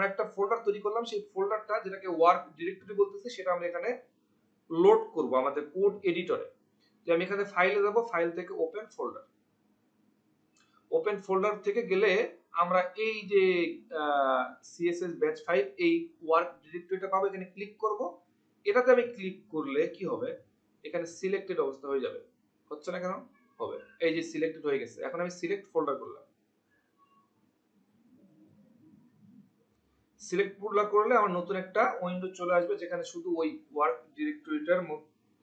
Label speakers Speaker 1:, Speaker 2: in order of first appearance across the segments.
Speaker 1: আমরা একটা ফোল্ডার তৈরি করলাম, সেই ফোল্ডারটা যেটাকে ওয়ার্ক ডিরেক্টরি বলতেছি সেটা আমরা এখানে লোড করব আমাদের কোড এডিটরে। যে আমি এখানে ফাইলে যাব, ফাইল থেকে ওপেন ফোল্ডার, ওপেন ফোল্ডার থেকে গেলে আমরা এই যে সিএসএস ব্যাচ 5 এই ওয়ার্ক ডিরেক্টরিটা পাবো, এখানে ক্লিক করব। এটাতে আমি ক্লিক করলে কি হবে, এখানে সিলেক্টেড অবস্থা হয়ে যাবে, হচ্ছে না কেন? হবে, এই যে সিলেক্টেড হয়ে গেছে। এখন আমি সিলেক্ট ফোল্ডার করলাম, সিলেক্ট ফোল্ডার করলে আমার নতুন একটা উইন্ডো চলে আসবে যেখানে শুধু ওই ওয়ার্ক ডিরেক্টরিটার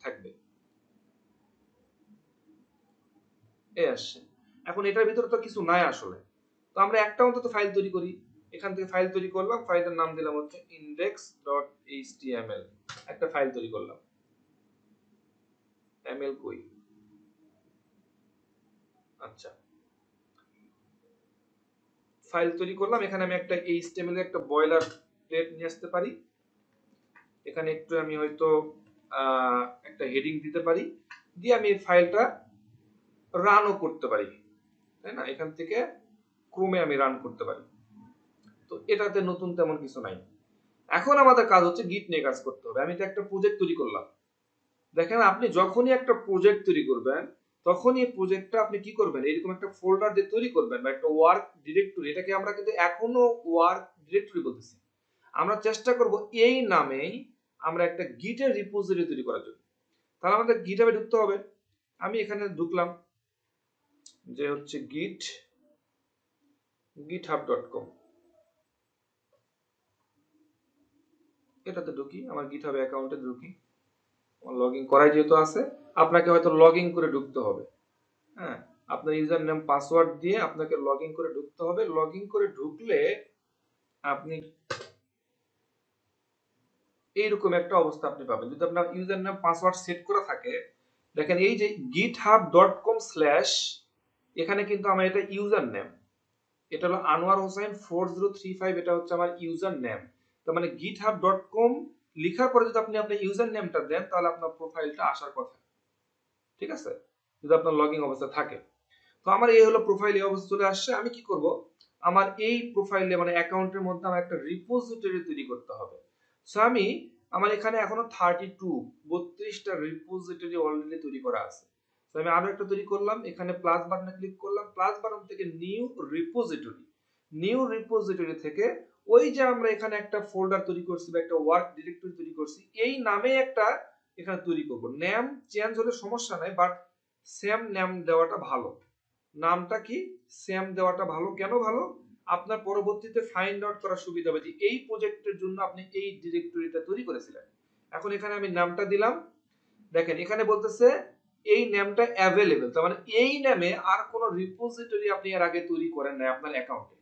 Speaker 1: থাকবে। এই আসছে। এখন এটার ভিতরে তো কিছু নাই আসলে, তো আমরা একটা অন্তত ফাইল তৈরি করি। এখান থেকে ফাইল তৈরি করলাম, ফাইলটার নাম দিলাম হচ্ছে index.html। একটা ফাইল তৈরি করলাম, ml কই, আচ্ছা ফাইল তৈরি করলাম। এখানে আমি একটা HTML এর একটা বয়লার প্লেট নিয়ে আসতে পারি। এখানে একটু আমি হয়তো একটা হেডিং দিতে পারি, দিয়ে আমি ফাইলটা রানও করতে পারি, তাই না? এখান থেকে ক্রমে আমি রান করতে পারি। তো এটাতে নতুন তেমন কিছু নাই। এখন আমাদের কাজ হচ্ছে গিট নিয়ে কাজ করতে হবে। আমি তো একটা প্রজেক্ট তৈরি করলাম। দেখেন, আপনি যখনই একটা প্রজেক্ট তৈরি করবেন তখনই এই প্রজেক্টটা আপনি কি করবেন, এরকম একটা ফোল্ডার দিয়ে তৈরি করবেন বা একটা ওয়ার্ক ডিরেক্টরি। এটাকে আমরা কিন্তু এখনো ওয়ার্ক ডিরেক্টরি বলতেছি। আমরা চেষ্টা করব এই নামেই আমরা একটা গিটের রিপোজিটরি তৈরি করার জন্য। তাহলে আমাদের গিটহাবে ঢুকতে হবে। আমি এখানে ঢুকলাম যে হচ্ছে github.com, এটাতে ঢুকি, আমার গিটহাব অ্যাকাউন্টে ঢুকি। আমার লগইন করাই যেহেতু আছে, আপনাকে হয়তো লগইন করে ঢুকতে হবে। হ্যাঁ, আপনার ইউজার নেম পাসওয়ার্ড দিয়ে আপনাকে লগইন করে ঢুকতে হবে। লগইন করে ঢুকলে আপনি এইরকম একটা অবস্থা আপনি পাবেন। যদি আপনার ইউজার নেম পাসওয়ার্ড সেট করা থাকে, দেখেন এই যে github.com/ এখানে কিন্তু আমার এটা ইউজার নেম, এটা হলো আনোয়ার হোসেন 4035, এটা হচ্ছে আমার ইউজার নেম। তার মানে github.com লেখার পরে যদি আপনি আপনার ইউজার নেমটা দেন তাহলে আপনার প্রোফাইলটা আসার কথা, ঠিক আছে, যদি আপনার লগইন অবস্থা থাকে। তো আমার এই হলো প্রোফাইল, এই অবস্থা চলে আসছে। আমি কি করব, আমার এই প্রোফাইলে মানে অ্যাকাউন্টের মধ্যে আমার একটা রিপোজিটরি তৈরি করতে হবে। সো আমি আমার এখানে এখনো 32টা রিপোজিটরি অলরেডি তৈরি করা আছে। তো আমি আরো একটা তৈরি করলাম, এখানে প্লাস বাটনে ক্লিক করলাম, প্লাস বাটন থেকে নিউ রিপোজিটরি, নিউ রিপোজিটরি থেকে ওই যে আমরা এখানে একটা ফোল্ডার তৈরি করছি বা একটা ওয়ার্ক ডিরেক্টরি তৈরি করছি, এই নামে একটা এখানে তৈরি করব। নেম চেঞ্জ হলে সমস্যা নাই, বাট সেম নেম দেওয়াটা ভালো। নামটা কি সেম দেওয়াটা ভালো। কেন ভালো? আপনার পরবর্তীতে ফাইন্ড আউট করার সুবিধা হবে যে এই প্রজেক্টের জন্য আপনি এই ডিরেক্টরিটা তৈরি করেছিলেন। এখন এখানে আমি নামটা দিলাম। দেখেন এখানে বলতেছে এই নামটা অ্যাভেলেবল, তার মানে এই নামে আর কোনো রিপোজিটরি আপনি এর আগে তৈরি করেন নাই আপনার অ্যাকাউন্টে।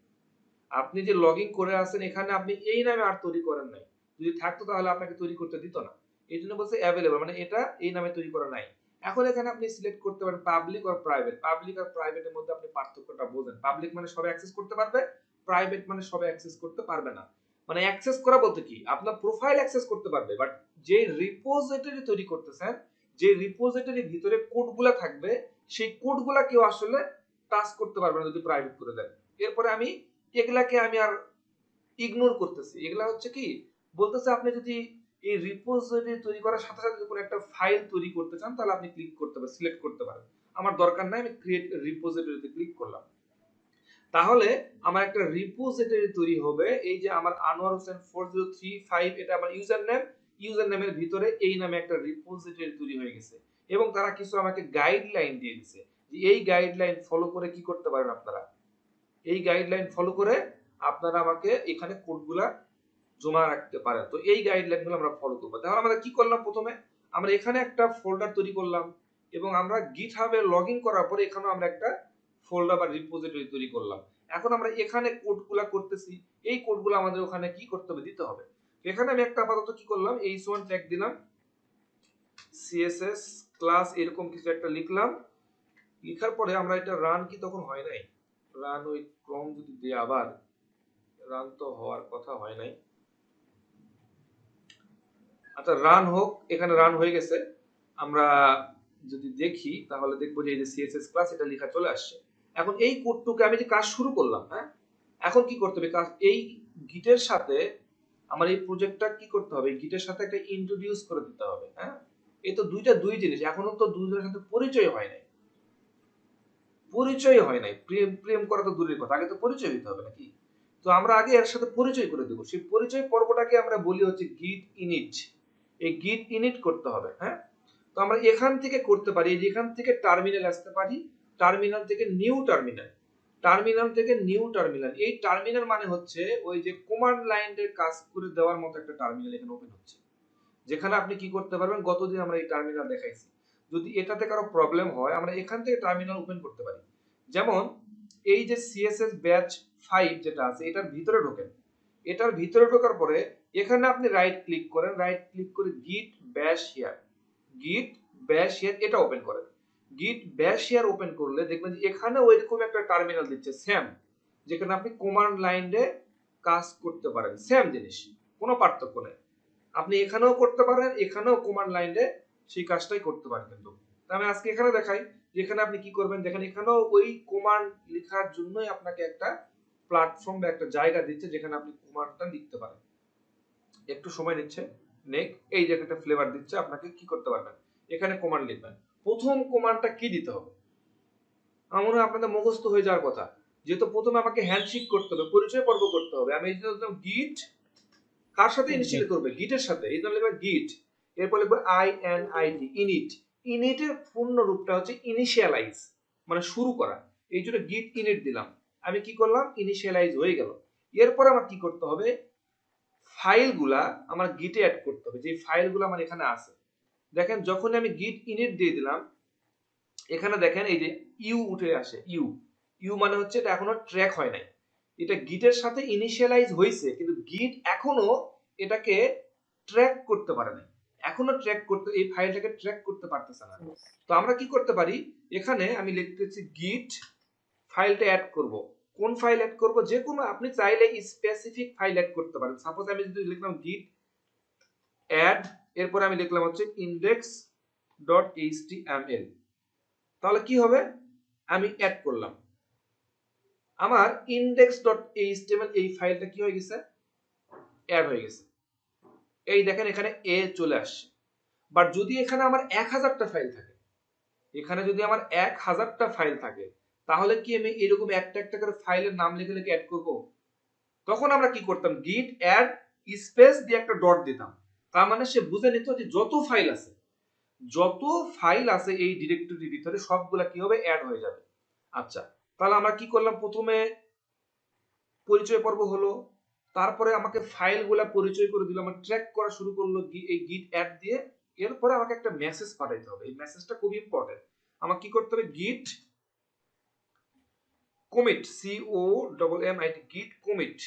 Speaker 1: আপনি যে লগইন করে আছেন এখানে আপনি এই নামে আর তৈরি করেন নাই। যদি থাকতো তাহলে আপনাকে তৈরি করতে দিত না। এই জন্য বলছে অ্যাভেলেবল, মানে এটা এই নামে তৈরি করা নাই। এখন এখানে আপনি সিলেক্ট করতে পারেন পাবলিক আর প্রাইভেট। পাবলিক আর প্রাইভেটের মধ্যে আপনি পার্থক্যটা বোঝেন। পাবলিক মানে সবাই অ্যাক্সেস করতে পারবে, প্রাইভেট মানে সবাই অ্যাক্সেস করতে পারবে না। মানে অ্যাক্সেস করা বলতে কি, আপনার প্রোফাইল অ্যাক্সেস করতে পারবে, বাট যে রিপোজিটরি তৈরি করতেছেন, যে রিপোজিটরির ভিতরে কোডগুলা থাকবে, সেই কোডগুলা কেউ আসলে টাচ করতে পারবে না যদি প্রাইভেট করে দেন। এরপরে আমি এগুলাকে আমি আর ইগনোর করতেছি। এগুলা হচ্ছে কি বলতেছে, আপনি যদি এই রিপোজিটরি তৈরি করার সাথে সাথে কোনো একটা ফাইল তৈরি করতে চান তাহলে আপনি ক্লিক করতে পারেন, সিলেক্ট করতে পারেন। আমার দরকার নাই, আমি ক্রিয়েট রিপোজিটরিতে ক্লিক করলাম। তাহলে আমার একটা রিপোজিটরি তৈরি হবে। এই যে আমার আনোয়ার হোসেন 4035, এটা আমার ইউজার নেম, ইউজার নেমের ভিতরে এই নামে একটা রিপোজিটরি তৈরি হয়ে গেছে। এবং তারা কিছু আমাকে গাইডলাইন দিয়ে দিয়েছে যে এই গাইডলাইন ফলো করে কি করতে পারেন আপনারা, এই গাইডলাইন ফলো করে আপনারা আমাকে এখানে কোডগুলা জমা রাখতে পারেন। তো এই গাইডলাইনগুলো আমরা ফলো করব। তাহলে আমরা কি করলাম, প্রথমে আমরা এখানে একটা ফোল্ডার তৈরি করলাম এবং আমরা গিটহাবে লগইন করার পরে এখানে আমরা একটা ফোল্ডার বা রিপোজিটরি তৈরি করলাম। এখন আমরা এখানে কোডগুলা করতেছি, এই কোডগুলো আমাদের ওখানে কি করতে হবে, দিতে হবে। এখানে আমি একটা আপাতত কি করলাম, h1 ট্যাগ দিলাম, css ক্লাস এরকম কিছু একটা লিখলাম। লেখার পরে আমরা এটা রান, কি তখন হয় নাই, রান ওই ক্রম যদি দিই, আবার রান তো হওয়ার কথা হয় নাই। আচ্ছা রান হোক, এখানে রান হয়ে গেছে। আমরা যদি দেখি তাহলে দেখবো যে এই যে সিএসএস ক্লাস এটা লেখা চলে আসছে। এখন এই কোডটুকে আমি যে কাজ শুরু করলাম, হ্যাঁ, এখন কি করতে হবে, কাজ এই গিটের সাথে আমার এই প্রজেক্টটা কি করতে হবে, গিটের সাথে একটা ইন্ট্রোডিউস করে দিতে হবে। হ্যাঁ, এই তো দুই জিনিস, এখনো তো দুজনের সাথে পরিচয় হয় নাই, প্রেম প্রেম করা তো দূরের কথা, আগে তো পরিচয় হতে হবে নাকি। তো আমরা আগে এর সাথে পরিচয় করে দেবো, সেই পরিচয় পর্বটাকে আমরা বলি হচ্ছে গিট ইনিট। এই গিট ইনিট করতে হবে। হ্যাঁ, তো আমরা এখান থেকে করতে পারি, যেখান থেকে টার্মিনাল আসতে পারি, টার্মিনাল থেকে নিউ টার্মিনাল, টার্মিনাল থেকে নিউ টার্মিনাল। এই টার্মিনাল মানে হচ্ছে ওই যে কমান্ড লাইনের কাজ করে দেওয়ার মতো একটা টার্মিনাল এখানে ওপেন হচ্ছে, যেখানে আপনি কি করতে পারবেন, গতদিন আমরা এই টার্মিনাল দেখাইছি। যদি এটাতে কারো প্রবলেম হয় আমরা এখান থেকে টার্মিনাল ওপেন করতে পারি। যেমন এই যে সিএসএস ব্যাচ 5 যেটা আছে এটার ভিতরে ঢোকেন, এটার ভিতরে ঢোকার পরে এখানে আপনি রাইট ক্লিক করেন, রাইট ক্লিক করে গিট ব্যাশ হিয়ার, গিট ব্যাশ হিয়ার এটা ওপেন করেন। গিট ব্যাশ হিয়ার ওপেন করলে দেখবেন যে এখানে ওইরকম একটা টার্মিনাল দিচ্ছে সেম, যেখানে আপনি কমান্ড লাইনে কাজ করতে পারেন, সেম জিনিস, কোনো পার্থক্য নেই। আপনি এখানেও করতে পারেন, এখানেও কমান্ড লাইনে সেই কাজটাই করতে পারেন। কিন্তু আমি আজকে এখানে দেখাই যেখানে আপনি কি করবেন, দেখেন এখানেও ওই কমান্ড লেখার জন্যই আপনাকে একটা প্ল্যাটফর্ম বা একটা জায়গা দিচ্ছে যেখানে আপনি কমান্ডটা লিখতে পারেন। একটু সময় নিচ্ছে, নেক এই জায়গাটা ফ্লেভার দিচ্ছে, আপনাকে কি করতে পারবেন, এখানে কমান্ড লিখবেন। প্রথম কমান্ডটা কি দিতে হবে আমার মনে হয় আপনাদের মুখস্থ হয়ে যাওয়ার কথা, যেহেতু প্রথমে আমাকে হ্যান্ডশেক করতে হবে, পরিচয় পর্ব করতে হবে। আমি এই জন্য গিট কার সাথে ইনিশিয়াল করবে, গিটের সাথে, এই জন্য লিখবে গিট, এরপর লিখবে INIT ইনিট। ইনিটের পূর্ণ রূপটা হচ্ছে ইনিশিয়ালাইজ, মানে শুরু করা, এই জন্য গিট ইনিট দিলাম। আমি কি করলাম, ইনিশিয়ালাইজ হয়ে গেল। এরপর আমার কি করতে হবে, ফাইলগুলা আমার গিটে অ্যাড করতে হবে, যে ফাইলগুলো আমার এখানে আছে। দেখেন যখন আমি গিট ইনিট দিয়ে দিলাম, এখানে দেখেন এই যে ইউ উঠে আসে, ইউ, ইউ মানে হচ্ছে এটা এখনো ট্র্যাক হয় নাই, এটা গিটের সাথে ইনিশিয়ালাইজ হয়েছে কিন্তু গিট এখনো এটাকে ট্র্যাক করতে পারে নাই, এখনো ট্র্যাক করতে, এই ফাইলটাকে ট্র্যাক করতে পারতেছে না। তো আমরা কি করতে পারি, এখানে আমি লিখতেছি গিট ফাইলটা অ্যাড করব। কোন ফাইল অ্যাড করব, যে কোনো আপনি চাইলে স্পেসিফিক ফাইল অ্যাড করতে পারেন। সাপোজ আমি যদি লিখলাম গিট অ্যাড, এরপর আমি লিখলাম হচ্ছে index.html, তাহলে কি হবে, আমি অ্যাড করলাম, আমার index.html এই ফাইলটা কি হয়ে গেছে, অ্যাড হয়ে গেছে। এই দেখেন এখানে এ চলে আসছে। বাট যদি এখানে আমার 1000টা ফাইল থাকে, এখানে যদি আমার 1000টা ফাইল থাকে, তাহলে কি আমি এরকম একটা একটা করে ফাইলের নাম লিখে লিখে অ্যাড করব? তখন আমরা কি করতাম, গিট অ্যাড স্পেস দিয়ে একটা ডট দিতাম, তার মানে সে বুঝে নিত যে যত ফাইল আছে, যত ফাইল আছে এই ডিরেক্টরির ভিতরে সবগুলা কি হবে, অ্যাড হয়ে যাবে। আচ্ছা, তাহলে আমরা কি করলাম, প্রথমে পরিচয় পর্ব হলো, তারপরে আমাকে ফাইলগুলা পরিচয় করে দিল, আমার ট্র্যাক করা শুরু করলো এই গিট অ্যাড দিয়ে। এরপরে আমাকে একটা মেসেজ পাঠাইতে হবে, এই মেসেজটা খুব ইম্পর্টেন্ট। আমাকে কি করতে হবে, গিট কমিট, COMMIT, গিট কমিট,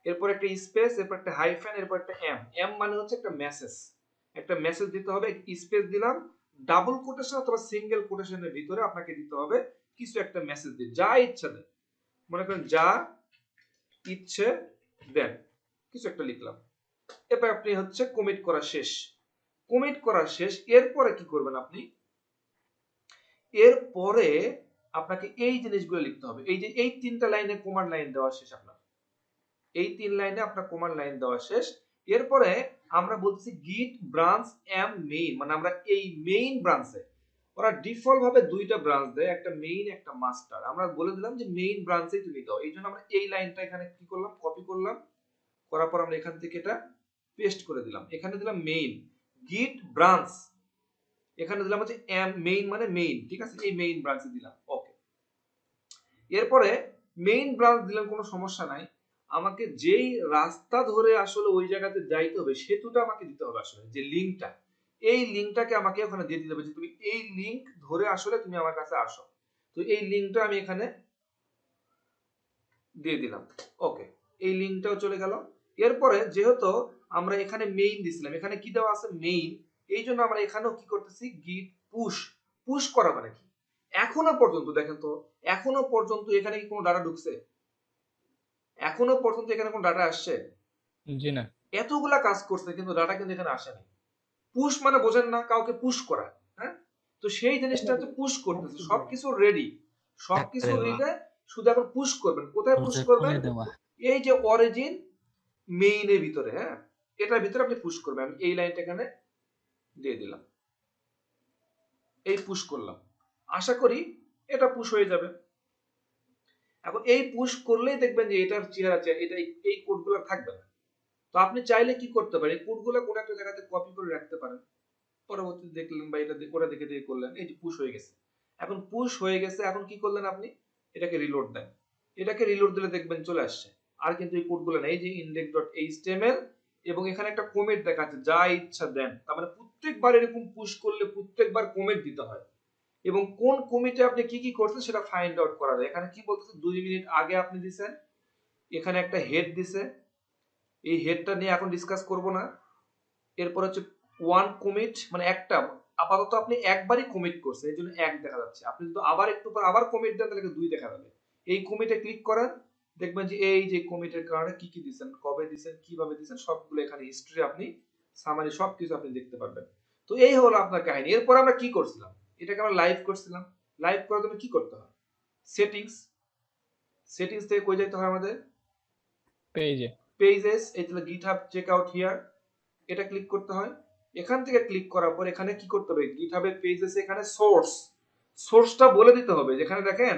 Speaker 1: এরপর একটা স্পেস, এরপর একটা হাইফেন, এরপর একটা এম, এম মানে হচ্ছে একটা মেসেজ, একটা মেসেজ দিতে হবে, স্পেস দিলাম, ডাবল কোটেশন অথবা সিঙ্গেল কোটেশনের ভিতরে আপনাকে দিতে হবে কিছু একটা মেসেজ দিন, যা ইচ্ছা দেন, মনে করেন যা ইচ্ছে দেন, কিছু একটা লিখলাম। এরপর আপনি হচ্ছে কমিট করা শেষ, কমিট করা শেষ। এরপরে কি করবেন আপনি, এরপরে আপনাকে এই জিনিসগুলো লিখতে হবে, এই যে এই 3টা লাইনে কমান্ড লাইন দেওয়া শেষ, আপনার এই 3 লাইনে আপনার কমান্ড লাইন দেওয়া শেষ। এরপরে আমরা বলছি গিট ব্রাঞ্চ এম মেইন, মানে আমরা এই মেইন ব্রাঞ্চে, ওরা ডিফল্ট ভাবে 2টা ব্রাঞ্চ দেয়, একটা মেইন একটা মাস্টার, আমরা বলে দিলাম যে মেইন ব্রাঞ্চেই তুমি দাও। এই জন্য আমরা এই লাইনটা এখানে কি করলাম, কপি করলাম, করার পর আমরা এখান থেকে এটা পেস্ট করে দিলাম, এখানে দিলাম মেইন গিট ব্রাঞ্চ, এখানে দিলাম হচ্ছে এম মেইন মানে মেইন, ঠিক আছে, এই মেইন ব্রাঞ্চে দিলাম। ওকে, এরপরে মেইন ব্রাঞ্চ দিলাম, কোনো সমস্যা নাই। আমাকে যেই রাস্তা ধরে আসলে ওই জায়গাতে যাইতে হবে সেতুটা আমাকে দিতে হবে, আসলে যে লিংকটা, এই লিংকটাকে আমাকে ওখানে দিয়ে দিতে হবে যে তুমি এই লিংক ধরে আসলে তুমি আমার কাছে আসো। তো এই লিংকটা আমি এখানে দিয়ে দিলাম। ওকে, এই লিংকটাও চলে গেল। এরপরে যেহেতু আমরা এখানে মেইন দিছিলাম, এখানে কি দেওয়া আছে, মেইন, এই জন্য আমরা এখানেও কি করতেছি, গিট পুশ, পুশ করা মানে কি, এখনো পর্যন্ত দেখেন তো, এখনো পর্যন্ত এখানে কি কোনো ডাটা ঢুকছে, এখনো পর্যন্ত এখানে কোনো ডাটা আসছে,
Speaker 2: জি না।
Speaker 1: এতগুলা কাজ করছে কিন্তু ডাটা কিন্তু এখানে আসেনি। পুশ মানে বোঝেন না, কাউকে পুশ করা, হ্যাঁ, তো সেই জিনিসটা হচ্ছে পুশ করতেছে, সবকিছু রেডি, সবকিছু রেডি, শুধু এখন পুশ করবেন। কোথায় পুশ করবেন,
Speaker 2: দেওয়া
Speaker 1: এই যে অরিজিন মেইনের ভিতরে, হ্যাঁ, এটার ভিতরে আপনি পুশ করবেন। আমি এই লাইনটা এখানে দিয়ে দিলাম, এই পুশ করলাম, আশা করি এটা পুশ হয়ে যাবে। এখন এই পুশ করলেই দেখবেন যে এটার চেহারা এটা এই কোডগুলো থাকবে না। তো আপনি চাইলে কি করতে পারেন, কোডগুলো কোনো একটা জায়গাতে কপি করে রাখতে পারেন, পরবর্তীতে দেখলেন বা এটা ওটা দেখে দিয়ে করলেন, এই যে পুশ হয়ে গেছে। এখন পুশ হয়ে গেছে, এখন কি করলেন আপনি, এটাকে রিলোড দেন। এটাকে রিলোড দিলে দেখবেন চলে আসছে। আর কিন্তু এই কোডগুলো নেই, যে index.html এবং এখানে একটা কমেন্ট দেখাচ্ছে, যা ইচ্ছা দেন। তার মানে প্রত্যেকবার এরকম পুশ করলে প্রত্যেকবার কমেন্ট দিতে হয়, এবং কোন কমিটে আপনি কি কি করছেন সেটা ফাইন্ড আউট করা যায়। এখানে কি বলতেছে, 2 মিনিট আগে আপনি দিবেন, এখানে একটা হেড দিছে, এই হেডটা নিয়ে এখন ডিসকাস করব না। এরপর হচ্ছে ওয়ান কমিট, মানে একটা, আপাতত আপনি একবারই কমিট করছেন, এই জন্য 1 দেখা যাচ্ছে। আপনি যদি আবার একটু পর আবার কমিট দেন তাহলে 2 দেখা যাবে। এই কমিটে ক্লিক করেন, দেখবেন যে এই যে কমিটের কারণে কি কি দিবেন, কবে দিবেন, কিভাবে দিবেন, সবগুলো এখানে হিস্ট্রি আপনি সামারি সবকিছু আপনি দেখতে পারবেন। তো এই হলো আপনার কাহিনী। এরপর আমরা কি করছিলাম, এটাকে আমরা লাইভ করছিলাম। লাইভ করার জন্য কি করতে হয়, সেটিংস, সেটিংস থেকে কই যেতে হয় আমাদের,
Speaker 2: পেজে,
Speaker 1: পেজেস, এই যে গিটহাব চেক আউট হিয়ার, এটা ক্লিক করতে হয়। এখান থেকে ক্লিক করার পর এখানে কি করতে হবে, গিটহাবের পেজেস, এখানে সোর্সটা বলে দিতে হবে। যেখানে দেখেন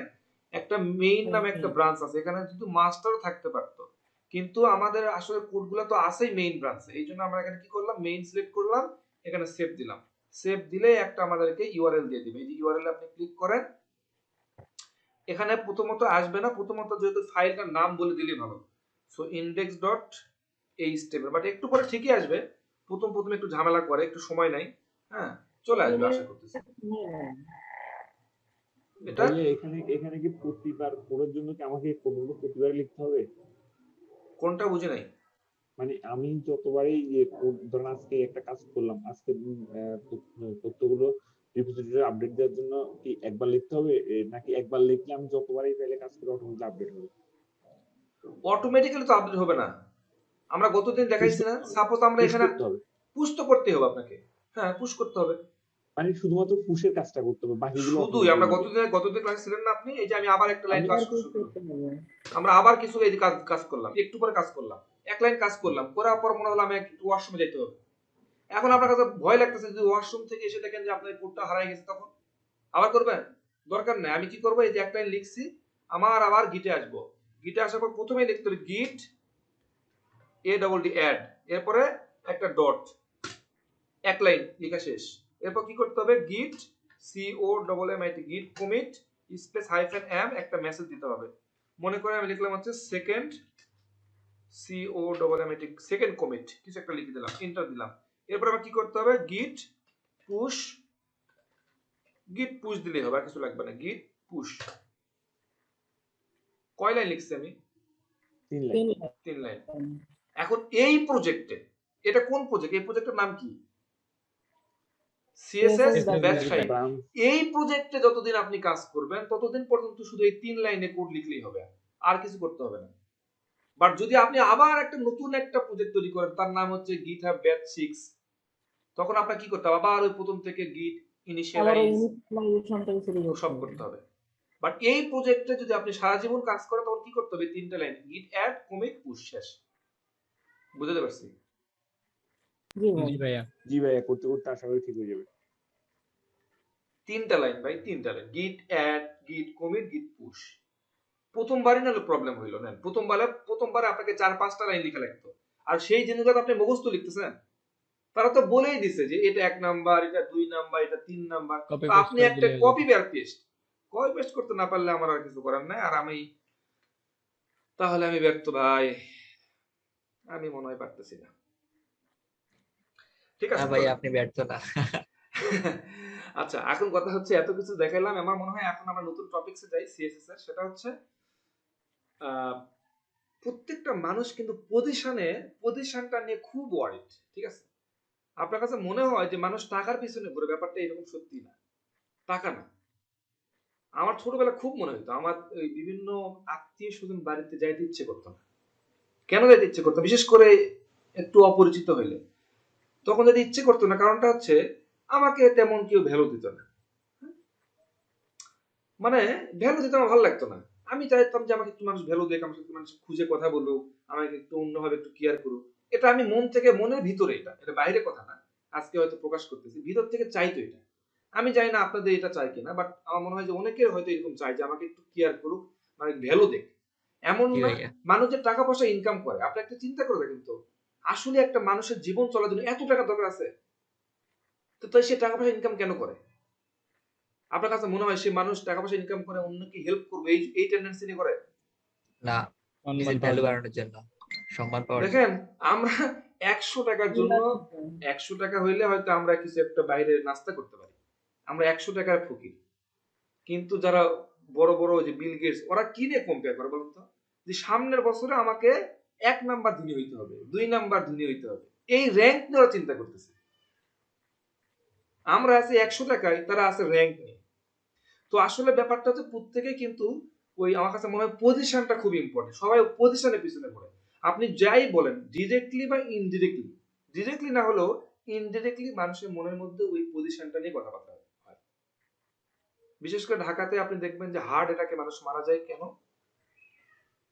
Speaker 1: একটা মেইন নামে একটা ব্রাঞ্চ আছে, এখানে কিন্তু মাস্টারও থাকতে পারতো, কিন্তু আমাদের আসলে কোডগুলো তো আছেই মেইন ব্রাঞ্চে। এই জন্য আমরা এখানে কি করলাম, মেইন সিলেক্ট করলাম, এখানে সেভ দিলাম। সেভ দিলে একটা আমাদেরকে ইউআরএল দিয়ে দিবে। এই যে ইউআরএল আপনি ক্লিক করেন, এখানে প্রথমত আসবে না, প্রথমত যেহেতু ফাইলটার নাম বলে দিলেই ভালো, সো index.html, বাট একটু পরে ঠিকই আসবে। প্রথম প্রথম একটু ঝামেলা করে, একটু সময় নাই, হ্যাঁ, চলে আসবে আশা করতেছি। এটা
Speaker 3: ভাইয়া এখানে এখানে কি প্রতিবার কোডের জন্য কি আমাকে কোডগুলো প্রতিবার লিখতে হবে?
Speaker 1: কোনটা বুঝে নাই,
Speaker 3: মানে আমি যতবারই কোড, ধরেন আজকে একটা কাজ করলাম, আজকে তথ্যগুলো রিপোজিটরি আপডেট দেওয়ার জন্য কি একবার লিখতে হবে, নাকি একবার লিখলে আমি যতবারই চাইলে কাজ করে অটোমেটিক আপডেট হবে?
Speaker 1: অটোমেটিক্যালি তো আপডেট হবে না। আমরা গতদিন
Speaker 3: পুশ
Speaker 1: দেখাইছি না, সাপোজ আমরা
Speaker 3: পুশ
Speaker 1: এখানে
Speaker 3: করতে হবে,
Speaker 1: পুশ তো করতেই হবে আপনাকে, হ্যাঁ পুশ করতে হবে।
Speaker 3: মানে শুধুমাত্র পুশের কাজটা করতে হবে, বাকিগুলো
Speaker 1: শুধুই
Speaker 3: অটোমেটিক
Speaker 1: আমরা
Speaker 3: হয়ে যাবে।
Speaker 1: গতদিন ক্লাস ছিলেন না আপনি, এই যে আমি আবার একটা লাইন
Speaker 3: আমি
Speaker 1: কাজ শুরু করলাম, আমরা আবার কিছু এই যে কাজ করলাম, একটু পরে কাজ করলাম, এক লাইন কাজ করলাম, করার পর মনে হলো আমি একটু ওয়াশরুমে যেতে হবে। এখন আপনার কাছে ভয় লাগতেছে যদি ওয়াশরুম থেকে এসে দেখেন যে আপনার কোডটা হারাই গেছে, তখন আবার করবেন, দরকার নাই। আমি কি করবো, এই যে এক লাইন লিখছি, আমার আবার গিটে আসবো। গিটে আসার পর প্রথমেই লিখতে হবে গিট add, এরপরে একটা ডট, এক লাইন লেখা শেষ। এরপর কি করতে হবে, গিট git commit স্পেস -m, একটা মেসেজ দিতে হবে। মনে করে আমি লিখলাম হচ্ছে সেকেন্ড সেকেন্ড কমিট, কিছু একটা লিখে দিলাম, এন্টার দিলাম। এরপর আবার কি করতে হবে, গিট পুশ দিলেই হবে, আর কিছু লাগবে না, গিট পুশ। কয় লাইন লিখছি আমি,
Speaker 3: 3 লাইন।
Speaker 1: 3 লাইন। এখন এই প্রজেক্টে, এটা কোন প্রজেক্ট, এই প্রজেক্টের নাম কি, CSS ব্যাচ 5। এই প্রজেক্টে যতদিন আপনি কাজ করবেন ততদিন পর্যন্ত শুধু এই 3 লাইনে কোড লিখলেই হবে, আর কিছু করতে হবে না। বাট যদি আপনি আবার একটা নতুন একটা প্রজেক্ট তৈরি করেন, তার নাম হচ্ছে GitHub ব্যাচ 6, তখন আপনাকে কি করতে হবে, আবার ওই প্রথম থেকে গিট ইনিশিয়ালাইজ সব করতে হবে। বাট এই প্রজেক্টে যদি আপনি সারা জীবন কাজ করেন, তখন কি করতে হবে, 3টা লাইন, গিট অ্যাড কমিট পুশ, শেষ। বুঝতে পারছি?
Speaker 2: জি ভাইয়া,
Speaker 3: জি ভাইয়া, করতে করতে আশা করি ঠিক হয়ে যাবে।
Speaker 1: 3টা লাইন ভাই, 3টা লাইন, গিট অ্যাড, গিট কমিট, গিট পুশ। প্রথমবারই নাহলে প্রবলেম হইলো না, প্রথমবারে আপনাকে 4-5টা লাইন লেখা লাগতো। আর সেই জিনিসগুলো আপনি মুখস্থ লিখতেছেন, তারা তো বলেই দিছে যে এটা 1 নাম্বার, এটা 2 নাম্বার, এটা 3 নাম্বার।
Speaker 2: কপি
Speaker 1: তো
Speaker 2: পেস্ট
Speaker 1: আপনি
Speaker 2: করে
Speaker 1: একটা
Speaker 2: দিলে
Speaker 1: কপি পেস্ট করতে না পারলে আমার আর কিছু করার নাই। আর তাহলে আমি ব্যর্থ ভাই, আমি মনে হয় পারতেছি না। ঠিক আছে
Speaker 4: ভাই, আপনি ব্যর্থ না।
Speaker 1: আচ্ছা, এখন কথা হচ্ছে এত কিছু দেখাইলাম, আমার মনে হয় এখন আমরা নতুন টপিকসে যাই, সিএসএস এর। সেটা হচ্ছে প্রত্যেকটা মানুষ কিন্তু পজিশনটা নিয়ে খুব ওয়ারিড, ঠিক আছে? আপনার কাছে মনে হয় যে মানুষ টাকার পিছনে ঘুরে, ব্যাপারটা এরকম সত্যি না, টাকা না। আমার ছোটবেলা খুব মনে হতো, আমার ওই বিভিন্ন আত্মীয় স্বজন বাড়িতে যাইতে ইচ্ছে করতো না। কেন যাইতে ইচ্ছে করতো, বিশেষ করে একটু অপরিচিত হইলে, তখন যদি ইচ্ছে করতো না, কারণটা হচ্ছে আমাকে তেমন কেউ ভ্যালু দিত না। মানে ভ্যালু দিতে আমার ভালো লাগতো না। আমি চাইতাম যে আমাকে একটু মানুষ ভ্যালু দেখ, আমার সাথে মানুষ খুঁজে কথা বলুক, আমাকে একটু অন্যভাবে একটু কেয়ার করুক। এটা আমি মন থেকে, মনের ভিতরে, এটা বাইরে কথা না, আজকে হয়তো প্রকাশ করতেছি, ভিতর থেকে চাইতো এটা। আমি জানি না আপনাদের এটা চাই কিনা, বাট আমার মনে হয় যে অনেকের হয়তো এরকম চাই যে আমাকে একটু কেয়ার করুক, মানে ভ্যালু দেখ। এমন
Speaker 4: জি
Speaker 1: না
Speaker 4: ভাইয়া।
Speaker 1: মানুষ যে টাকা পয়সা ইনকাম করে, আপনি একটা চিন্তা করে দেখেন তো, আসলে একটা মানুষের জীবন চলার জন্য এত টাকা দরকার আছে, তো তাই সে টাকা পয়সা ইনকাম কেন করে? আপনার কাছে মনে হয় সে মানুষ টাকা পয়সা ইনকাম করে অন্যকে হেল্প করবে, এই টেন্ডেন্সি নিয়ে করে?
Speaker 4: না,
Speaker 2: সম্মান
Speaker 4: নিজের
Speaker 2: পাওয়ার
Speaker 4: ভ্যালু
Speaker 2: জন্য।
Speaker 4: বাড়ানোর জন্য, সম্মান পাওয়ার জন্য।
Speaker 1: দেখেন আমরা 100 টাকার জন্য, 100 টাকা হইলে হয়তো আমরা কিছু একটা বাইরে নাস্তা করতে পারি, আমরা 100 টাকার ফকির। কিন্তু যারা বড় বড় যে বিল গেটস, ওরা কি নিয়ে কম্পেয়ার করে বলুন তো? যে সামনের বছরে আমাকে 1 নাম্বার ধনী হইতে হবে, 2 নাম্বার ধনী হইতে হবে, এই র‍্যাঙ্ক নিয়ে ওরা চিন্তা করতেছে। আমরা আছি 100 টাকায়, তারা আছে র‍্যাঙ্ক নিয়ে। তো আসলে ব্যাপারটা হচ্ছে প্রত্যেকে কিন্তু ওই, আমার কাছে মনে হয় পজিশনটা খুব ইম্পর্টেন্ট, সবাই পজিশনের পিছনে পড়ে। আপনি যাই বলেন ডিরেক্টলি বা ইনডিরেক্টলি, ডিরেক্টলি না হলেও ইনডিরেক্টলি মানুষের মনের মধ্যে ওই পজিশনটা নিয়ে কথাবার্তা হয়। বিশেষ করে ঢাকাতে আপনি দেখবেন যে হার্ট অ্যাটাকে মানুষ মারা যায় কেন?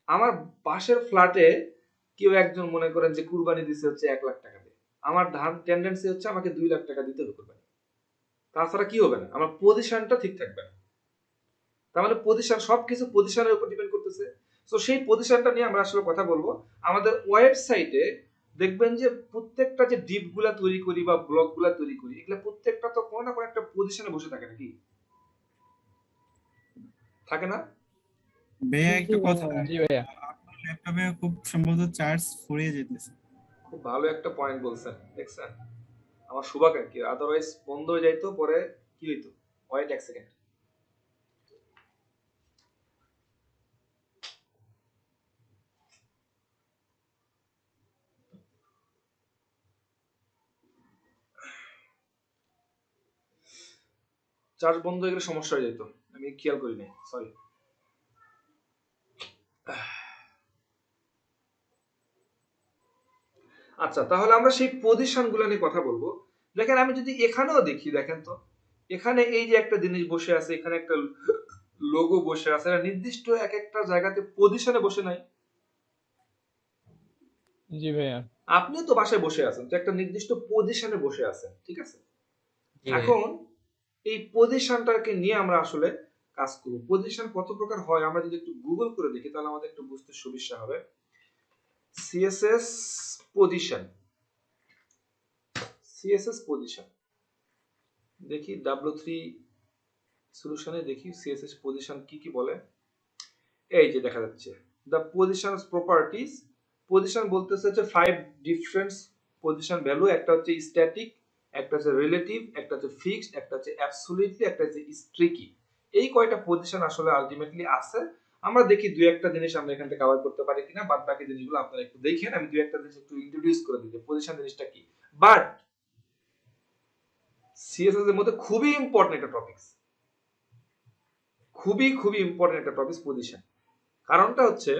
Speaker 1: আমার পাশের ফ্ল্যাটে কেউ একজন মনে করেন যে কুরবানি দিছে হচ্ছে 1 লাখ টাকা দিয়ে, আমার টেন্ডেন্সি হচ্ছে আমাকে 2 লাখ টাকা দিতে হবে কুরবানি, তাছাড়া কি হবে না, আমার পজিশনটা ঠিক থাকবে না। তার মানে পজিশন, সবকিছু পজিশনের উপর ডিপেন্ড করতেছে। সো সেই পজিশনটা নিয়ে আমরা আসলে কথা বলবো। আমাদের ওয়েবসাইটে দেখবেন যে প্রত্যেকটা যে ডিপগুলা তৈরি করি বা ব্লগগুলা তৈরি করি, এগুলা প্রত্যেকটা তো কোনো না কোনো একটা পজিশনে বসে থাকে, নাকি থাকে না?
Speaker 5: ভাইয়া একটা কথা,
Speaker 2: জি ভাইয়া।
Speaker 5: আপনার ল্যাপটপে খুব সম্ভবত চার্জ ফুরিয়ে যেতেছে।
Speaker 1: খুব ভালো একটা পয়েন্ট বলছেন, দেখছেন? আমার শুভাকাঙ্ক্ষী, আদারওয়াইজ বন্ধ হয়ে যাইতো, পরে কি হইতো? ওয়েট এক সেকেন্ড। চার্জ বন্ধ হয়ে গেলে সমস্যা হয়ে যেত, আমি খেয়াল করিনি, সরি। আচ্ছা, তাহলে আমরা সেই পজিশন গুলো নিয়ে কথা বলবো। দেখেন আমি যদি এখানেও দেখি, দেখেন তো এখানে এই যে একটা জিনিস বসে আছে, এখানে একটা লোগো বসে আছে, এটা নির্দিষ্ট এক একটা জায়গাতে পজিশনে বসে নাই।
Speaker 2: জি ভাইয়া।
Speaker 1: আপনিও তো বাসায় বসে আছেন, তো একটা নির্দিষ্ট পজিশনে বসে আছেন, ঠিক আছে?
Speaker 4: জি ভাইয়া।
Speaker 1: এখন এই পজিশনটাকে নিয়ে আমরা আসলে কাজ করব। পজিশন কত প্রকার হয় আমরা যদি একটু গুগল করে দেখি, তাহলে আমাদের একটু বুঝতে সুবিধা হবে। সিএসএস পজিশন, সিএসএস পজিশন দেখি, W3 সলিউশনে দেখি সিএসএস পজিশন কি কি বলে। এই যে দেখা যাচ্ছে দ্য পজিশনস প্রপার্টিজ। পজিশন বলতেছে হচ্ছে 5 ডিফারেন্ট পজিশন ভ্যালু, একটা হচ্ছে স্ট্যাটিক, একটা হচ্ছে রিলেটিভ, একটা হচ্ছে ফিক্সড, একটা হচ্ছে অ্যাবসলিউটলি, একটা হচ্ছে স্ট্রিকি। এই কয়টা পজিশন আসলে আলটিমেটলি আছে। আমরা দেখি দুই একটা জিনিস আমরা এখান থেকে কভার করতে পারি কিনা, বাদ বাকি জিনিসগুলো আপনারা একটু দেখেন, আমি দুই একটা জিনিস একটু ইন্ট্রোডিউস করে দিই পজিশন জিনিসটা কি। বাট সিএসএস এর মধ্যে খুবই ইম্পর্টেন্ট একটা টপিক, খুবই খুবই ইম্পর্টেন্ট একটা টপিক পজিশন। কারণটা হচ্ছে,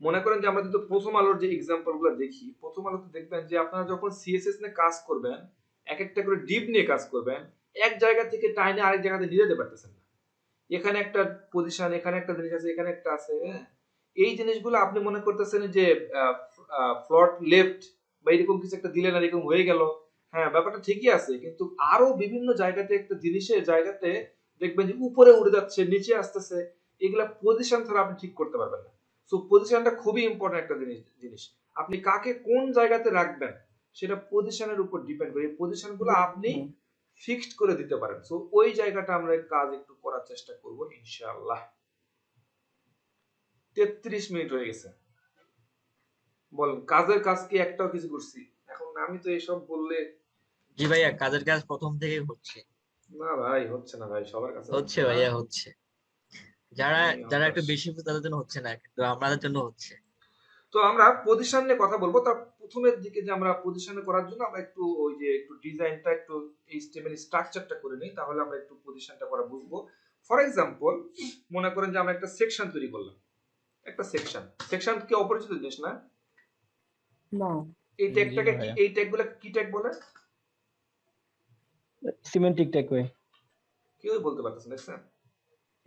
Speaker 1: মনে করেন যে আমরা যদি প্রথম আলোর যে এক্সাম্পল গুলো দেখি, প্রথম আলোতে দেখবেন যে আপনারা যখন সিএসএস নিয়ে কাজ করবেন, এক একটা করে ডিপ নিয়ে কাজ করবেন, এক জায়গা থেকে টাইনে আরেক জায়গাতে নিয়ে যেতে পারতেছেন না। এখানে একটা পজিশন, এখানে একটা জিনিস আছে, এখানে একটা আছে, হ্যাঁ? এই জিনিসগুলো আপনি মনে করতেছেন যে ফ্লট লেফট বা এরকম কিছু একটা দিলেন, এরকম হয়ে গেল, হ্যাঁ ব্যাপারটা ঠিকই আছে, কিন্তু আরো বিভিন্ন জায়গাতে একটা জিনিসের জায়গাতে দেখবেন যে উপরে উঠে যাচ্ছে, নিচে আসতেছে, এগুলা পজিশন ছাড়া আপনি ঠিক করতে পারবেন না। সো পজিশনটা খুবই ইম্পর্টেন্ট একটা জিনিস। আপনি কাকে কোন জায়গাতে রাখবেন সেটা পজিশনের উপর ডিপেন্ড করে, এই পজিশনগুলো আপনি ফিক্সড করে দিতে পারেন। সো ওই জায়গাটা আমরা কাজ একটু করার চেষ্টা করব ইনশাআল্লাহ। 33 মিনিট হয়ে গেছে, বলেন কাজের কাজ কি একটাও কিছু করছি? এখন আমি তো এসব বললে,
Speaker 4: জি ভাইয়া, কাজের কাজ প্রথম থেকেই হচ্ছে।
Speaker 1: না ভাই হচ্ছে না ভাই, সবার কাছে
Speaker 4: হচ্ছে
Speaker 1: না।
Speaker 4: ভাইয়া, হচ্ছে। যারা
Speaker 1: আমি
Speaker 4: যারা
Speaker 1: হতাশ।
Speaker 4: একটু বেশি তাদের জন্য হচ্ছে না, কিন্তু আমাদের জন্য হচ্ছে।
Speaker 1: তো আমরা পজিশন নিয়ে কথা বলবো। তার প্রথমের দিকে যে আমরা পজিশনে করার জন্য আমরা একটু ওই যে একটু ডিজাইনটা, একটু এইচটিএমএল স্ট্রাকচারটা করে নিই, তাহলে আমরা একটু পজিশনটা করা বুঝবো। ফর এক্সাম্পল, মনে করেন যে আমরা একটা সেকশন তৈরি করলাম, একটা সেকশন কি অপরিচিত জিনিস না?
Speaker 6: না,
Speaker 1: এই
Speaker 2: জি
Speaker 1: ট্যাগটাকে কি,
Speaker 2: ভাইয়া।
Speaker 1: এই ট্যাগগুলো কি ট্যাগ বলে?
Speaker 6: সিমেন্টিক ট্যাগওয়ে।
Speaker 1: কেউ বলতে পারতেছেন, দেখছেন?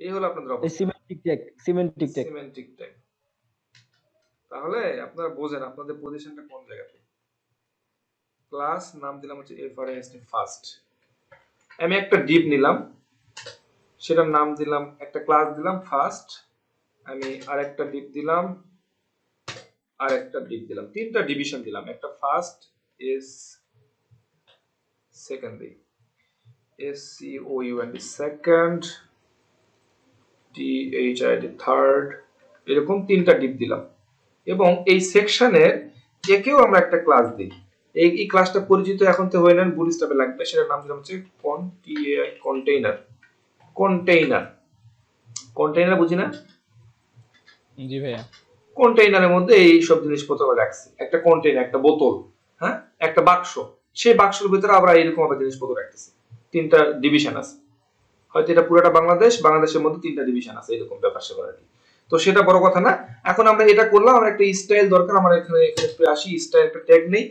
Speaker 1: এই হলো আপনাদের অবস্থা,
Speaker 2: সিমেন্টিক ট্যাগ
Speaker 1: সিমেন্টিক ট্যাগ। তাহলে আপনারা বোঝেন আপনাদের পজিশনটা কোন জায়গাতে। ক্লাস নাম দিলাম হচ্ছে FRST ফার্স্ট। আমি একটা ডিপ নিলাম, সেটার নাম দিলাম, একটা ক্লাস দিলাম ফার্স্ট। আমি আরেকটা ডিপ দিলাম, আরেকটা ডিপ দিলাম, তিনটা ডিভিশন দিলাম। একটা first, S secondary, SCOUND second, THID third, এরকম তিনটা ডিপ দিলাম। এবং এই সেকশনের একেও আমরা একটা ক্লাস দিই। এই ক্লাসটা পরিচিত এখন তো হয়ে নেন, বুটস্ট্র্যাপে লাগবে, সেটার নাম দিলাম হচ্ছে কন্টেইনার। কন্টেইনার, কন্টেইনার বুঝি না?
Speaker 2: জি ভাইয়া
Speaker 1: কন্টেইনারের মধ্যে এই সব জিনিসপত্র আমরা রাখছি। একটা কন্টেইনার, একটা বোতল, হ্যাঁ, একটা বাক্স, সেই বাক্সের ভিতরে আমরা এরকম আবার জিনিসপত্র রাখতেছি। তিনটা ডিভিশন আছে, হয়তো এটা পুরোটা বাংলাদেশ, বাংলাদেশের মধ্যে তিনটা ডিভিশন আছে, এরকম ব্যাপার স্যাপার আর কি। তো সেটা বড় কথা না। এখন আমরা এটা করলাম, আমরা একটা স্টাইল দরকার, আমরা এখানে আসি, স্টাইল একটা ট্যাগ নেই।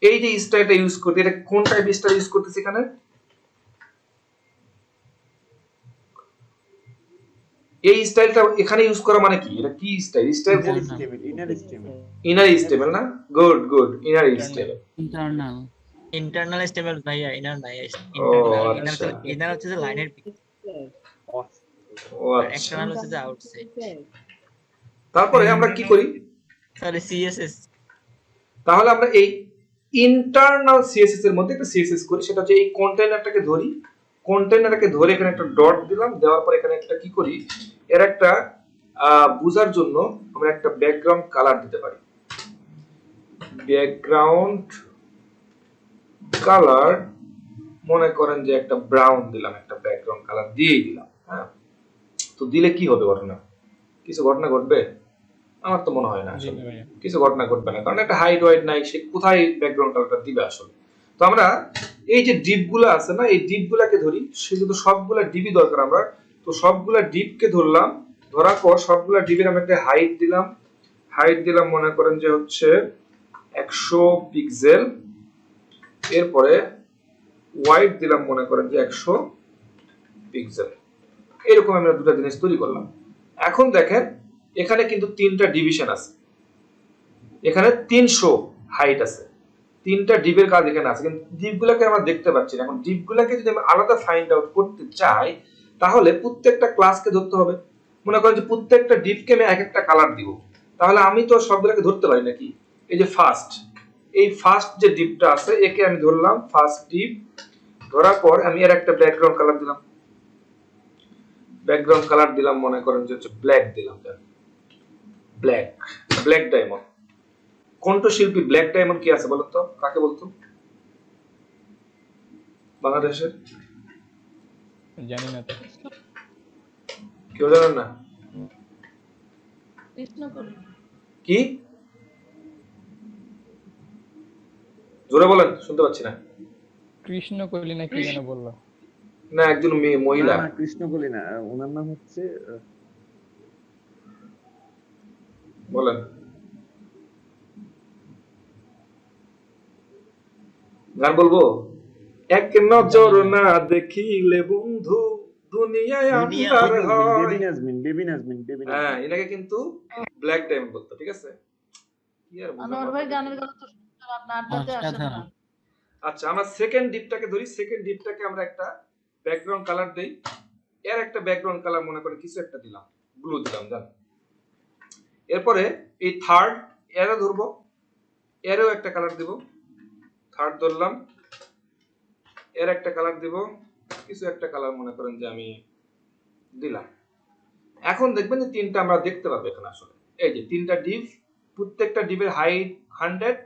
Speaker 1: এই যে স্টাইলটা ইউজ করতে, এটা কোন টাইপ স্টাইল ইউজ করতেছি এখানে? এই স্টাইলটা এখানে ইউজ করা মানে কি? এটা কি style? Style
Speaker 3: inner স্টেমেল
Speaker 1: inner stable না? Good good, inner stable.
Speaker 2: Internal
Speaker 4: internal stable ভাইয়া, ইনার নাই।
Speaker 1: ও
Speaker 4: ইনার
Speaker 1: আচ্ছা,
Speaker 4: ইনার হচ্ছে যে লাইনের
Speaker 1: ও
Speaker 4: আর
Speaker 1: আচ্ছা।
Speaker 4: এক্সটার্নাল হচ্ছে যে আউটসাইড।
Speaker 1: তারপরে আমরা কি করি?
Speaker 4: Sorry, CSS.
Speaker 1: তাহলে আমরা এই ইন্টারনাল সিএসএস এর মধ্যে একটা সিএসএস করি, সেটা হচ্ছে এই কন্টেইনারটাকে ধরি, কন্টেইনারটাকে ধরে এখানে একটা ডট দিলাম, দেওয়ার পর এখানে একটা কি করি, এর একটা বোঝার জন্য আমরা একটা ব্যাকগ্রাউন্ড কালার দিতে পারি। ব্যাকগ্রাউন্ড কালার মনে করেন যে একটা ব্রাউন দিলাম, একটা ব্যাকগ্রাউন্ড কালার দিয়েই দিলাম, হ্যাঁ। তো দিলে কি হবে ঘটনা? কিছু ঘটনা ঘটবে? আমার তো মনে হয় না আসলে কিছু ঘটনা ঘটবে না, কারণ একটা হাইট ওয়াইট নাই, সে কোথায় ব্যাকগ্রাউন্ড কালারটা দিবে আসলে। তো আমরা এই যে ডিপগুলো আছে না, এই ডিপগুলোকে ধরি, সেগুলো সবগুলা ডিপই দরকার আমরা। তো সবগুলা ডিপকে ধরলাম, ধরার পর সবগুলা ডিপের আমরা একটা হাইট দিলাম, হাইট দিলাম মনে করেন যে হচ্ছে 100 পিক্সেল। এরপরে ওয়াইড দিলাম মনে করেন যে 100 পিক্সেল। এরকম আমরা দুটো জিনিস তৈরি করলাম। এখন দেখেন এখানে কিন্তু তিনটা ডিভিশন আছে, এখানে 300 হাইট আছে, তিনটা ডিপের কাজ এখানে আছে, কিন্তু ডিপগুলোকে আমরা দেখতে পাচ্ছি না। এখন ডিপগুলোকে যদি আমরা আলাদা ফাইন্ড আউট করতে চাই, তাহলে প্রত্যেকটা ক্লাসকে ধরতে হবে। মনে করেন যে প্রত্যেকটা ডিপকে আমি এক একটা কালার দিব, তাহলে আমি তো সবগুলোকে ধরতে পারি নাকি? এই যে ফার্স্ট, এই ফার্স্ট যে ডিপটা আছে একে আমি ধরলাম ফার্স্ট ডিপ, ধরার পর আমি এর একটা ব্যাকগ্রাউন্ড কালার দিলাম, ব্যাকগ্রাউন্ড কালার দিলাম মনে করেন যে হচ্ছে ব্ল্যাক দিলাম, ব্ল্যাক, ব্ল্যাক ডায়মন্ড। কণ্ঠশিল্পী ব্ল্যাক ডায়মন্ড কি আছে বলতো? কাকে বলতো বাংলাদেশের?
Speaker 2: জানি না তো।
Speaker 1: কেউ জানেন না? কি? জোরে বলেন, শুনতে পাচ্ছি না।
Speaker 2: কৃষ্ণ কলি না কি যেন বললো?
Speaker 1: না, একজন মেয়ে, মহিলা।
Speaker 3: না, কৃষ্ণ বলি না, ওনার নাম হচ্ছে
Speaker 1: বলেন। গান বলবো? এক নজর না দেখিলে বন্ধু দুনিয়ায় আন্ধার হয়।
Speaker 3: Baby Nazmin, baby Nazmin, baby Nazmin.
Speaker 1: হ্যাঁ, এটাকে কিন্তু ব্ল্যাক ডায়মন্ড বলতো, ঠিক আছে? কি আর
Speaker 7: আনোয়ার ভাই গানের কথা তো শুনতে আপনার আড্ডাতে আসেন না।
Speaker 1: আচ্ছা, আমরা সেকেন্ড ডিপটাকে ধরি, সেকেন্ড ডিপটাকে আমরা একটা ব্যাকগ্রাউন্ড কালার দেই, এর একটা ব্যাকগ্রাউন্ড কালার মনে করে কিছু একটা দিলাম, ব্লু দিলাম, জান। এরপরে এই থার্ড, এরও ধরবো, এরও একটা কালার দিব, থার্ড ধরলাম, এর একটা কালার দিব, কিছু একটা কালার মনে করেন যে আমি দিলাম। এখন দেখবেন যে তিনটা আমরা দেখতে পাবো এখানে আসলে। এই যে তিনটা ডিপ, প্রত্যেকটা ডিপের হাইট 100,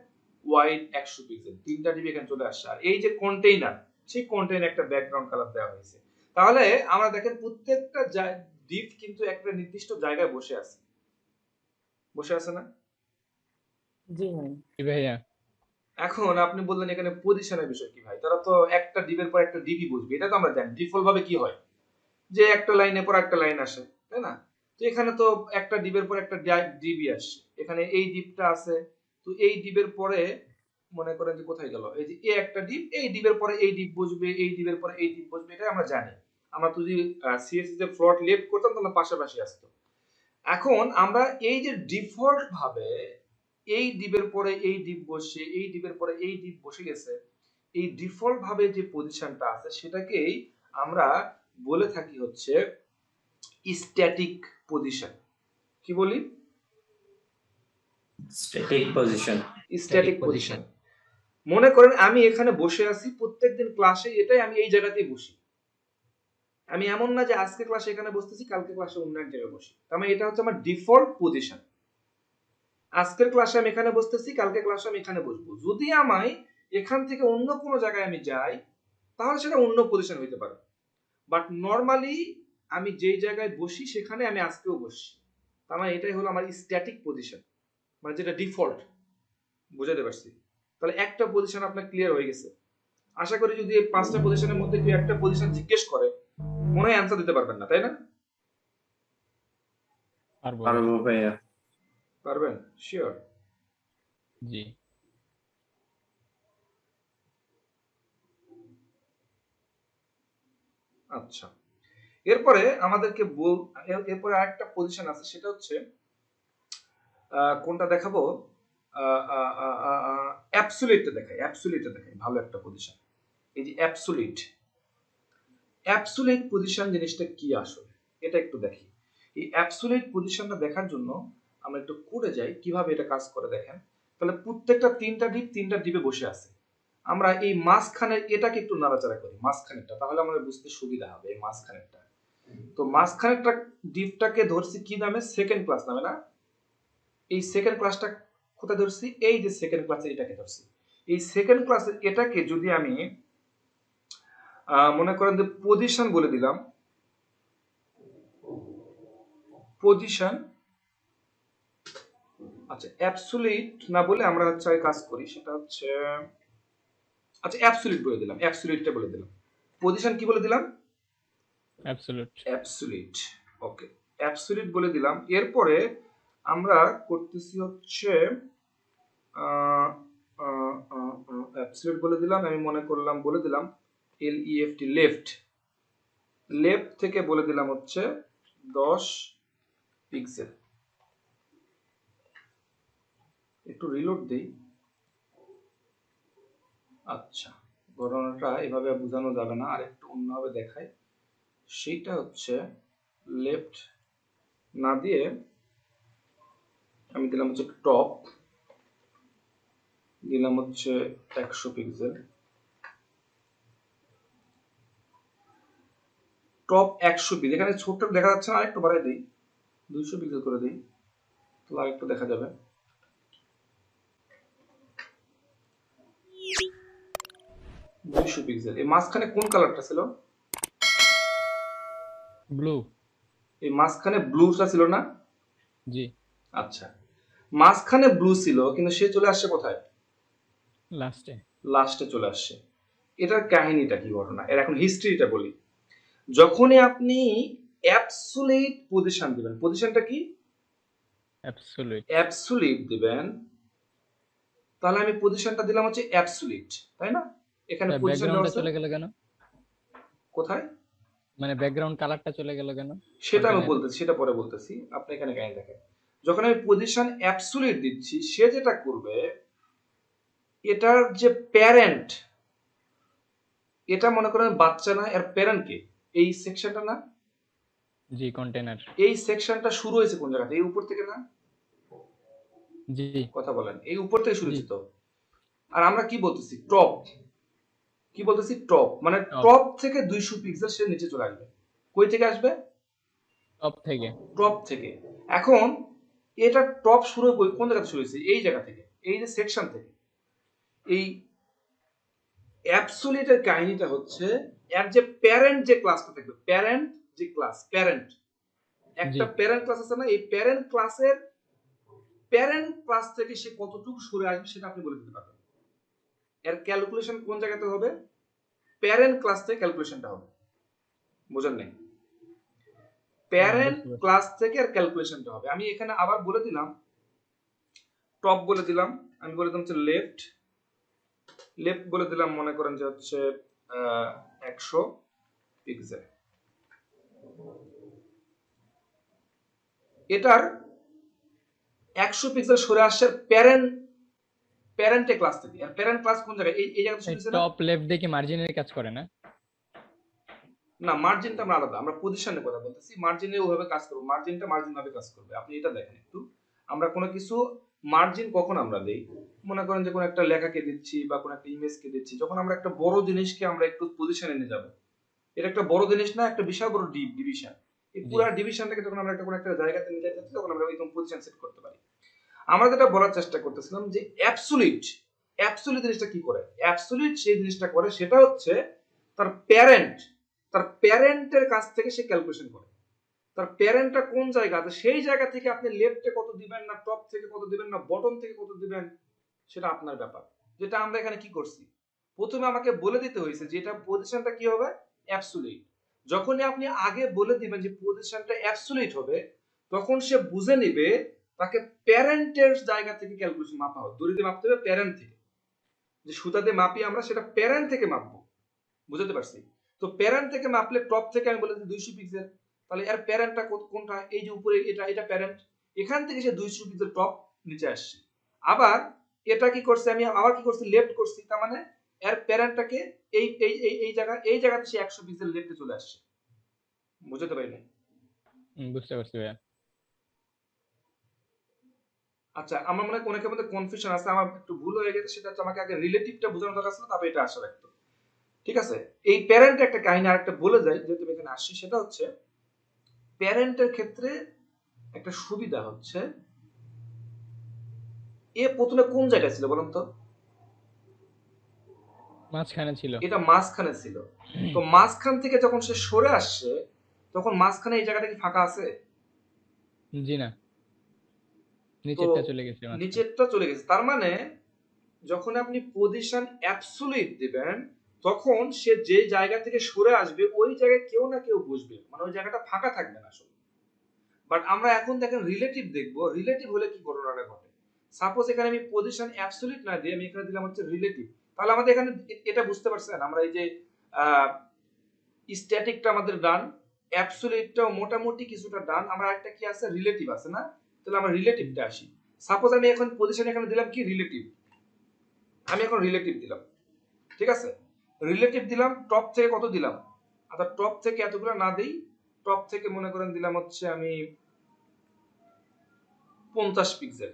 Speaker 1: ওয়াইড 100 পিক্সেল, তিনটা ডিপ এখানে চলে আসছে। আর এই যে কন্টেইনার, সেই কন্টেইনার একটা ব্যাকগ্রাউন্ড কালার দেওয়া হয়েছে। তাহলে আমরা দেখেন প্রত্যেকটা ডিপ কিন্তু একটা নির্দিষ্ট জায়গায় বসে আছে, বসে আছে না?
Speaker 6: জি ভাই।
Speaker 2: জি ভাইয়া।
Speaker 1: এখন আপনি বললেন এখানে পজিশনের বিষয় কি ভাই? তারা তো একটা ডিপের পর একটা ডিপই বুঝবে, এটা তো আমরা জানি। ডিফল্ট ভাবে কি হয় যে একটা লাইনের পর একটা লাইন আসে, তাই না? তো এখানে তো একটা ডিপের পর একটা ডিবি আসে, এখানে এই ডিপটা আছে, তো এই ডিপের পরে মনে করেন যে কোথায় গেল, এই যে এই একটা ডিপ, এই ডিপের পরে এই ডিপ বসবে, এই ডিপের পরে এই ডিপ বসবে, এটা আমরা জানি। আমরা তো যদি সিএসএস এর ফ্লোট লেফট করতাম তাহলে পাশাপাশি আসতো। এখন আমরা এই যে ডিফল্ট ভাবে এই ডিপের পরে এই ডিপ বসে, এই ডিপের পরে এই ডিপ বসে গেছে, এই ডিফল্ট ভাবে যে পজিশনটা আছে সেটাকেই আমরা বলে থাকি হচ্ছে স্ট্যাটিক পজিশন। কি বলি?
Speaker 8: Static position.
Speaker 1: Static position. মনে করেন আমি এখানে বসে আছি, প্রত্যেকদিন ক্লাসে এটাই আমি এই জায়গাতেই বসি। আমি এমন না যে আজকে ক্লাসে এখানে বসতেছি, কালকে ক্লাসে অন্য এক জায়গায় বসি। তার মানে এটা হচ্ছে আমার ডিফল্ট পজিশন। আজকের ক্লাসে আমি এখানে বসতেছি, কালকে ক্লাসে আমি এখানে বসবো। যদি আমায় এখান থেকে অন্য কোনো জায়গায় আমি যাই তাহলে সেটা অন্য পজিশন হইতে পারে, বাট নরমালি আমি যেই জায়গায় বসি সেখানে আমি আজকেও বসি। তার মানে এটাই হলো আমার স্ট্যাটিক পজিশন, মানে যেটা ডিফল্ট। বুঝাতে পারছি? তাহলে একটা পজিশন আপনার ক্লিয়ার হয়ে গেছে। আশা করি যদি এই 5টা পজিশনের মধ্যে কেউ একটা পজিশন জিজ্ঞেস করে মনে হয় অ্যান্সার দিতে পারবেন না, তাই না?
Speaker 8: পারবো ভাইয়া।
Speaker 1: পারবেন? শিওর?
Speaker 2: জি।
Speaker 1: আচ্ছা, এরপরে আমাদেরকে এরপরে আরেকটা পজিশন আছে, সেটা হচ্ছে কোনটা দেখাবো? অ্যাবসলিউটটা দেখাই। অ্যাবসলিউটটা দেখাই, ভালো একটা পজিশন। এই যে অ্যাবসলিউট পজিশন জিনিসটা কি আসলে এটা একটু দেখি। এই অ্যাবসলিউট পজিশনটা দেখার জন্য আমরা একটু কোডে যাই, কিভাবে এটা কাজ করে দেখেন। তাহলে প্রত্যেকটা তিনটা ডিপে বসে আছে। আমরা এই মাঝখানের এটাকে একটু নাড়াচাড়া করি, মাঝখানেরটা, তাহলে আমাদের বুঝতে সুবিধা হবে। এই মাঝখানেরটা, তো মাঝখানেরটা ডিপটাকে ধরছি কি নামে? সেকেন্ড ক্লাস নামে না? এই সেকেন্ড ক্লাসটা কোথায় ধরছি? এই যে সেকেন্ড ক্লাসে এটাকে ধরছি। এই সেকেন্ড ক্লাসে এটাকে যদি আমি মনে করেন যে পজিশন বলে দিলাম, পজিশন। আচ্ছা, অ্যাবসলিউট না বলে আমরা হচ্ছে কাজ করি, সেটা হচ্ছে আচ্ছা অ্যাবসলিউট বলে দিলাম। অ্যাবসলিউটটা বলে দিলাম। পজিশন কি বলে দিলাম?
Speaker 2: অ্যাবসলিউট।
Speaker 1: অ্যাবসলিউট। ওকে, অ্যাবসলিউট বলে দিলাম। এরপরে আমরা করতেছি হচ্ছে অ্যাবসলিউট বলে দিলাম। আমি মনে করলাম বলে দিলাম LEFT, লেফট। লেফট থেকে বলে দিলাম হচ্ছে 10 পিক্সেল। একটু রিলোড দেই। আচ্ছা, ঘটনাটা এভাবে বোঝানো যাবে না, আর একটু অন্যভাবে দেখাই। সেইটা হচ্ছে লেফট না দিয়ে আমি দিলাম হচ্ছে টপ, দিলাম হচ্ছে 100 পিক্সেল। Top 100 pixel. এখানে ছোটটা দেখা যাচ্ছে না, আরেকটু বাড়াই দেই, 200 পিক্সেল করে দেই, তাহলে আরেকটু দেখা যাবে। পিক্সেল। এই মাঝখানে কোন কালারটা ছিল?
Speaker 2: ব্লু।
Speaker 1: এই মাঝখানে ব্লুটা ছিল না?
Speaker 2: জি।
Speaker 1: আচ্ছা, মাঝখানে ব্লু ছিল, কিন্তু সে চলে আসছে কোথায়?
Speaker 2: লাস্টে।
Speaker 1: লাস্টে চলে আসছে। এটার কাহিনীটা কি, ঘটনা, এর এখন হিস্ট্রিটা বলি। যখনই আপনি অ্যাবসলিউট পজিশন দিবেন, পজিশনটা কি?
Speaker 2: অ্যাবসলিউট।
Speaker 1: অ্যাবসলিউট দিবেন, তাহলে আমি পজিশনটা দিলাম হচ্ছে অ্যাবসলিউট, তাই না? এখানে
Speaker 2: ব্যাকগ্রাউন্ডটা চলে গেল কেন?
Speaker 1: কোথায়?
Speaker 2: মানে ব্যাকগ্রাউন্ড কালারটা চলে গেল কেন?
Speaker 1: সেটা আমি বলতেছি, সেটা পরে বলতেছি। আপনি এখানে কাহিনী দেখেন। যখন আমি পজিশন অ্যাবসলিউট দিচ্ছি, সে যেটা করবে, এটার যে প্যারেন্ট, এটা মনে করেন বাচ্চা না, এর প্যারেন্ট কে? এই সেকশনটা না?
Speaker 2: জি, কন্টেইনার।
Speaker 1: এই সেকশনটা শুরু হয়েছে কোন জায়গা থেকে? এই উপর থেকে না?
Speaker 2: জি।
Speaker 1: কথা বলেন, এই উপর থেকে শুরু হয়েছে তো। আর আমরা কি বলতেছি? টপ। কি বলতেছি? টপ। মানে টপ থেকে 200 পিক্সেল সে নিচে চলে আসবে। কই থেকে আসবে?
Speaker 2: টপ থেকে।
Speaker 1: টপ থেকে। এখন এটা টপ শুরু কোন জায়গা থেকে শুরু হয়েছে? এই জায়গা থেকে, এই যে সেকশন থেকে। এই অ্যাবসলিউটের কাহিনীটা হচ্ছে এর যে প্যারেন্ট যে ক্লাসটা থাকবে, প্যারেন্ট যে ক্লাস, প্যারেন্ট একটা প্যারেন্ট ক্লাস আছে না? এই প্যারেন্ট ক্লাস থেকে সে কতটুকু সরে আসবে সেটা আপনি বলে দিতে পারবেন। এর ক্যালকুলেশন কোন জায়গাতে হবে? প্যারেন্ট ক্লাস থেকে ক্যালকুলেশনটা হবে। বুঝেন নাই? প্যারেন্ট ক্লাস থেকে এর ক্যালকুলেশনটা হবে। আমি এখানে আবার বলে দিলাম, টপ বলে দিলাম, আমি বলে দিলাম হচ্ছে লেফট বলে দিলাম, মনে করেন যে হচ্ছে 100 পিক্সেল। এটার 100 পিক্সেল সরে আসছে প্যারেন্টে ক্লাস থেকে। আর প্যারেন্ট ক্লাস কোন জায়গায়? এই জায়গাতে শুরু হয়েছে না?
Speaker 2: টপ লেফট দেখি মার্জিনের কাজ করে না?
Speaker 1: না, মার্জিনটা আমরা আলাদা, আমরা পজিশনের কথা বলতেছি। মার্জিনে ওভাবে কাজ করবে, মার্জিন ভাবে কাজ করবে। আপনি এটা দেখেন একটু, আমরা কোনো কিছু মার্জিন কখন আমরা দেই, মনে করেন যে কোনো একটা লেখাকে দিচ্ছি বা কোনো একটা ইমেজকে দিচ্ছি, যখন আমরা একটা বড় জিনিসকে আমরা একটু পজিশনে নিয়ে যাব, এটা একটা বড় জিনিস না, একটা বিশাল বড় ডিভিশন, এই পুরো ডিভিশনটাকে যখন আমরা কোনো একটা জায়গাতে নিয়ে যাচ্ছি, তখন আমরা এরকম পজিশন সেট করতে পারি। আমরা যেটা বলার চেষ্টা করতেছিলাম যে অ্যাবসলিউট জিনিসটা কি করে? অ্যাবসলিউট সেই জিনিসটা করে, সেটা হচ্ছে তার প্যারেন্টের কাছ থেকে সে ক্যালকুলেশন করে। তার প্যারেন্টটা কোন জায়গাতে, সেই জায়গা থেকে আপনি লেফটে কত দিবেন, না টপ থেকে কত দিবেন, না বটম থেকে কত দিবেন, সেটা আপনার ব্যাপার। যেটা আমরা এখানে কি করছি, প্রথমে আমাকে বলে দিতে হয়েছে যে এটা পজিশনটা কি হবে, অ্যাবসলিউট। যখনই আপনি আগে বলে দিবেন যে পজিশনটা অ্যাবসলিউট হবে, তখন সে বুঝে নিবে তাকে প্যারেন্টের জায়গা থেকে ক্যালকুলেশন মাপা হবে। দড়ি দিয়ে মাপতে হবে প্যারেন্ট থেকে, যে সুতা দিয়ে মাপি আমরা, সেটা প্যারেন্ট থেকে মাপবো। বুঝতে পারছি? তো প্যারেন্ট থেকে মাপলে টপ থেকে আমি বলেছি 200 পিক্সেল, তাহলে এর প্যারেন্টটা কোনটা? এই যে উপরে এটা প্যারেন্ট, এখান থেকে সে 200 পিক্সেল টপ নিচে আসছে। আবার এটা কি করছে, আমি আবার কি করছি, লেফট করছি, তার মানে এর প্যারেন্টটাকে এই জায়গাতে সে 100 পিক্সেল লেফটে চলে আসছে। বুঝতে পারি না?
Speaker 2: বুঝতে পারছি ভাইয়া।
Speaker 1: আচ্ছা, আমার মনে হয় অনেকের মধ্যে কনফিউশন আছে, আমার একটু ভুল হয়ে গেছে, সেটা হচ্ছে আমাকে আগে রিলেটিভটা বোঝানো দরকার ছিল, তারপর এটা আসা রাখতো। ঠিক আছে, এই প্যারেন্ট একটা কাহিনী আরেকটা বলে যাই, যেহেতু আমি এখানে আসছি, সেটা হচ্ছে প্যারেন্টের ক্ষেত্রে একটা সুবিধা হচ্ছে, এ প্রথমে কোন জায়গায় ছিল বলুন তো?
Speaker 2: মাঝখানে ছিল।
Speaker 1: এটা মাঝখানে ছিল। তো মাঝখান থেকে যখন সে সরে আসছে, তখন মাঝখানে এই জায়গাটা কি ফাঁকা আছে?
Speaker 2: জি না, নিচেরটা চলে গেছে মাঝখানে।
Speaker 1: নিচেরটা চলে গেছে। তার মানে যখন আপনি পজিশন অ্যাবসলিউট দিবেন, তখন সে যে জায়গা থেকে সরে আসবে, ওই জায়গায় কেউ না কেউ বসবে, মানে ওই জায়গাটা ফাঁকা থাকবে না আসলে। বাট আমরা এখন দেখেন রিলেটিভ দেখবো, রিলেটিভ হলে কি ঘটনাটা ঘটে। সাপোজ এখানে আমি পজিশন অ্যাবসলিউট না দিয়ে আমি এখানে দিলাম হচ্ছে রিলেটিভ, তাহলে আমাদের এখানে এটা বুঝতে পারছেন, আমরা এই যে স্ট্যাটিকটা আমাদের ডান, অ্যাবসলিউটটাও মোটামুটি কিছুটা ডান, আমরা একটা কি আছে, রিলেটিভ আছে না? তাহলে আমরা রিলেটিভটা আসি। সাপোজ আমি এখন পজিশন এখানে দিলাম কি, রিলেটিভ, আমি এখন রিলেটিভ দিলাম। ঠিক আছে, রিলেটিভ দিলাম, টপ থেকে কত দিলাম? আচ্ছা, টপ থেকে এতগুলো না দেই, টপ থেকে মনে করেন দিলাম হচ্ছে আমি 50 পিক্সেল,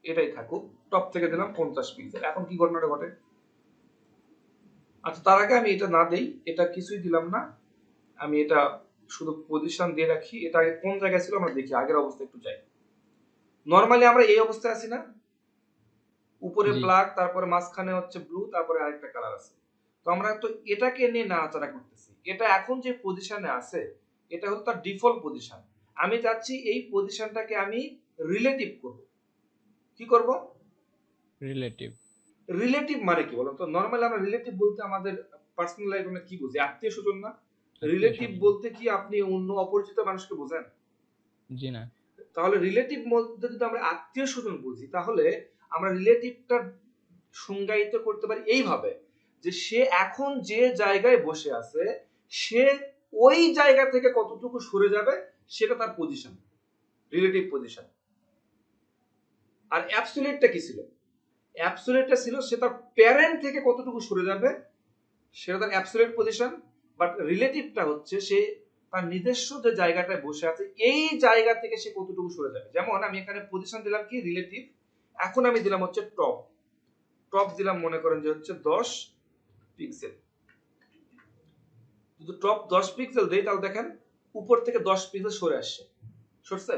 Speaker 1: এটাই থাকুক, টপ থেকে দিলাম 50 পিক্সেল। এখন কি ঘটনাটা ঘটে? আচ্ছা, তার আগে আমি এটা না দেই, এটা কিছুই দিলাম না, আমি এটা শুধু পজিশন দিয়ে রাখি। এটা আগে কোন জায়গায় ছিল আমরা দেখি, আগের অবস্থা একটু যাই। নরমালি আমরা এই অবস্থায় আছি না, উপরে ব্ল্যাক, তারপরে মাঝখানে হচ্ছে ব্লু, তারপরে আরেকটা কালার আছে। তো আমরা তো এটাকে নিয়ে নাড়াচাড়া করতেছি। এটা এখন যে পজিশনে আছে, এটা হলো তার ডিফল্ট পজিশন। আমি চাচ্ছি এই পজিশনটাকে আমি রিলেটিভ করব। কি করব?
Speaker 2: রিলেটিভ।
Speaker 1: রিলেটিভ মানে কি বলুন তো? নরমালি আমরা রিলেটিভ বলতে আমাদের পার্সোনাল লাইফে আমরা কি বুঝি? আত্মীয় স্বজন না? রিলেটিভ বলতে কি আপনি অন্য অপরিচিত মানুষকে বোঝেন?
Speaker 2: জি না।
Speaker 1: তাহলে রিলেটিভ মধ্যে যদি আমরা আত্মীয় স্বজন বুঝি, তাহলে আমরা রিলেটিভটা সংজ্ঞায়িত করতে পারি এইভাবে, যে সে এখন যে জায়গায় বসে আছে, সে ওই জায়গা থেকে কতটুকু সরে যাবে, সেটা তার পজিশন, রিলেটিভ পজিশন। আর অ্যাবসলিউটটা কি ছিল? অ্যাবসলিউটটা ছিল সে তার প্যারেন্ট থেকে কতটুকু সরে যাবে, সেটা তার অ্যাবসলিউট পজিশন। বাট রিলেটিভটা হচ্ছে সে তার নিজস্ব যে জায়গাটায় বসে আছে, এই জায়গা থেকে সে কতটুকু সরে যাবে। যেমন আমি এখানে পজিশন দিলাম কি, রিলেটিভ, এখন আমি দিলাম হচ্ছে টপ দিলাম মনে করেন যে হচ্ছে 10 পিক্সেল। যদি টপ 10 পিক্সেল দেই, তাহলে দেখেন উপর থেকে 10 পিক্সেল সরে আসছে। সরছে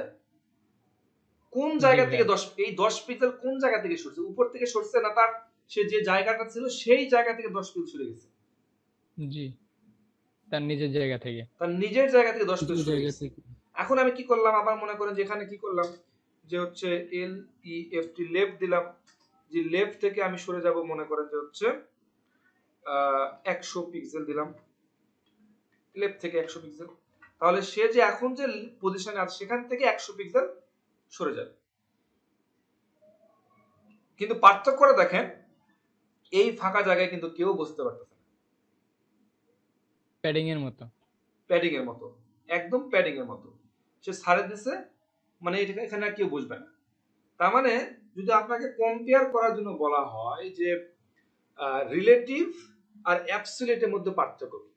Speaker 1: কোন জায়গা থেকে? 10, এই 10 পিক্সেল কোন জায়গা থেকে সরছে? উপর থেকে সরছে না, তার সে যে জায়গাটা ছিল সেই জায়গা থেকে 10 পিক্সেল সরে গেছে।
Speaker 2: জি, তার নিজের জায়গা থেকে।
Speaker 1: তার নিজের জায়গা থেকে 10 পিক্সেল সরে গেছে। এখন আমি কি করলাম, আবার মনে করেন যে এখানে কি করলাম, যে হচ্ছে LEFT লেফট দিলাম, যে লেফট থেকে আমি সরে যাব মনে করেন যে হচ্ছে 100 পিক্সেল দিলাম, লেফট থেকে 100 পিক্সেল। তাহলে সে যে এখন যে পজিশনে আছে, সেখান থেকে 100 পিক্সেল সরে যাবে। কিন্তু পার্থক্যটা দেখেন, এই ফাঁকা জায়গায় কিন্তু কেউ বুঝতে পারতেছে না,
Speaker 2: প্যাডিং এর মতো।
Speaker 1: প্যাডিং এর মতো। একদম প্যাডিং এর মতো সে ছাড়ে দিছে, মানে এটা এখানে আর কেউ বুঝবে না। তার মানে যদি আপনাকে কম্পেয়ার করার জন্য বলা হয় যে রিলেটিভ আর অ্যাবসলিউটের মধ্যে পার্থক্য কি,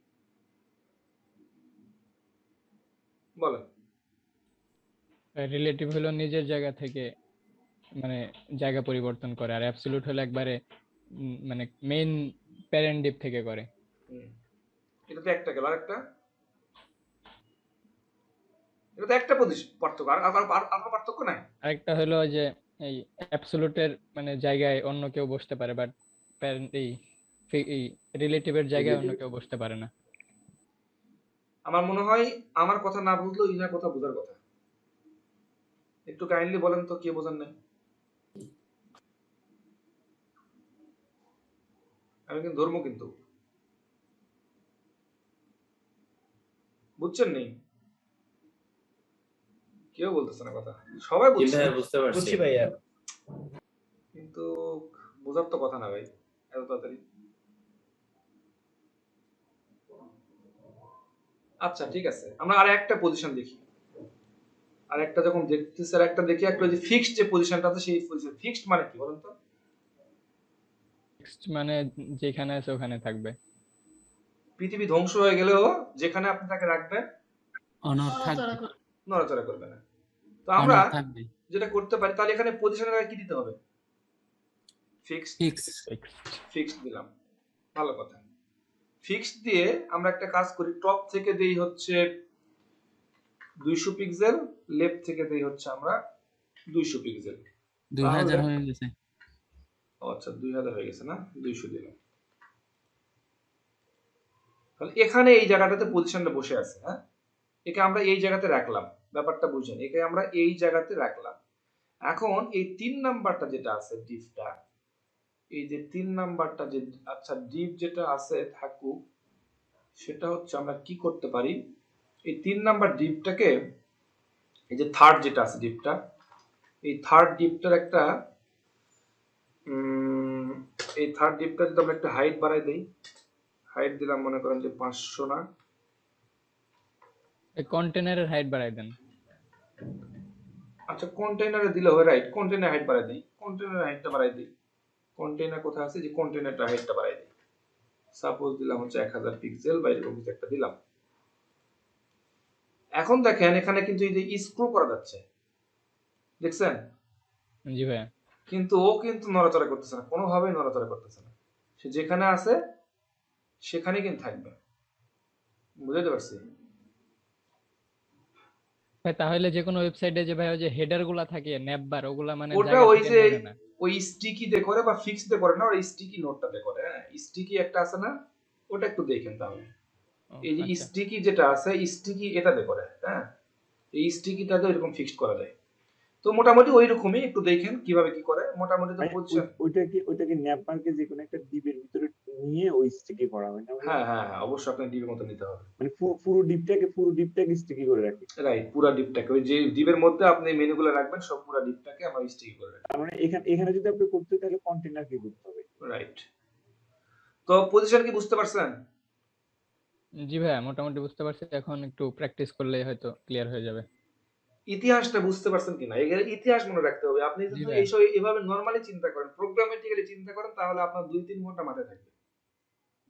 Speaker 1: বলেন।
Speaker 2: রিলেটিভ হলো নিজের জায়গা থেকে মানে জায়গা পরিবর্তন করে, আর অ্যাবসলিউট হলো একবারে মানে মেইন প্যারেন্ট ডিপ থেকে করে।
Speaker 1: এটা তো একটা গেল, আরেকটা এটা তো একটা পার্থক্য, আর আর পার্থক্য নাই।
Speaker 2: আরেকটা হলো যে এই অ্যাবসলিউটের মানে জায়গায় অন্য কেউ বসতে পারে, বাট এই রিলেটিভের জায়গায় অন্য কেউ বসতে পারে না।
Speaker 1: আমার মনে হয় আমার কথা না বুঝলেও ইনার কথা বোঝার কথা। একটু কাইন্ডলি বলেন তো কে বোঝেন নাই? আমি কিন্তু ধর্ম কিন্তু বুঝছেন নেই, কেউ বলতেছে না কথা, সবাই
Speaker 8: জি
Speaker 1: বুঝছে
Speaker 8: ভাইয়া বুঝতে পারছি।
Speaker 9: বুঝছি ভাইয়া।
Speaker 1: কিন্তু বোঝার তো কথা না ভাই এত তাড়াতাড়ি। আচ্ছা ঠিক আছে, আমরা আর একটা পজিশন দেখি, আর একটা যখন দেখতেছি আর একটা দেখি, একটা যে ফিক্সড যে পজিশনটা আছে সেই পজিশন। ফিক্সড মানে কি বলেন তো?
Speaker 2: ফিক্সড মানে যেখানে আছে ওখানে থাকবে।
Speaker 1: পৃথিবী ধ্বংস হয়ে গেলেও যেখানে আপনি তাকে রাখবেন
Speaker 7: নড়াচড়া করে।
Speaker 1: নড়াচড়া করবে না। তো আমরা যেটা করতে পারি, তাহলে এখানে পজিশনের আগে কি দিতে হবে? ফিক্সড। ফিক্সড দিলাম, ভালো কথা। ফিক্সড দিয়ে আমরা একটা কাজ করি, টপ থেকে দেই হচ্ছে 200 পিক্সেল, লেফট থেকে দেই হচ্ছে আমরা 200 পিক্সেল।
Speaker 9: 2000 হয়ে গেছে।
Speaker 1: আচ্ছা 2000 হয়ে গেছে না, 200 দিলাম। তাহলে এখানে এই জায়গাটাতে পজিশনটা বসে আছে। হ্যাঁ, একে আমরা এই জায়গাতে রাখলাম, ব্যাপারটা বুঝেন, একে আমরা এই জায়গাতে রাখলাম। এখন এই 3 নাম্বারটা যেটা আছে ডিপটা, এই যে 3 নাম্বারটা যে, আচ্ছা ডিপ যেটা আছে থাকুক, সেটা হচ্ছে আমরা কি করতে পারি, এই 3 নাম্বার ডিপটাকে, এই যে থার্ড যেটা আছে ডিপটা, এই থার্ড ডিপটার একটা এই থার্ড ডিপটা যদি আমরা একটা হাইট বাড়াই দেই, হাইট দিলাম মনে করেন যে 500 না,
Speaker 2: এই কন্টেনারের হাইট বাড়াই দেন।
Speaker 1: আচ্ছা কন্টেইনারে দিলে হবে, রাইট, কন্টেইনার হাইট বাড়াই দেই, কন্টেইনার হাইটটা বাড়াই দেই। কন্টেইনার কোথায় আছে, যে কন্টেইনারটা হাইটটা বাড়াই দেই, সাপোজ দিলাম হচ্ছে 1000 পিক্সেল বা এরকম কিছু একটা দিলাম। এখন দেখেন এখানে কিন্তু এই যে স্ক্রল করা যাচ্ছে, দেখছেন?
Speaker 2: জি ভাইয়া।
Speaker 1: কিন্তু ও কিন্তু নড়াচড়া করতেছে না, কোনোভাবেই নড়াচড়া করতেছে না, সে যেখানে আছে সেখানেই কিন্তু থাকবে। বুঝতে পারছি?
Speaker 2: ভাই তাহলে যে কোনো ওয়েবসাইটে যে ভাই ওই যে হেডার গুলা থাকে ন্যাপবার, ওগুলা মানে
Speaker 1: ওটা
Speaker 2: জায়গা
Speaker 1: ওই
Speaker 2: থেকে
Speaker 1: যে
Speaker 2: নড়ে না।
Speaker 1: ওই স্টিকি দিয়ে করে বা ফিক্স দিয়ে করে না, ওই স্টিকি নোটটাতে করে। হ্যাঁ, স্টিকি একটা আছে না, ওটা একটু দেখেন তাহলে।
Speaker 2: ও,
Speaker 1: এই যে
Speaker 2: আচ্ছা।
Speaker 1: স্টিকি যেটা আছে, স্টিকি এটাতে করে। হ্যাঁ, এই স্টিকিটাতে এরকম ফিক্সড করা যায়। তো মোটামুটি ওই রকমই, একটু দেখেন কিভাবে কি করে। মোটামুটি তো পজিশন,
Speaker 3: ওইটাকে ন্যাপবারকে যে কোনো একটা ডিপের ভিতরে নিয়ে ওই স্টিকি করা হয় না?
Speaker 1: হ্যাঁ হ্যাঁ হ্যাঁ, অবশ্যই আপনার ডিবের মতো নিতে হবে।
Speaker 3: মানে পুরো ডিপটাকে স্টিকি করে রাখি।
Speaker 1: রাইট, পুরো ডিপটাকে, ওই যে ডিবের মধ্যে আপনি মেনুগুলো রাখবেন সব পুরো ডিপটাকে আমরা স্টিকি করে রাখি।
Speaker 3: তার মানে এখানে যদি আপনি করতে তাহলে কন্টেইনার কি করতে হবে?
Speaker 1: রাইট। তো পজিশন কি বুঝতে পারছেন?
Speaker 2: জি ভাইয়া মোটামুটি বুঝতে পারছি, এখন একটু প্র্যাকটিস করলে হয়তো ক্লিয়ার হয়ে যাবে।
Speaker 1: ইতিহাসটা বুঝতে পারছেন কিনা, এখানে ইতিহাস মনে রাখতে হবে। আপনি
Speaker 2: জি
Speaker 1: যদি
Speaker 2: ভাই।
Speaker 1: এইসব এভাবে নরমালি চিন্তা করেন, প্রোগ্রামেটিক্যালি চিন্তা করেন, তাহলে আপনার 2-3 ঘন্টা মাথায় থাকবে,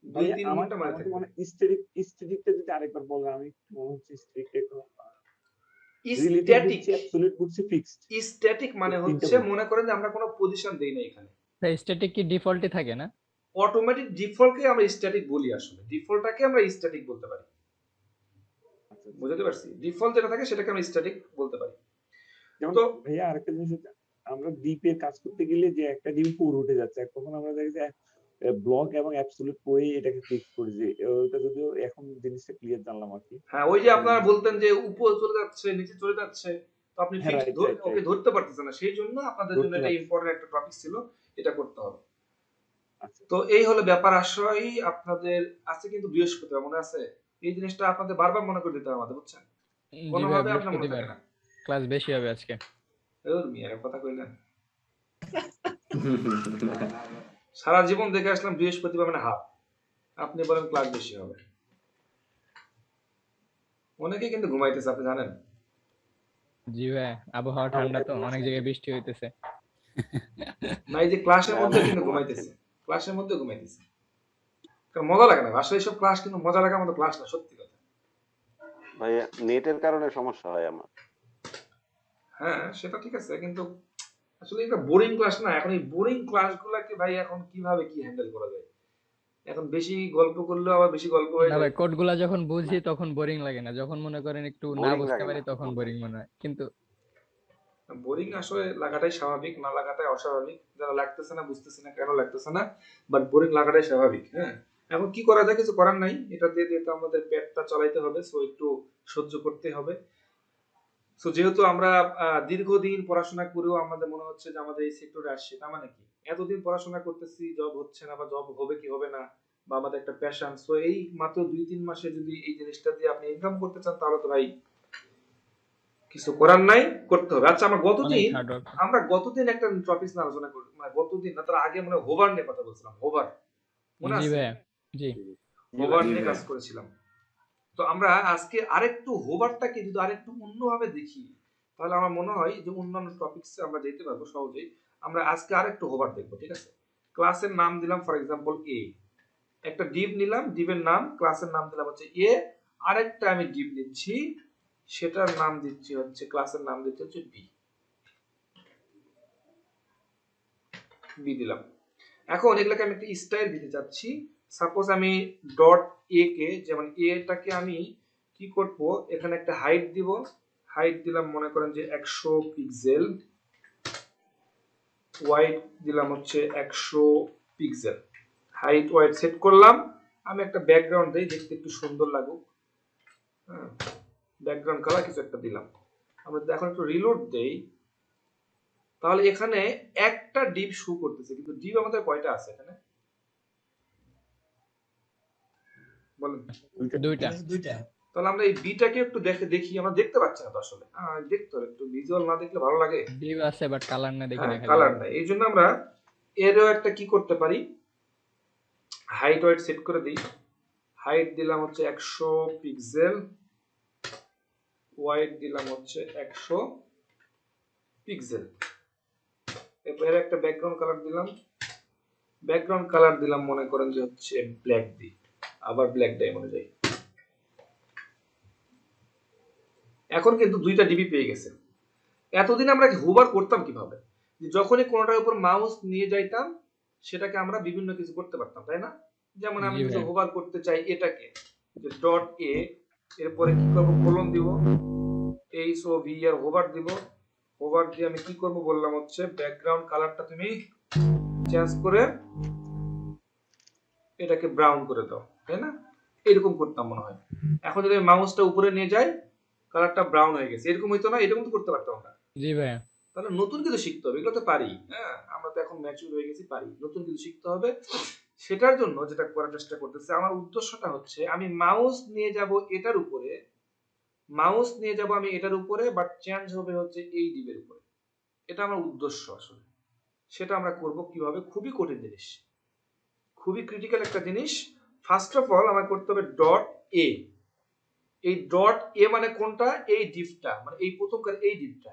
Speaker 3: ভাইয়া
Speaker 1: 2-3
Speaker 3: আমার
Speaker 1: ঘন্টা মাথায়
Speaker 3: আমার
Speaker 1: থাকবে।
Speaker 3: মনে স্ট্যাটিকটা যদি আরেকবার বলেন, আমি একটু মনে হচ্ছে স্ট্যাটিকটা একটু রিলেটিভ
Speaker 1: স্ট্যাটিক,
Speaker 3: বুঝছি, অ্যাবসলিউট বুঝছি, ফিক্সড।
Speaker 1: স্ট্যাটিক মানে হচ্ছে মনে করেন যে আমরা কোনো পজিশন দেই না এখানে,
Speaker 2: ভাই স্ট্যাটিক কি ডিফল্টই থাকে না?
Speaker 1: অটোমেটিক ডিফল্টকে আমরা স্ট্যাটিক বলি। আসলে ডিফল্টটাকে আমরা স্ট্যাটিক বলতে পারি। বুঝতে পারছি? ডিফল্ট যেটা থাকে সেটাকে আমরা স্ট্যাটিক বলতে পারি।
Speaker 3: যেমন
Speaker 1: তো
Speaker 3: ভাইয়া আরেকটা জিনিস হচ্ছে, আমরা ডিপে কাজ করতে গেলে যে একটা ডিপ পুরো উঠে যাচ্ছে, তখন আমরা দেখি যে ব্লক এবং অ্যাবসলিউট করে এটাকে ফিক্স করেছি। ওটা যদিও এখন জিনিসটা ক্লিয়ার জানলাম আর কি।
Speaker 1: হ্যাঁ, ওই যে আপনারা বলতেন যে উপর চলে যাচ্ছে নিচে চলে যাচ্ছে, তো আপনি
Speaker 3: হ্যাঁ,
Speaker 1: ফিক্স
Speaker 3: right,
Speaker 1: ওকে ধরতে পারতেছেন না, সেই জন্য আপনাদের জন্য
Speaker 3: ধরতে
Speaker 1: এটা
Speaker 3: পারছি।
Speaker 1: ইম্পর্টেন্ট একটা টপিক ছিল, এটা করতে হবে।
Speaker 3: আচ্ছা,
Speaker 1: তো এই হলো ব্যাপার। আশ্রয় আপনাদের আছে কিন্তু বৃহস্পতিবার, মনে আছে? এই জিনিসটা আপনাদের বারবার মনে করে দিতে হবে আমাদের, বুঝছেন?
Speaker 2: জি ভাইয়া,
Speaker 1: কোনোভাবে আপনার মনে
Speaker 2: বৃহস্পতিবার
Speaker 1: থাকে না।
Speaker 2: ক্লাস বেশি হবে আজকে।
Speaker 1: ওর মিয়া কথা কইলেন, সারা জীবন দেখে আসলাম বৃহস্পতিবার মানে হাফ, আপনি বলেন ক্লাস বেশি হবে। অনেকেই কিন্তু ঘুমাইতেছে, আপনি জানেন?
Speaker 2: জি ভাই, আবহাওয়া ঠান্ডা তো, অনেক জায়গায় বৃষ্টি হইতেছে।
Speaker 1: না, এই যে ক্লাসের মধ্যে
Speaker 10: অনেকে
Speaker 1: কিন্তু
Speaker 10: ঘুমাচ্ছেন।
Speaker 1: ঘুমাইতেছে, ক্লাসের মধ্যে ঘুমাইতেছে। কারণ মজা লাগে না আসলে, এইসব ক্লাস কিন্তু মজা লাগার মতো ক্লাস না, সত্যি কথা।
Speaker 10: ভাইয়া নেটের কারণে সমস্যা হয় আমার।
Speaker 1: হ্যাঁ সেটা ঠিক আছে, কিন্তু আসলে এটা বোরিং ক্লাস না। এখন এই বোরিং ক্লাসগুলোকে ভাই এখন কিভাবে কি হ্যান্ডেল করা যায়? এখন বেশি গল্প করলেও আবার বেশি গল্প হয়ে
Speaker 2: না
Speaker 1: যায়।
Speaker 2: ভাই, কোডগুলা যখন বুঝি তখন বোরিং লাগে না, যখন মনে করেন একটু না
Speaker 10: বোরিং
Speaker 2: বুঝতে
Speaker 10: লাগে
Speaker 2: পারি
Speaker 10: না।
Speaker 2: তখন বোরিং মনে হয়। কিন্তু
Speaker 1: বোরিং আসলে লাগাটাই স্বাভাবিক, না লাগাটাই অস্বাভাবিক। যারা লাগতেছে না বুঝতেছে না কেন লাগতেছে না, বাট বোরিং লাগাটাই স্বাভাবিক। হ্যাঁ, এখন কি করা যায়? কিছু করার নাই, এটা দিয়ে দিয়ে তো আমাদের পেটটা চালাইতে হবে, সো একটু সহ্য করতে হবে। সো যেহেতু আমরা দীর্ঘদিন পড়াশোনা করেও আমাদের মনে হচ্ছে যে আমাদের এই সেক্টরে আসছে, তার মানে কি এতদিন পড়াশোনা করতেছি, জব হচ্ছে না বা জব হবে কি হবে না, বা আমাদের একটা প্যাশন। সো এই মাত্র 2-3 মাসে যদি এই জিনিসটা দিয়ে আপনি ইনকাম করতে চান, তাহলে তো ভাই কিছু করার নাই, করতে হবে। আচ্ছা,
Speaker 2: অনেক হার্ড ওয়ার্ক।
Speaker 1: আমরা গতদিন একটা টপিক নিয়ে আলোচনা করি, মানে গতদিন না তার আগে মানে হোভার নিয়ে কথা বলছিলাম। হোভার মনে
Speaker 2: জি
Speaker 1: আছে?
Speaker 2: ভাই, জি।
Speaker 1: হোভার
Speaker 8: জি
Speaker 1: নিয়ে
Speaker 8: ভাই।
Speaker 1: কাজ করেছিলাম। তো আমরা আজকে আরেকটু হোভারটাকে যদি আরেকটু অন্যভাবে দেখি, তাহলে আমার মনে হয় যে অন্যান্য টপিকসে আমরা যেতে পারবো সহজেই। আমরা আজকে আরেকটু হোভার দেখবো, ঠিক আছে? ক্লাসের নাম দিলাম ফর এক্সাম্পল এ, একটা ডিভ নিলাম, ডিভের নাম, ক্লাসের নাম দিলাম হচ্ছে এ, আরেকটা আমি ডিভ নিচ্ছি, সেটার নাম দিচ্ছি হচ্ছে, ক্লাসের নাম দিচ্ছি হচ্ছে বি। বি দিলাম। এখন এগুলোকে আমি একটা স্টাইল দিতে চাচ্ছি। সাপোজ আমি ডট এ কে, যেমন এটাকে আমি কি করব, এখানে একটা হাইট দিব। হাইট দিলাম মনে করেন যে 100 পিক্সেল, ওয়াইড দিলাম হচ্ছে 100 পিক্সেল। হাইট ওয়াইড সেট করলাম। আমি একটা ব্যাকগ্রাউন্ড দেই, দেখতে একটু সুন্দর লাগুক। হ্যাঁ, ব্যাকগ্রাউন্ড কালার কিছু একটা দিলাম। আমরা এখন একটু রিলোড দেই, তাহলে এখানে একটা ডিভ শো করতেছে, কিন্তু ডিভ আমাদের কয়টা আছে এখানে বলেন?
Speaker 2: দুইটা।
Speaker 1: তাহলে আমরা এই বিটাকে একটু দেখি, আমরা দেখতে পাচ্ছি না তো আসলে। দেখতে হবে, একটু ভিজুয়াল না দেখলে ভালো লাগে।
Speaker 2: ডিভ আছে বাট কালার না, দেখি না খালি।
Speaker 1: কালার নাই, এই জন্য আমরা এরও একটা কি করতে পারি, হাইট ওয়াইড সেট করে দিই। হাইট দিলাম হচ্ছে 100 পিক্সেল, ওয়াইড দিলাম হচ্ছে 100 পিক্সেল। এরপর এর একটা ব্যাকগ্রাউন্ড কালার দিলাম। ব্যাকগ্রাউন্ড কালার দিলাম মনে করেন যে হচ্ছে ব্ল্যাক দিই, আবার ব্ল্যাক ডাই অনুযায়ী। এখন কিন্তু দুইটা ডিবি পেয়ে গেছে। এতদিন আমরা হোভার করতাম কিভাবে? যে যখনই কোনটার উপর মাউস নিয়ে যাইতাম, সেটাকে আমরা বিভিন্ন কিছু করতে পারতাম, তাই না? যেমন আমি যদি হোভার করতে চাই এটাকে, যে ডট এ, এরপরে কি করব, কোলন দিব, এইচ ও ভি আর হোভার দিব। হোভার দিয়ে আমি কি করব বললাম হচ্ছে, ব্যাকগ্রাউন্ড কালারটা তুমি চেঞ্জ করে এটাকে ব্রাউন করে দাও, তাই না? এরকম করতাম মনে হয়। এখন যদি আমি মাউসটা উপরে নিয়ে যাই, কালারটা ব্রাউন হয়ে গেছে, এরকম হইতো না? এরকম তো করতে পারতাম আমরা।
Speaker 2: জি ভাইয়া।
Speaker 1: তাহলে নতুন কিছু শিখতে হবে, এগুলো তো পারি। হ্যাঁ, আমরা তো এখন ম্যাচিউর হয়ে গেছি, পারি। নতুন কিছু শিখতে হবে। সেটার জন্য যেটা করার চেষ্টা করতেছি, আমার উদ্দেশ্যটা হচ্ছে আমি মাউস নিয়ে যাব এটার উপরে, মাউস নিয়ে যাব আমি এটার উপরে, বাট চেঞ্জ হবে হচ্ছে এই ডিবের উপরে। এটা আমার উদ্দেশ্য আসলে। সেটা আমরা করব কিভাবে? খুবই কঠিন জিনিস, খুবই ক্রিটিক্যাল একটা জিনিস। ফার্স্ট অফ অল আমার করতে হবে ডট এ। এই ডট এ মানে কোনটা? এই ডিভটা, মানে এই প্রথমকার এই ডিভটা।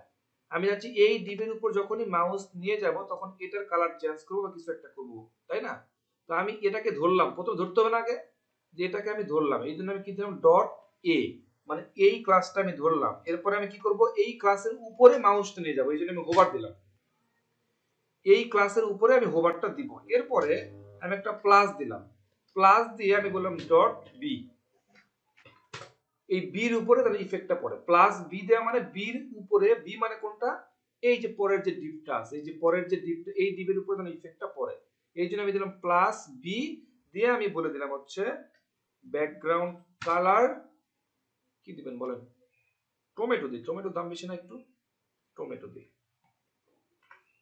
Speaker 1: আমি যাচ্ছি এই ডিভের উপর, যখনই মাউস নিয়ে যাব তখন এটার কালার চেঞ্জ করবো বা কিছু একটা করবো, তাই না? তো আমি এটাকে ধরলাম, প্রথম ধরতে হবে না আগে, যে এটাকে আমি ধরলাম, এই জন্য আমি কি দিলাম ডট এ, মানে এই ক্লাসটা আমি ধরলাম। এরপরে আমি কি করব, এই ক্লাসের উপরে মাউসটা নিয়ে যাবো, এই জন্য আমি হোভার দিলাম। এই ক্লাসের উপরে আমি হোভারটা দিব। এরপরে আমি একটা প্লাস দিলাম, প্লাস দিয়ে আমি বললাম ডট বি। এই বির উপরে তাহলে ইফেক্টটা পড়ে, প্লাস বি দেওয়া মানে বির উপরে, বি মানে কোনটা? এই যে পরের যে ডিপটা আছে, এই যে পরের যে ডিপটা, এই ডিপের উপরে তাহলে ইফেক্টটা পড়ে। এই জন্য আমি দিলাম প্লাস বি দিয়ে আমি বলে দিলাম হচ্ছে ব্যাকগ্রাউন্ড কালার কি দিবেন বলেন? টমেটো দিই, টমেটোর দাম বেশি না একটু, টমেটো দিই,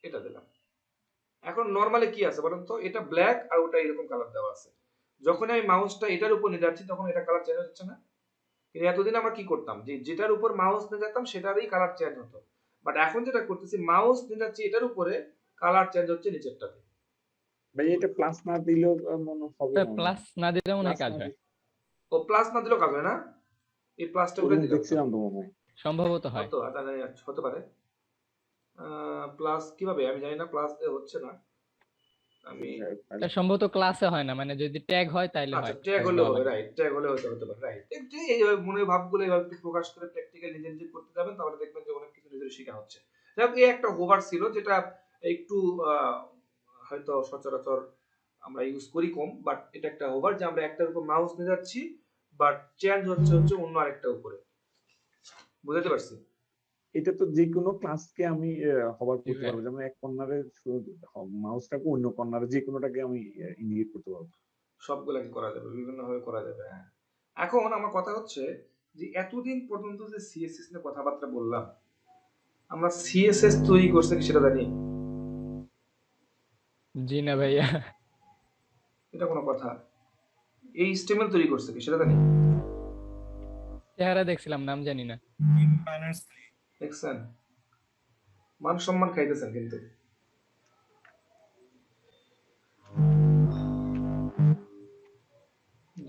Speaker 1: এটা দিলাম। এখন নরমালি কি আছে বলেন তো? এটা ব্ল্যাক আর ওটা এরকম কালার দেওয়া আছে। যখন আমি মাউসটা এটার উপর নিয়ে যাচ্ছি, তখন এটা কালার চেঞ্জ হচ্ছে না? কিন্তু এতদিন আমরা কি করতাম, যে যেটার উপর মাউস নিয়ে যেতাম সেটারই কালার চেঞ্জ হতো। বাট এখন যেটা করতেছি, মাউস নিয়ে যাচ্ছি এটার উপরে, কালার চেঞ্জ হচ্ছে নিচেরটাতে।
Speaker 3: ভাই এটা প্লাস না দিলেও মনে হবে না।
Speaker 2: প্লাস না দিলেও মনে হয় কাজ হয়।
Speaker 1: ও প্লাস না দিলেও কাজ হয় না? এই প্লাসটা উঠে দিলাম
Speaker 3: দেখছিলাম তো মনে হয়।
Speaker 2: সম্ভবত হয়।
Speaker 1: হয়তো হতে পারে। প্লাস কিভাবে আমি জানি না, প্লাস দিয়ে হচ্ছে না। আমি
Speaker 2: এটা সম্ভবত ক্লাসে হয় না, মানে যদি ট্যাগ হয় তাইলে
Speaker 1: আচ্ছা
Speaker 2: হয়,
Speaker 1: ট্যাগ
Speaker 2: tag
Speaker 1: হলে
Speaker 2: দেওয়া
Speaker 1: হবে,
Speaker 2: লাগে।
Speaker 1: রাইট, ট্যাগ হলে হতে পারে, রাইট। একটু এইভাবে মনে ভাবগুলো এইভাবে একটু প্রকাশ করে প্র্যাকটিক্যাল নিজে নিজে করতে যাবেন, তাহলে দেখবেন যে অনেক কিছু নিজের শেখা হচ্ছে। যাই হোক, এই একটা হোভার ছিল যেটা একটু হয়তো সচরাচর আমরা ইউজ করি কম, বাট এটা একটা হোভার যে আমরা একটার উপর মাউস নিয়ে যাচ্ছি, বাট চেঞ্জ হচ্ছে অন্য আরেকটা উপরে। বুঝতে পারছি?
Speaker 3: এটা তো যে কোনো ক্লাসকে আমি হবার
Speaker 2: জি
Speaker 3: করতে
Speaker 2: ভাইয়া।
Speaker 3: পারবো, যেমন এক কর্নারে মাউসটাকে অন্য কর্নারে যে কোনোটাকে আমি ইন্ডিকেট করতে পারবো।
Speaker 1: সবগুলাকে করা যাবে, বিভিন্ন ভাবে করা যাবে। হ্যাঁ, এখন আমার কথা হচ্ছে যে এতদিন পর্যন্ত যে সিএসএস নিয়ে কথাবার্তা বললাম, আমরা সিএসএস তৈরি করছে কি সেটা জানি?
Speaker 2: জি না ভাইয়া।
Speaker 1: এটা কোনো কথা? এই HTML তৈরি করছে কি সেটা জানি?
Speaker 2: চেহারা দেখছিলাম, নাম জানি না।
Speaker 1: দেখছেন? মান সম্মান খাইতেছেন কিন্তু।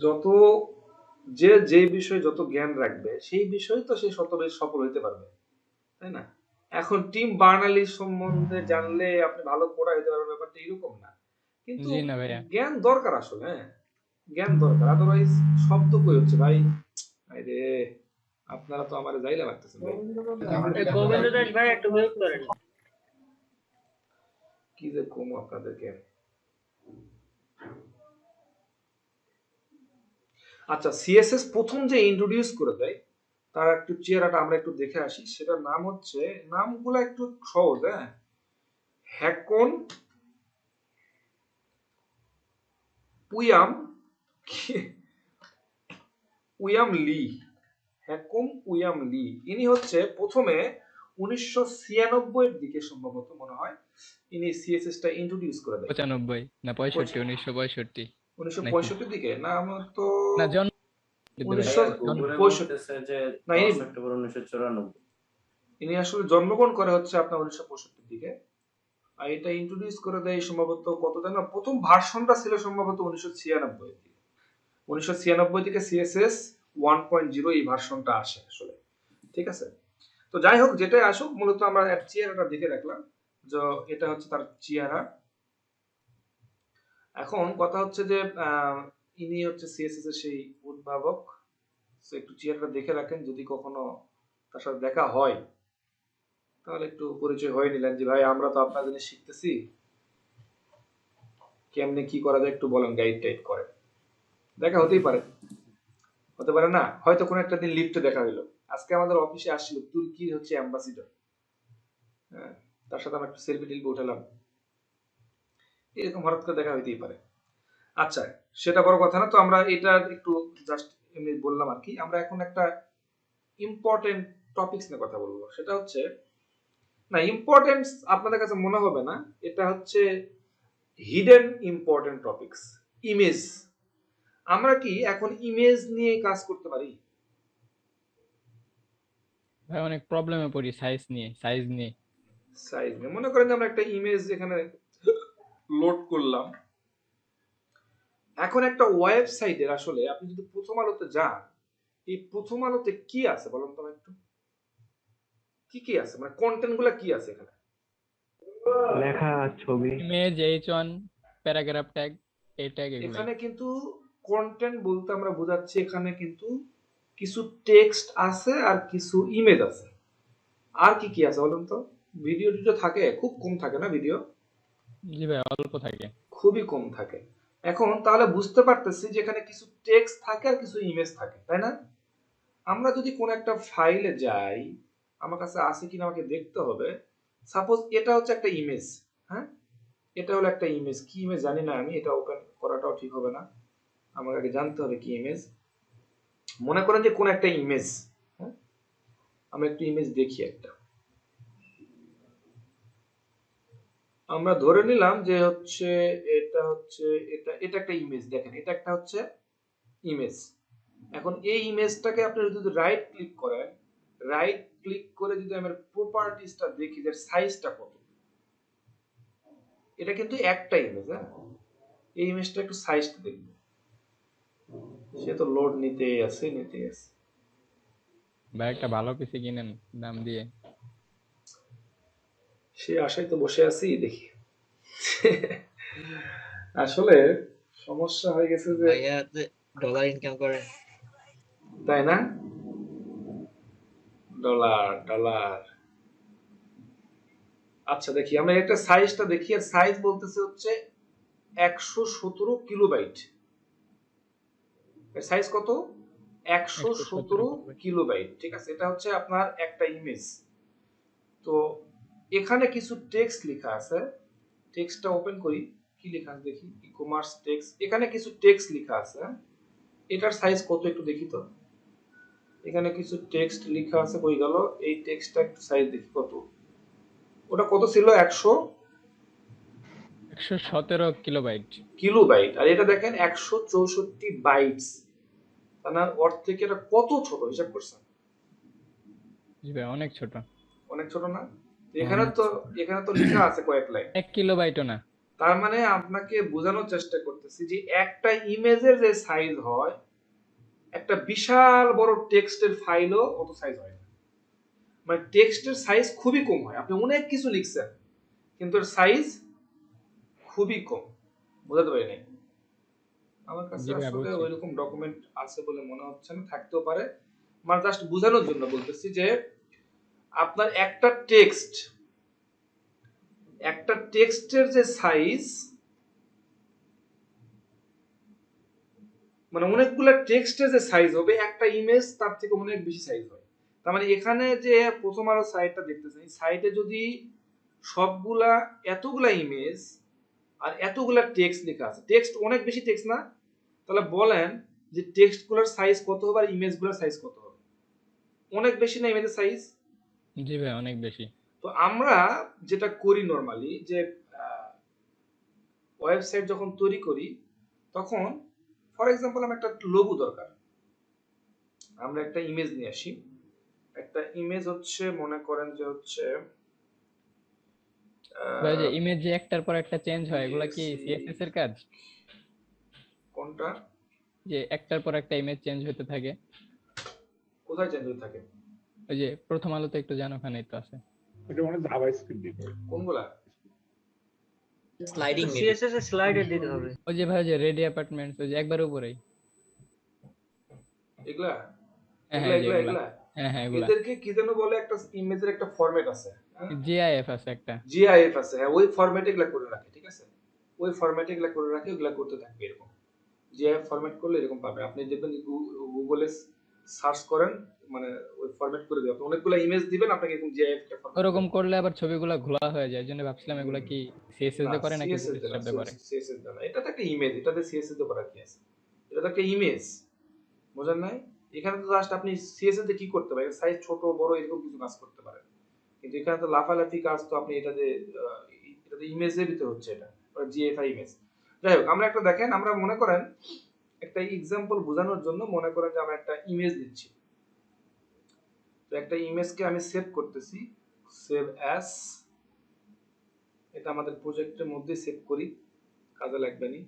Speaker 1: যত যে বিষয়ে যত জ্ঞান রাখবে সেই বিষয়ে তো সে শত বেশি সফল হইতে পারবে, তাই না? এখন টিম বার্নার্লি সম্বন্ধে জানলে আপনি ভালো কোডার হতে পারবেন, ব্যাপারটা এরকম না। কিন্তু
Speaker 2: জি না ভাইয়া।
Speaker 1: জ্ঞান দরকার আসলে, হ্যাঁ জ্ঞান দরকার, আদারওয়াইজ শব্দ কই হচ্ছে ভাই। আরে আপনারা তো আমারে যাইলা লাগতেছেন ভাই।
Speaker 4: গোবিন্দ দাস ভাই একটু মিউট করেন।
Speaker 1: কি যে কমু আপনাদেরকে। আচ্ছা, সিএসএস প্রথম যে ইন্ট্রোডিউস করে দেয় তার একটু চেহারাটা আমরা একটু দেখে আসি। সেটার নাম হচ্ছে, নামগুলো একটু সহজ, হ্যাঁ, হ্যাকন উইয়াম লি। হ্যাকম উইয়াম লি, ইনি হচ্ছে প্রথমে 1996 এর দিকে সম্ভবত মনে হয় ইনি সিএসএস টা ইন্ট্রোডিউস করে দেয়।
Speaker 2: 95 না 65, 1965 নাকি?
Speaker 1: 1965 দিকে না, আমার তো
Speaker 2: না জন্ম
Speaker 1: 1965
Speaker 8: যে
Speaker 1: না,
Speaker 8: 10 অক্টোবর 1994।
Speaker 1: ইনি আসলে জন্মগ্রহণ করে হচ্ছে আপনার 1965 দিকে। আর এটা ইন্ট্রোডিউস করে দেয় সম্ভবত কত জানো, প্রথম ভার্সনটা ছিল সম্ভবত 1996 দিকে। 1996 থেকে সিএসএস 1.0 এই ভার্সনটা আসে আসলে, ঠিক আছে? তো যাই হোক, যেটাই আসুক, মূলত আমরা এর চেহারাটা দেখে রাখলাম যে এটা হচ্ছে তার চেহারা। এখন কথা হচ্ছে যে ইনি হচ্ছে সিএসএস এর সেই উদ্ভাবক। তো একটু চেহারাটা দেখে রাখেন, যদি কখনো তার সাথে দেখা হয় তাহলে একটু পরিচয় হয়ে নিলেন যে ভাই আমরা তো আপনার জন্য শিখতেছি, কেমনে কি করা যায় একটু বলেন, গাইড টাইড করেন। দেখা হতেই পারে, হতে পারে না, হয়তো কোনো একটা দিন লিফটে দেখা হইলো। আজকে আমাদের অফিসে আসছিল তুর্কির হচ্ছে অ্যাম্বাসিডর, হ্যাঁ, তার সাথে আমরা একটু সেলফি টেলফি উঠালাম, এরকম হঠাৎ করে দেখা হইতেই পারে। আচ্ছা, সেটা বড় কথা না। তো আমরা এটা একটু জাস্ট এমনি বললাম আর কি। আমরা এখন একটা ইম্পর্টেন্ট টপিকস নিয়ে কথা বলবো, সেটা হচ্ছে, না ইম্পর্টেন্স আপনাদের কাছে মনে হবে না, এটা হচ্ছে হিডেন ইম্পর্টেন্ট টপিকস, ইমেজ। আমরা কি এখন ইমেজ নিয়ে কাজ করতে পারি?
Speaker 2: ভাই অনেক প্রবলেমে পড়ি সাইজ নিয়ে।
Speaker 1: সাইজ নিয়ে মনে করেন যে আমরা একটা ইমেজ এখানে লোড করলাম। এখন একটা ওয়েবসাইটের আসলে আপনি যদি প্রথম আলোতে যান, এই প্রথম আলোতে কি আছে বলুন তো একটু, কি আছে, মানে কন্টেন্ট গুলা কি আছে এখানে?
Speaker 3: লেখা, ছবি,
Speaker 2: ইমেজ, H1, প্যারাগ্রাফ ট্যাগ, এই ট্যাগ এগুলাই।
Speaker 1: এখানে কিন্তু কন্টেন্ট বলতে আমরা বোঝাচ্ছি এখানে কিন্তু কিছু টেক্সট আছে আর কিছু ইমেজ আছে। আর কি আছে বলুন তো? ভিডিও টিডিও থাকে, খুব কম থাকে না ভিডিও?
Speaker 2: জি ভাই, অল্প থাকে।
Speaker 1: খুবই কম থাকে। এখন তাহলে বুঝতে পারতেছি যে এখানে কিছু টেক্সট থাকে আর কিছু ইমেজ থাকে, তাই না? আমরা যদি কোন একটা ফাইলে যাই, আমার কাছে আছে কিনা আমাকে দেখতে হবে। সাপোজ এটা হচ্ছে একটা ইমেজ, হ্যাঁ, এটা হলো একটা ইমেজ। কি ইমেজ জানি না আমি, এটা ওপেন করাটাও ঠিক হবে না, আমাকে আগে জানতে হবে কি ইমেজ। মনে করেন যে কোন একটা ইমেজ, হ্যাঁ, আমরা একটু ইমেজ দেখি একটা। আমরা ধরে নিলাম যে হচ্ছে এটা একটা ইমেজ। দেখেন, এটা একটা হচ্ছে ইমেজ। এখন এই ইমেজটাকে আপনি যদি রাইট ক্লিক করেন, রাইট ক্লিক করে যদি আমরা প্রপার্টিসটা দেখি যে সাইজটা কত, এটা কিন্তু একটা ইমেজ। হ্যাঁ, এই ইমেজটা একটু সাইজটা দেখব। সে তো লোড নিতে আছে।
Speaker 2: ভাই একটা ভালো পিসি কিনেন দাম দিয়ে।
Speaker 1: সে আশায় তো বসে আছি, দেখি। আসলে সমস্যা হয়ে গেছে যে,
Speaker 4: ভাইয়া ডলার ইনকাম করেন।
Speaker 1: তাই না? Dollar dollar. আচ্ছা দেখি, আমরা একটা সাইজটা দেখি। আর সাইজ বলতেছে হচ্ছে 117 কিলোবাইট। এর সাইজ কত? 117 কিলোবাইট। ঠিক আছে, এটা হচ্ছে আপনার একটা ইমেজ। তো এখানে কিছু টেক্সট লেখা আছে। টেক্সটটা ওপেন করি, কি লেখা আছে দেখি। ই কমার্স টেক্সট, এখানে কিছু টেক্সট লেখা আছে। এটার সাইজ কত একটু দেখি তো। এখানে কিছু টেক্সট লেখা আছে, কই গেল এই টেক্সটটা, একটু সাইজ দেখি কত। ওটা কত ছিল?
Speaker 2: 117 কিলোবাইট।
Speaker 1: কিলোবাইট। আর এটা দেখেন 164 বাইটস। তার অর্থ থেকে এটা কত ছোট হিসাব করছেন?
Speaker 2: জি ভাই অনেক ছোট।
Speaker 1: অনেক ছোট না? এখানে তো লেখা আছে কয়েক লাইন।
Speaker 2: 1 কিলোবাইটও না।
Speaker 1: তার মানে আপনাকে বোঝানোর চেষ্টা করতেছি যে একটা ইমেজের যে সাইজ হয়, একটা বিশাল বড় টেক্সটের ফাইলও অত সাইজ হয় না। মানে টেক্সটের সাইজ খুবই কম হয়। আপনি অনেক কিছু লিখছেন কিন্তু এর সাইজ খুবই কম। বোঝাতে পারি নাই? আমার কাছে
Speaker 2: জি ভাই
Speaker 1: আসলে
Speaker 2: বুঝছি।
Speaker 1: ওইরকম ডকুমেন্ট আছে বলে মনে হচ্ছে না, থাকতেও পারে। মানে জাস্ট বোঝানোর জন্য বলতেছি যে আপনার একটা টেক্সটের যে সাইজ, মানে অনেকগুলো টেক্সটের যে সাইজ হবে, একটা ইমেজ তার থেকে অনেক বেশি সাইজ হয়। তার মানে এখানে যে প্রথম আলো সাইটটা দেখতেছেন, এই সাইটে যদি সবগুলা এতগুলা ইমেজ আর এতগুলা টেক্সট লেখা আছে, টেক্সট অনেক বেশি টেক্সট না, তাহলে বলেন যে টেক্সটগুলোর সাইজ কত হবে আর ইমেজগুলোর সাইজ কত হবে? অনেক বেশি না ইমেজের সাইজ?
Speaker 2: জি ভাই অনেক বেশি।
Speaker 1: তো আমরা যেটা করি নরমালি, যে ওয়েবসাইট যখন তৈরি করি তখন ফর এক্সাম্পল আমার একটা লোগো দরকার, আমরা একটা ইমেজ নিয়ে আসি। একটা ইমেজ হচ্ছে, মনে করেন যে হচ্ছে
Speaker 2: ভাই যে ইমেজ যে একটার পর একটা চেঞ্জ হয়, এগুলা কি সিএসএস এর কাজ?
Speaker 1: কোনটা?
Speaker 2: যে একটার পর একটা ইমেজ চেঞ্জ হতে থাকে।
Speaker 1: কোথায় চেঞ্জ হতে থাকে?
Speaker 2: ওই যে প্রথম আলোতে একটু জানো, ওখানেই তো আছে।
Speaker 3: এটা মানে জাভাস্ক্রিপ্ট দিতে হবে।
Speaker 1: কোনগুলা?
Speaker 4: স্লাইডিং সিএসএস এর স্লাইডে দিতে হবে।
Speaker 2: ওই যে ভাই যে রেডি অ্যাপার্টমেন্টস, ওই যে একবার উপরেই।
Speaker 1: এগুলা
Speaker 2: হ্যাঁ
Speaker 1: এগুলা
Speaker 2: হ্যাঁ
Speaker 1: এগুলা
Speaker 2: এগুলা।
Speaker 1: এগুলা
Speaker 2: হ্যাঁ হ্যাঁ এগুলা।
Speaker 1: এদেরকে কি যেন বলে, একটা ইমেজের একটা ফরম্যাট আছে,
Speaker 2: জিআইএফ আছে একটা।
Speaker 1: জিআইএফ আছে। হ্যাঁ, ওই ফরম্যাটে এগুলা করে রাখে। ঠিক আছে, ওই ফরম্যাটে এগুলা করে রাখে, ওগুলা করতে থাকবে এরকম। জিআইএফ ফরম্যাট করলে এরকম পাবে। আপনি দেখবেন গুগলে সার্চ করেন, মানে ওই ফরম্যাট করে দিবে। আপনি অনেকগুলো ইমেজ দিবেন, আপনাকে এরকম জিআইএফ টা ফরম্যাট
Speaker 2: ওরকম করলে আবার ছবিগুলো ঘোলা হয়ে যায়, জন্য ভাবছিলাম এগুলা কি সিএসএস
Speaker 1: না,
Speaker 2: দিয়ে করে নাকি
Speaker 1: সিএসএস
Speaker 2: বুটস্ট্র্যাপ দিয়ে করে।
Speaker 1: সিএসএস না, এটা তো একটা ইমেজ, এটাতে সিএসএস দিয়ে করা কি আছে? এটা তো একটা ইমেজ, বুঝেন নাই? এখানে তো জাস্ট আপনি সিএসএস দিয়ে কি করতে পারেন, সাইজ ছোট বড় এরকম কিছু কাজ করতে পারেন। কিন্তু এখানে তো লাফালাফি কাজ তো আপনি এটাতে ইমেজের ভিতরে হচ্ছে, এটা জিএফআই ইমেজ। যাই হোক, আমরা একটা দেখেন, আমরা মনে করেন একটা এক্সাম্পল বোঝানোর জন্য মনে করেন যে আমরা একটা ইমেজ নিচ্ছি। তো একটা ইমেজকে আমি সেভ করতেছি, সেভ অ্যাজ। এটা আমাদের প্রজেক্টের মধ্যে সেভ করি, কাজে লাগবে নি।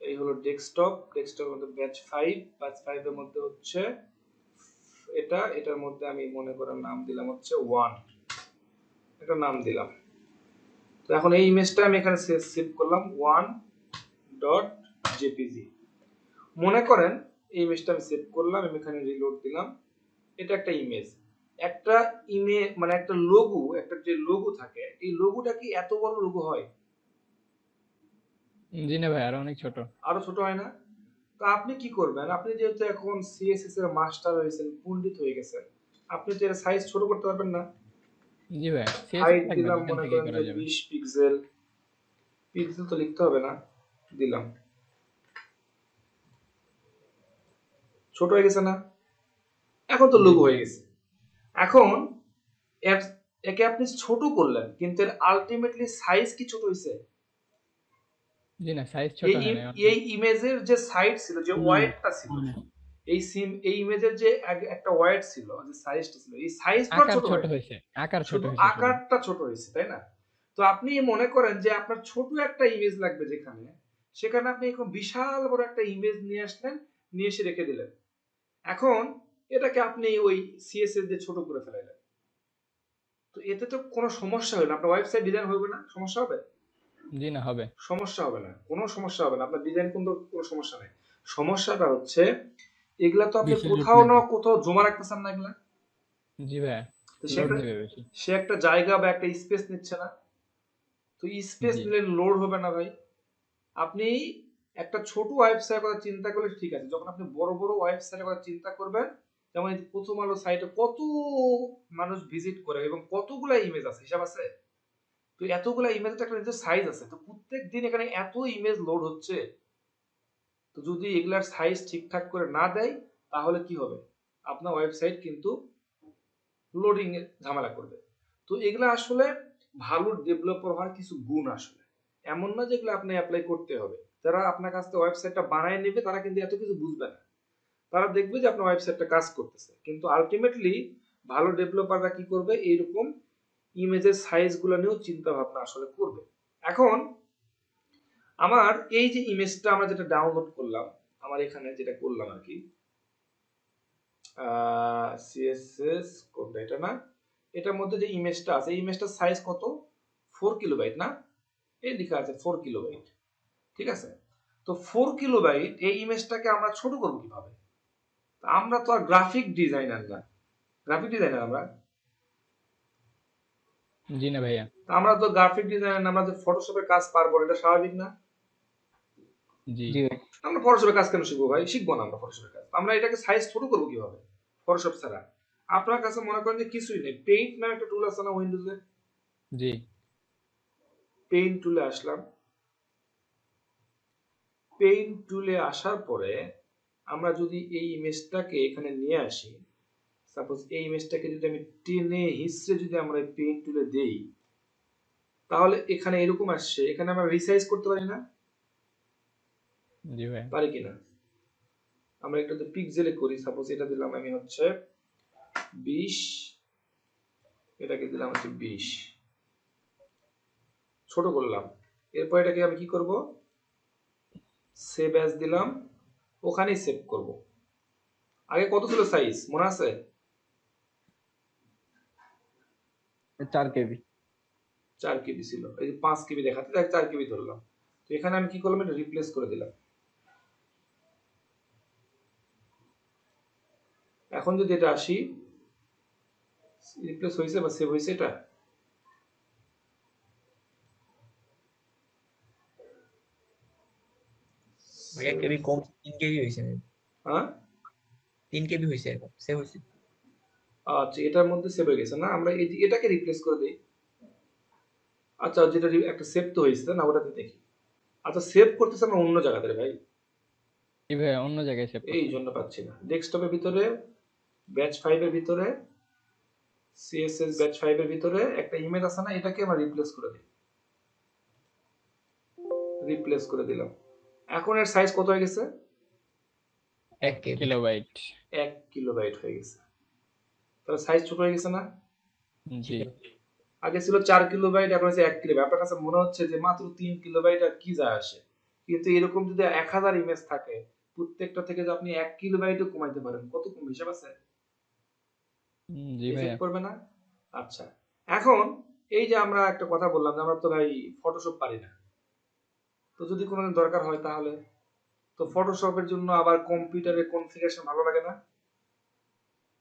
Speaker 1: এই হলো ডেস্কটপের মধ্যে ব্যাচ 5 এর মধ্যে হচ্ছে এটার মধ্যে আমি মনে করেন নাম দিলাম হচ্ছে 1, এটা নাম দিলাম। তো এখন এই ইমেজটা আমি এখানে সেভ করলাম 1.jpg। মনে করেন এই ইমেজটা আমি সেভ করলাম, আমি এখানে রিলোড দিলাম। এটা একটা ইমেজ, একটা ইমেজ মানে একটা লোগো, একটা যে লোগো থাকে, এই লোগোটা কি এত বড় লোগো হয়?
Speaker 2: জি না ভাই, আরো অনেক ছোট।
Speaker 1: আরো ছোট হয় না? তো আপনি কি করবেন, আপনি যেহেতু এখন সিএসএস এর মাস্টার হয়েছেন, পণ্ডিত হয়ে গেছেন, আপনি তো এর সাইজ ছোট করতে পারবেন না?
Speaker 2: জি ভাই সিএসএস
Speaker 1: হাইট
Speaker 2: থাকবে,
Speaker 1: দিলাম
Speaker 2: এখান
Speaker 1: মনে
Speaker 2: থেকেই
Speaker 1: করেন
Speaker 2: করা
Speaker 1: যে
Speaker 2: যাবে।
Speaker 1: 20 পিক্সেল, পিক্সেল তো লিখতে হবে না, দিলাম। ছোট হয়ে গেছে না? এখন তো লোগো হয়ে গেছে। এখন একে আপনি ছোট করলেন, কিন্তু এর আলটিমেটলি সাইজ কি ছোট হয়েছে?
Speaker 2: জি না, সাইজ ছোট হয় না।
Speaker 1: এই ইমেজের যে সাইজ ছিল, যে ওয়াইডটা ছিল, এই ইমেজের যে একটা ওয়াইড ছিল, যে সাইজটা ছিল, এই সাইজটা
Speaker 2: আকার
Speaker 1: ছোট
Speaker 2: ছোট
Speaker 1: হয়েছে,
Speaker 2: হয়েছে, আকার ছোট
Speaker 1: শুধু
Speaker 2: হয়েছে, শুধু
Speaker 1: আকারটা ছোট হয়েছে, তাই না? তো আপনি মনে করেন যে আপনার ছোট একটা ইমেজ লাগবে যেখানে, সেখানে আপনি এখন বিশাল বড় একটা ইমেজ নিয়ে আসলেন, নিয়ে এসে রেখে দিলেন। এখন এটাকে আপনি ওই সিএসএস দিয়ে ছোট করে ফেলাইলেন, তো এতে তো কোনো সমস্যা হবে না, আপনার ওয়েবসাইট ডিজাইন হবে না, সমস্যা হবে?
Speaker 2: জি না, হবে।
Speaker 1: সমস্যা হবে না, কোনো সমস্যা হবে না, আপনার ডিজাইন কিন্তু কোনো সমস্যা নেই। সমস্যাটা হচ্ছে এগুলা তো আপনি
Speaker 9: বেশি লোড
Speaker 1: কোথাও না
Speaker 9: নেবে।
Speaker 1: কোথাও জমা রাখতেছেন না এগুলা,
Speaker 2: জি ভাইয়া,
Speaker 1: তো সে
Speaker 2: লোড
Speaker 1: একটা
Speaker 2: নেবে বেশি।
Speaker 1: সে একটা জায়গা বা একটা স্পেস নিচ্ছে না, তো স্পেস
Speaker 2: জি।
Speaker 1: নিলে লোড হবে না ভাই। আপনি একটা ছোট ওয়েবসাইটের কথা চিন্তা করলে ঠিক আছে, যখন আপনি বড় বড় ওয়েবসাইটের কথা চিন্তা করবেন, যেমন এই প্রথম আলো সাইটে কত মানুষ ভিজিট করে এবং কতগুলা ইমেজ আছে, হিসাব আছে? তো এতগুলা ইমেজ একটা নিজের সাইজ আছে, তো প্রত্যেক দিন এখানে এত ইমেজ লোড হচ্ছে, তো যদি এগুলার সাইজ ঠিকঠাক করে না দেয় তাহলে কি হবে, আপনার ওয়েবসাইট কিন্তু লোডিং এ ঝামেলা করবে। তো এগুলা আসলে ভালো ডেভেলপার হওয়ার কিছু গুণ, আসলে এমন না যেগুলো আপনি অ্যাপ্লাই করতে হবে। যারা আপনার কাছ থেকে ওয়েবসাইটটা বানায় নেবে তারা কিন্তু এত কিছু বুঝবে না, তারা দেখবে যে আপনার ওয়েবসাইটটা কাজ করতেছে, কিন্তু আলটিমেটলি ভালো ডেভেলপাররা কি করবে, এইরকম ইমেজের সাইজগুলো নিয়েও চিন্তা ভাবনা আসলে করবে। এখন আমার এই যে ইমেজটা আমরা যেটা ডাউনলোড করলাম, আমার এখানে যেটা করলাম আর কি, সিএসএস কোনটা, এটা না, এটার মধ্যে যে ইমেজটা আছে, এই ইমেজটার সাইজ কত, 4 কিলোবাইট না, এই লেখা আছে 4 কিলোবাইট, ঠিক আছে? তো 4 কিলোবাইট এই ইমেজটাকে আমরা ছোট করব কিভাবে? আমরা তো আর গ্রাফিক ডিজাইনার না, গ্রাফিক ডিজাইনার আমরা,
Speaker 2: জি না ভাইয়া।
Speaker 1: আমরা তো গ্রাফিক ডিজাইনার, আমরা যে ফটোশপের কাজ পারবো এটা স্বাভাবিক না?
Speaker 2: জি।
Speaker 1: আমরা ফটোশপের কাজ কেন শিখবো ভাই? শিখবো না আমরা ফটোশপের কাজ, আমরা এটাকে সাইজ ছোট করবো কিভাবে ফটোশপ ছাড়া? আপনার কাছে মনে করেন যে কিছুই নেই, পেইন্ট নামে একটা টুল আছে না উইন্ডোজে,
Speaker 2: জি।
Speaker 1: পেইন্ট টুলে আসলাম, পেইন্ট টুলে আসার পরে আমরা যদি এই ইমেজটাকে এখানে নিয়ে আসি, সাপোজ এই ইমেজটাকে যদি আমি টেনে হিসড়ে যদি আমরা পেইন্ট টুলে দেই, তাহলে এখানে এরকম আসছে, এখানে আমরা রিসাইজ করতে পারি না?
Speaker 2: জি ভাইয়া।
Speaker 1: পারি কিনা? আমরা একটা পিক্সেলে করি, সাপোজ এটা দিলাম আমি হচ্ছে 20, এটাকে দিলাম হচ্ছে 20, ছোট করলাম। এরপর এটাকে আমি কি করব, সেভ অ্যাজ দিলাম, ওখানেই সেভ করব। আগে কত ছিল সাইজ মনে আছে?
Speaker 9: 4 কেবি।
Speaker 1: 4 কেবি ছিল, এই যে 5 কেবি দেখাতে, তাই 4 কেবি ধরলাম। তো এখানে আমি কি করলাম, এটা রিপ্লেস করে দিলাম। এখন যদি এটা আসি, রিপ্লেস হয়েছে বা সেভ হয়েছে, এটা
Speaker 4: ভাইয়া কেবি কম 3 কেবি হইছে,
Speaker 1: হ্যাঁ
Speaker 4: 3 কেবি হইছে, এখন সেভ হইছে।
Speaker 1: আচ্ছা, এটার মধ্যে সেভ হয়ে গেছে না, আমরা এই এটাকে রিপ্লেস করে দেই। আচ্ছা, যেটা একটা সেভ তো হয়েছে না, ওটাতে দেখি। আচ্ছা, সেভ করতেছে আমরা অন্য জায়গাতে রে ভাই,
Speaker 2: জি ভাইয়া, অন্য জায়গায় সেভ
Speaker 1: এই জন্য পাচ্ছি না। ডেস্কটপের ভিতরে ব্যাচ 5 এর ভিতরে সিএসএস ব্যাচ 5 এর ভিতরে একটা ইমেজ আছে না, এটাকে আমরা রিপ্লেস করে দিই, রিপ্লেস করে দিলাম। এখন এর সাইজ কত হয়ে গেছে?
Speaker 4: 1 কেবি।
Speaker 2: কিলোবাইট।
Speaker 1: 1 কিলোবাইট হয়ে গেছে। তাহলে সাইজ ছোট হয়ে গেছে না?
Speaker 2: জি।
Speaker 1: আগে ছিল 4 কিলোবাইট, এখন হচ্ছে 1 কিলোবাইট। আপনার কাছে মনে হচ্ছে যে মাত্র 3 কিলোবাইট, আর কি যায় আসে? কিন্তু এরকম যদি 1000 ইমেজ থাকে, প্রত্যেকটা থেকে যদি আপনি 1 কিলোবাইটও কমাইতে পারেন, কত কম, হিসাব আছে?
Speaker 2: জি ভাইয়া।
Speaker 1: এফেক্ট করবে না? আচ্ছা, এখন এই যে আমরা একটা কথা বললাম যে আমরা তো ভাই ফটোশপ পারি না, তো যদি কোনোদিন দরকার হয় তাহলে তো ফটোশপের জন্য আবার কম্পিউটারের কনফিগারেশন ভালো লাগে না?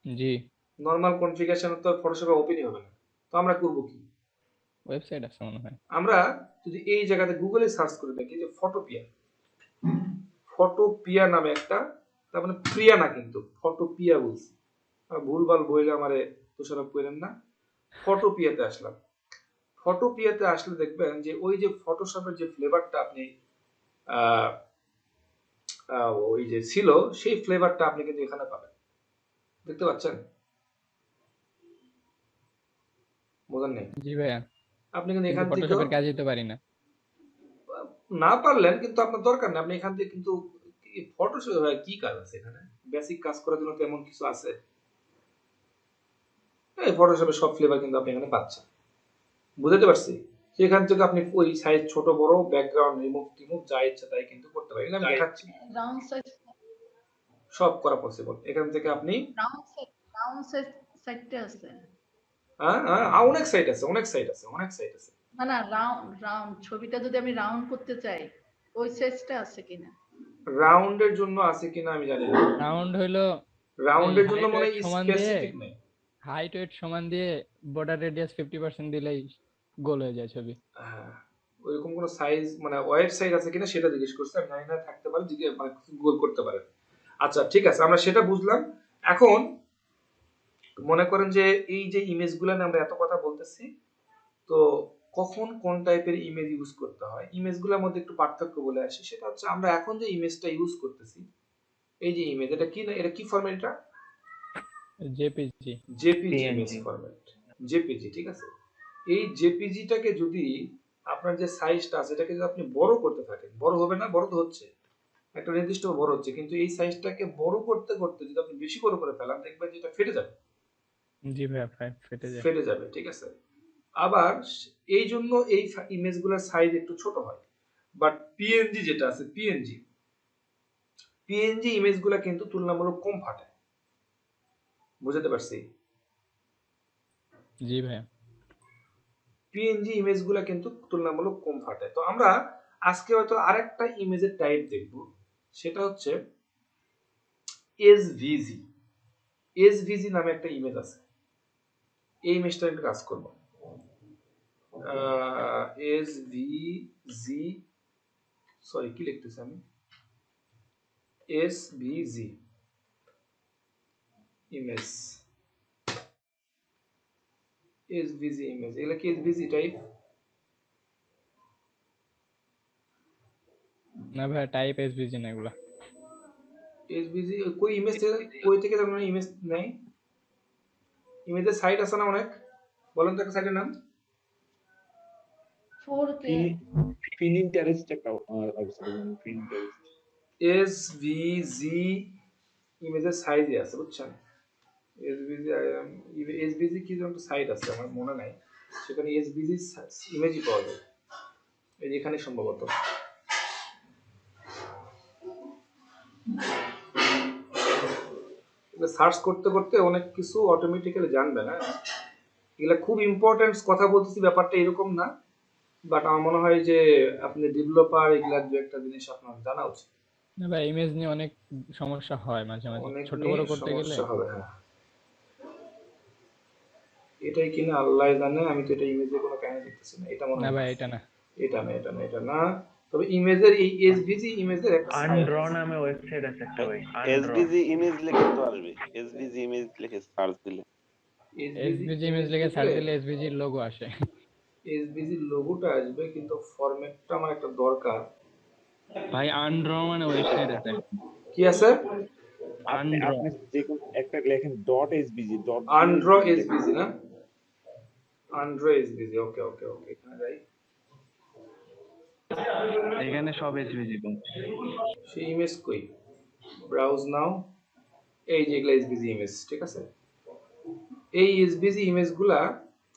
Speaker 2: জি।
Speaker 1: নরমাল কনফিগারেশন তো ফটোশপে ওপেনই হবে না, তো আমরা করব কি?
Speaker 2: ওয়েবসাইট আছে মনে হয়।
Speaker 1: আমরা যদি এই জায়গাতে গুগলে সার্চ করে দেখি যে ফটোপিয়া, ফটোপিয়া নামে একটা, তার মানে প্রিয়া না কিন্তু ফটোপিয়া বলছি, ভুলভাল বইলে আমারে দোষারোপ করেন না। ফটোপিয়াতে আসলাম, ফটোপিয়াতে আসলে দেখবেন যে ওই যে ফটোশপের যে ফ্লেভারটা আপনি ওই যে ছিল, সেই ফ্লেভারটা আপনি কিন্তু এখানে পাবেন, দেখতে পাচ্ছেন? বোঝেন নাই?
Speaker 2: জি ভাইয়া।
Speaker 1: আপনি কিন্তু এখান থেকে
Speaker 2: ফটোশপের কাজই তো পারি না।
Speaker 1: না পারলেন, কিন্তু আপনার দরকার নেই, আপনি এখান থেকে কিন্তু ফটোশপে কি কাজ আছে, এখানে বেসিক কাজ করার জন্য তেমন কিছু আছে? এই ফটোশপের সব ফ্লেভার কিন্তু আপনি এখানে পাচ্ছেন, বুঝতে পারছি? সেখান থেকে আপনি ওই সাইজ ছোট বড়, ব্যাকগ্রাউন্ড রিমুভ টিমুভ যা ইচ্ছা তাই কিন্তু করতে পারেন। আমি দেখাচ্ছি, সব করা পসিবল। এখান থেকে আপনি
Speaker 6: রাউন্ড সাইডটা আছে
Speaker 1: অনেক সাইট আছে, অনেক সাইট আছে, অনেক সাইট আছে।
Speaker 6: না না রাউন্ড ছবিটা যদি আমি রাউন্ড করতে চাই ওই সাইজটা আছে কিনা?
Speaker 1: রাউন্ডের জন্য আছে কিনা আমি জানি না।
Speaker 2: রাউন্ড হইলো
Speaker 1: রাউন্ডের জন্য
Speaker 2: height
Speaker 1: মনে
Speaker 2: weight সমান দিয়ে
Speaker 1: স্পেসিফিক নেই।
Speaker 2: হাইট ওয়েট সমান দিয়ে বর্ডার রেডিয়াস 50% দিলেই গোল হয়ে যায় ছবি।
Speaker 1: হ্যাঁ, ওইরকম কোনো সাইজ মানে ওয়েব সাইজ আছে কিনা সেটা জিজ্ঞেস করছে, আমি জানি না, থাকতে পারে, মানে গুগল করতে পারেন। আচ্ছা ঠিক আছে, আমরা সেটা বুঝলাম। এখন মনে করেন যে এই যে ইমেজগুলো নিয়ে আমরা এত কথা বলতেছি, তো কখন কোন টাইপের ইমেজ ইউজ করতে হয়, ইমেজগুলোর মধ্যে একটু পার্থক্য বলে আসি। সেটা হচ্ছে আমরা এখন যে ইমেজটা ইউজ করতেছি, এই যে ইমেজ, এটা কি না, এটা কি ফরম্যাট? এটা
Speaker 2: JPG.
Speaker 1: JPG image format, JPG, ঠিক আছে। এই জেপিজিটাকে যদি আপনার যে সাইজটা আছে এটাকে যদি আপনি বড় করতে থাকেন, বড় হবে না? বড় তো হচ্ছে, একটা নির্দিষ্ট বড় হচ্ছে, কিন্তু এই সাইজটাকে বড় করতে করতে যদি আপনি বেশি বড় করে ফেলান, দেখবেন যে এটা ফেটে যাবে।
Speaker 2: জি ভাইয়া, ফেটে যায়।
Speaker 1: ফেটে যাবে, ঠিক আছে। আবার এই জন্য এই ইমেজগুলোর সাইজ একটু ছোট হয়। বাট পিএনজি যেটা আছে, পিএনজি ইমেজগুলো কিন্তু তুলনামূলক কম ফাটে। বুঝতে পারছি?
Speaker 2: জি ভাইয়া।
Speaker 1: পিএনজি ইমেজগুলো কিন্তু তুলনামূলক কম ফাটে। তো আমরা আজকে হয়তো আরেকটা ইমেজের টাইপ দেখব, সেটা হচ্ছে এসভিজি। এসভিজি নামে একটা ইমেজ আছে, এই ইমেজটা একটু কাজ করব। এসভিজি, সরি কি লিখতেছি আমি, এসভিজি ইমেজ, এসভিজি ইমেজ, এগুলা কি এসভিজি টাইপ?
Speaker 2: না ভাইয়া, টাইপ এসভিজি না এগুলা।
Speaker 1: এসভিজি কই ইমেজ থেকে, কই থেকে জানো ইমেজ নাই? ইমেজের সাইট আছে না অনেক, বলেন তো একটা সাইটের নাম।
Speaker 3: Pinterest একটা ওয়েবসাইট, Pinterest।
Speaker 1: এসভিজি ইমেজের সাইজই আছে, বুঝছেন? এসভিজি কি যেন একটা সাইট আছে, আমার মনে নাই, সেখানে এসভিজি ইমেজই পাওয়া যায়, এই যেখানে সম্ভবত। সার্চ করতে করতে অনেক কিছু অটোমেটিক্যালি জানবে না, এগুলা খুব ইম্পর্টেন্ট কথা বলতেছি, ব্যাপারটা এরকম না, বাট আমার মনে হয় যে আপনি ডেভেলপার, এগুলা দু একটা জিনিস আপনার জানা উচিত।
Speaker 2: না ভাই, ইমেজ নিয়ে অনেক সমস্যা হয় মাঝে মাঝে,
Speaker 1: অনেক
Speaker 2: ছোট
Speaker 1: নিয়ে
Speaker 2: বড় করতে গেলে।
Speaker 1: সমস্যা হবে, হ্যাঁ। এটাই কিনা আল্লাহ জানে, আমি তো এটা ইমেজে কোনো কাহিনী দেখতেছি না, এটা মনে
Speaker 2: না
Speaker 1: হয়
Speaker 2: ভাই, এটা না।
Speaker 1: এটা না, এটা না, এটা না। তবে ইমেজের এই এসভিজি ইমেজের একটা
Speaker 9: আনড্র নামে ওয়েবসাইট আছে একটা ভাই, আনড্র।
Speaker 10: এসভিজি ইমেজ লিখে তো আসবে, এসভিজি ইমেজ লিখে সার্চ দিলে,
Speaker 2: এসভিজি ইমেজ লিখে সার্চ দিলে এসভিজি এর লোগো আসে।
Speaker 1: এসভিজি লোগোটা আসবে, কিন্তু ফরম্যাটটা আমার একটা দরকার।
Speaker 9: ভাই আনড্র মানে ওয়েবসাইট আছে।
Speaker 1: কি আছে?
Speaker 9: আনড্র।
Speaker 3: আপনি যে কোন একটা লেখেন .svg,
Speaker 1: আনড্র এসভিজি না, আনড্র এসভিজি, ওকে ওকে ওকে, এখানে যাই,
Speaker 9: এখানে সব এসভিজি কোন।
Speaker 1: সেই ইমেজ কই, ব্রাউজ নাও, এই যে এগুলা এসভিজি ইমেজ, ঠিক আছে। এই এসভিজি ইমেজগুলা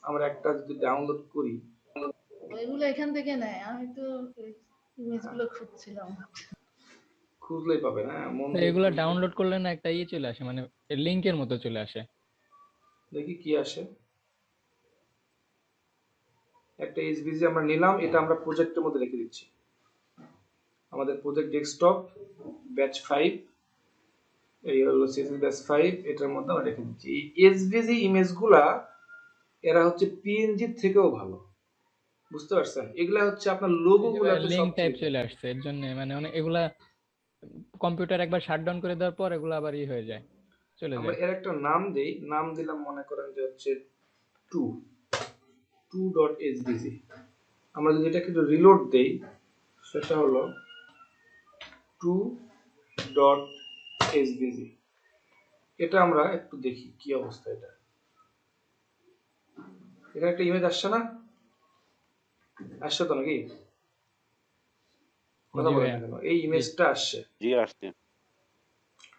Speaker 1: আমরা একটা যদি ডাউনলোড করি,
Speaker 6: এগুলো এখান থেকে নেয়, আমি তো ইমেজগুলো খুঁজছিলাম।
Speaker 1: খুঁজলেই পাবে না, মন
Speaker 2: তো
Speaker 1: দিয়ে
Speaker 2: এগুলা
Speaker 1: খুঁজলে।
Speaker 2: ডাউনলোড করলে না একটা চলে আসে, মানে লিংকের মতো চলে আসে।
Speaker 1: দেখি কি আসে। একটা এসভিজি আমরা নিলাম, এটা আমরা প্রজেক্টের মধ্যে রেখে দিচ্ছি, আমাদের প্রজেক্ট ডেস্কটপ ব্যাচ 5, এই হলো সিএসএস ব্যাচ 5, এটার মধ্যে আমরা রেখে দিচ্ছি। এই এসভিজি ইমেজগুলা এরা হচ্ছে পিএনজি থেকেও ভালো, বুঝতে পারছেন? এগুলা হচ্ছে আপনার লোগো গুলাতে
Speaker 2: লিংক টাইপ
Speaker 1: সবচেয়ে
Speaker 2: চলে আসছে, এর জন্য মানে অনেক এগুলা কম্পিউটার একবার শাটডাউন করে দেওয়ার পর এগুলো আবার হয়ে যায়, চলে
Speaker 1: আমরা
Speaker 2: যায়।
Speaker 1: এর একটা নাম দেই, নাম দিলাম মনে করেন যে হচ্ছে 2.svg। আমরা যদি এটাকে একটু রিলোড দেই, সেটা হলো 2.svg। এটা আমরা একটু দেখি কি অবস্থা, এটা এখানে একটা ইমেজ আসছে না, আসছে তো নাকি? কথা
Speaker 2: জি
Speaker 1: বলেন
Speaker 2: ভাইয়া।
Speaker 1: না কেন? এই ইমেজটা আসছে।
Speaker 10: জি আসছে।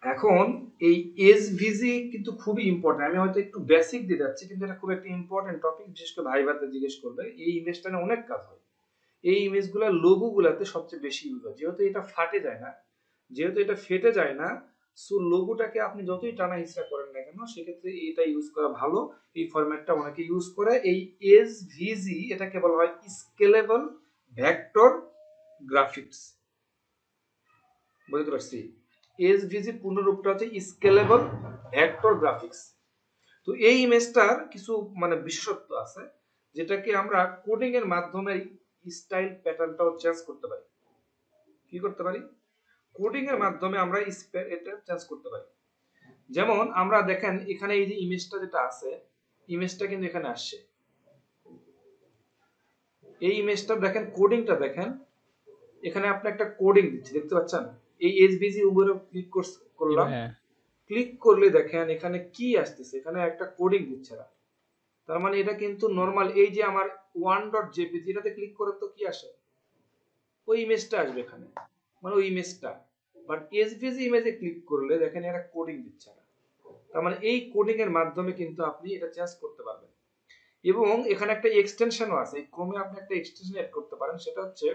Speaker 1: এখন এই এসভিজি কিন্তু খুবই ইম্পর্টেন্ট, আমি হয়তো একটু বেসিক দিয়ে যাচ্ছি, কিন্তু এটা খুব একটা ইম্পর্টেন্ট টপিক, বিশেষ করে ভাইভাতে জিজ্ঞেস করবে। এই ইমেজটা নিয়ে অনেক কাজ হয়, এই ইমেজগুলো লোগো গুলাতে সবচেয়ে বেশি ইউজ হয়, যেহেতু এটা ফাটে যায় না, যেহেতু এটা ফেটে যায় না, সো লোগোটাকে আপনি যতই টানা হিচড়া করেন না কেন সেক্ষেত্রে এটা ইউজ করা ভালো। এই ফরম্যাটটা অনেকে ইউজ করে। এই এসভিজি এটাকে বলা হয় স্কেলেবল ভেক্টর গ্রাফিক্স। বুঝতে পারছি? এসভিজি পূর্ণ রূপটা হচ্ছে স্কেলেবল ভেক্টর গ্রাফিক্স। তো এই ইমেজটার কিছু মানে বিশেষত্ব আছে যেটাকে আমরা কোডিং এর মাধ্যমে স্টাইল প্যাটার্নটাও চেঞ্জ করতে পারি। কি করতে পারি? কোডিং এর মাধ্যমে আমরা এটা চেঞ্জ করতে পারি। যেমন আমরা দেখেন এখানে এই যে ইমেজটা যেটা আছে, ইমেজটা কিন্তু এখানে আসছে। এই ইমেজটা দেখেন, কোডিংটা দেখেন, এখানে আপনি একটা কোডিং দিচ্ছি, দেখতে পাচ্ছেন? এই এসভিজি উপরে ক্লিক করলাম, ক্লিক করলে দেখেন এখানে কি আসতেছে, এখানে একটা কোডিং দিচ্ছে না। তার মানে এটা কিন্তু নরমাল, এই যে আমার 1.jpg এটাতে ক্লিক করে তো কি আসে, ওই ইমেজটা আসবে এখানে, মানে ওই ইমেজটা। বাট এসভিজি ইমেজে ক্লিক করলে দেখেন এরা কোডিং দিচ্ছে না। তার মানে এই কোডিং এর মাধ্যমে কিন্তু আপনি এটা চেঞ্জ করতে পারবেন। এবং এখানে একটা এক্সটেনশনও আছে, এই ক্রমে আপনি একটা এক্সটেনশন এড করতে পারেন, সেটা হচ্ছে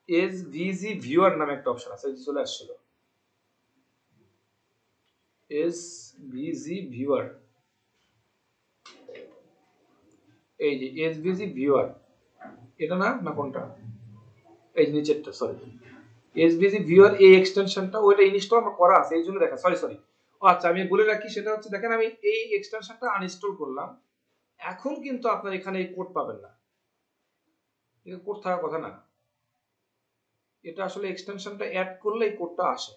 Speaker 1: এসভিজি ভিউয়ার নামে একটা অপশন আছে, এই যে চলে আসছিল এসভিজি ভিউয়ার। এই যে এসভিজি ভিউয়ার, এটা না না কোনটা, এই নিচেরটা, সরি, এসভিজি ভিউয়ার। এই এক্সটেনশনটা ওইটা ইনস্টল করা আছে, এই জন্য দেখা, সরি আচ্ছা আমি বলে রাখি, সেটা হচ্ছে দেখেন আমি এই এক্সটেনশনটা আনইনস্টল করলাম, এখন কিন্তু আপনার এখানে এই কোড পাবেন না, এটা কোড থাকার কথা না। এটা আসলে এক্সটেনশনটা অ্যাড করলে এই কোডটা আসে।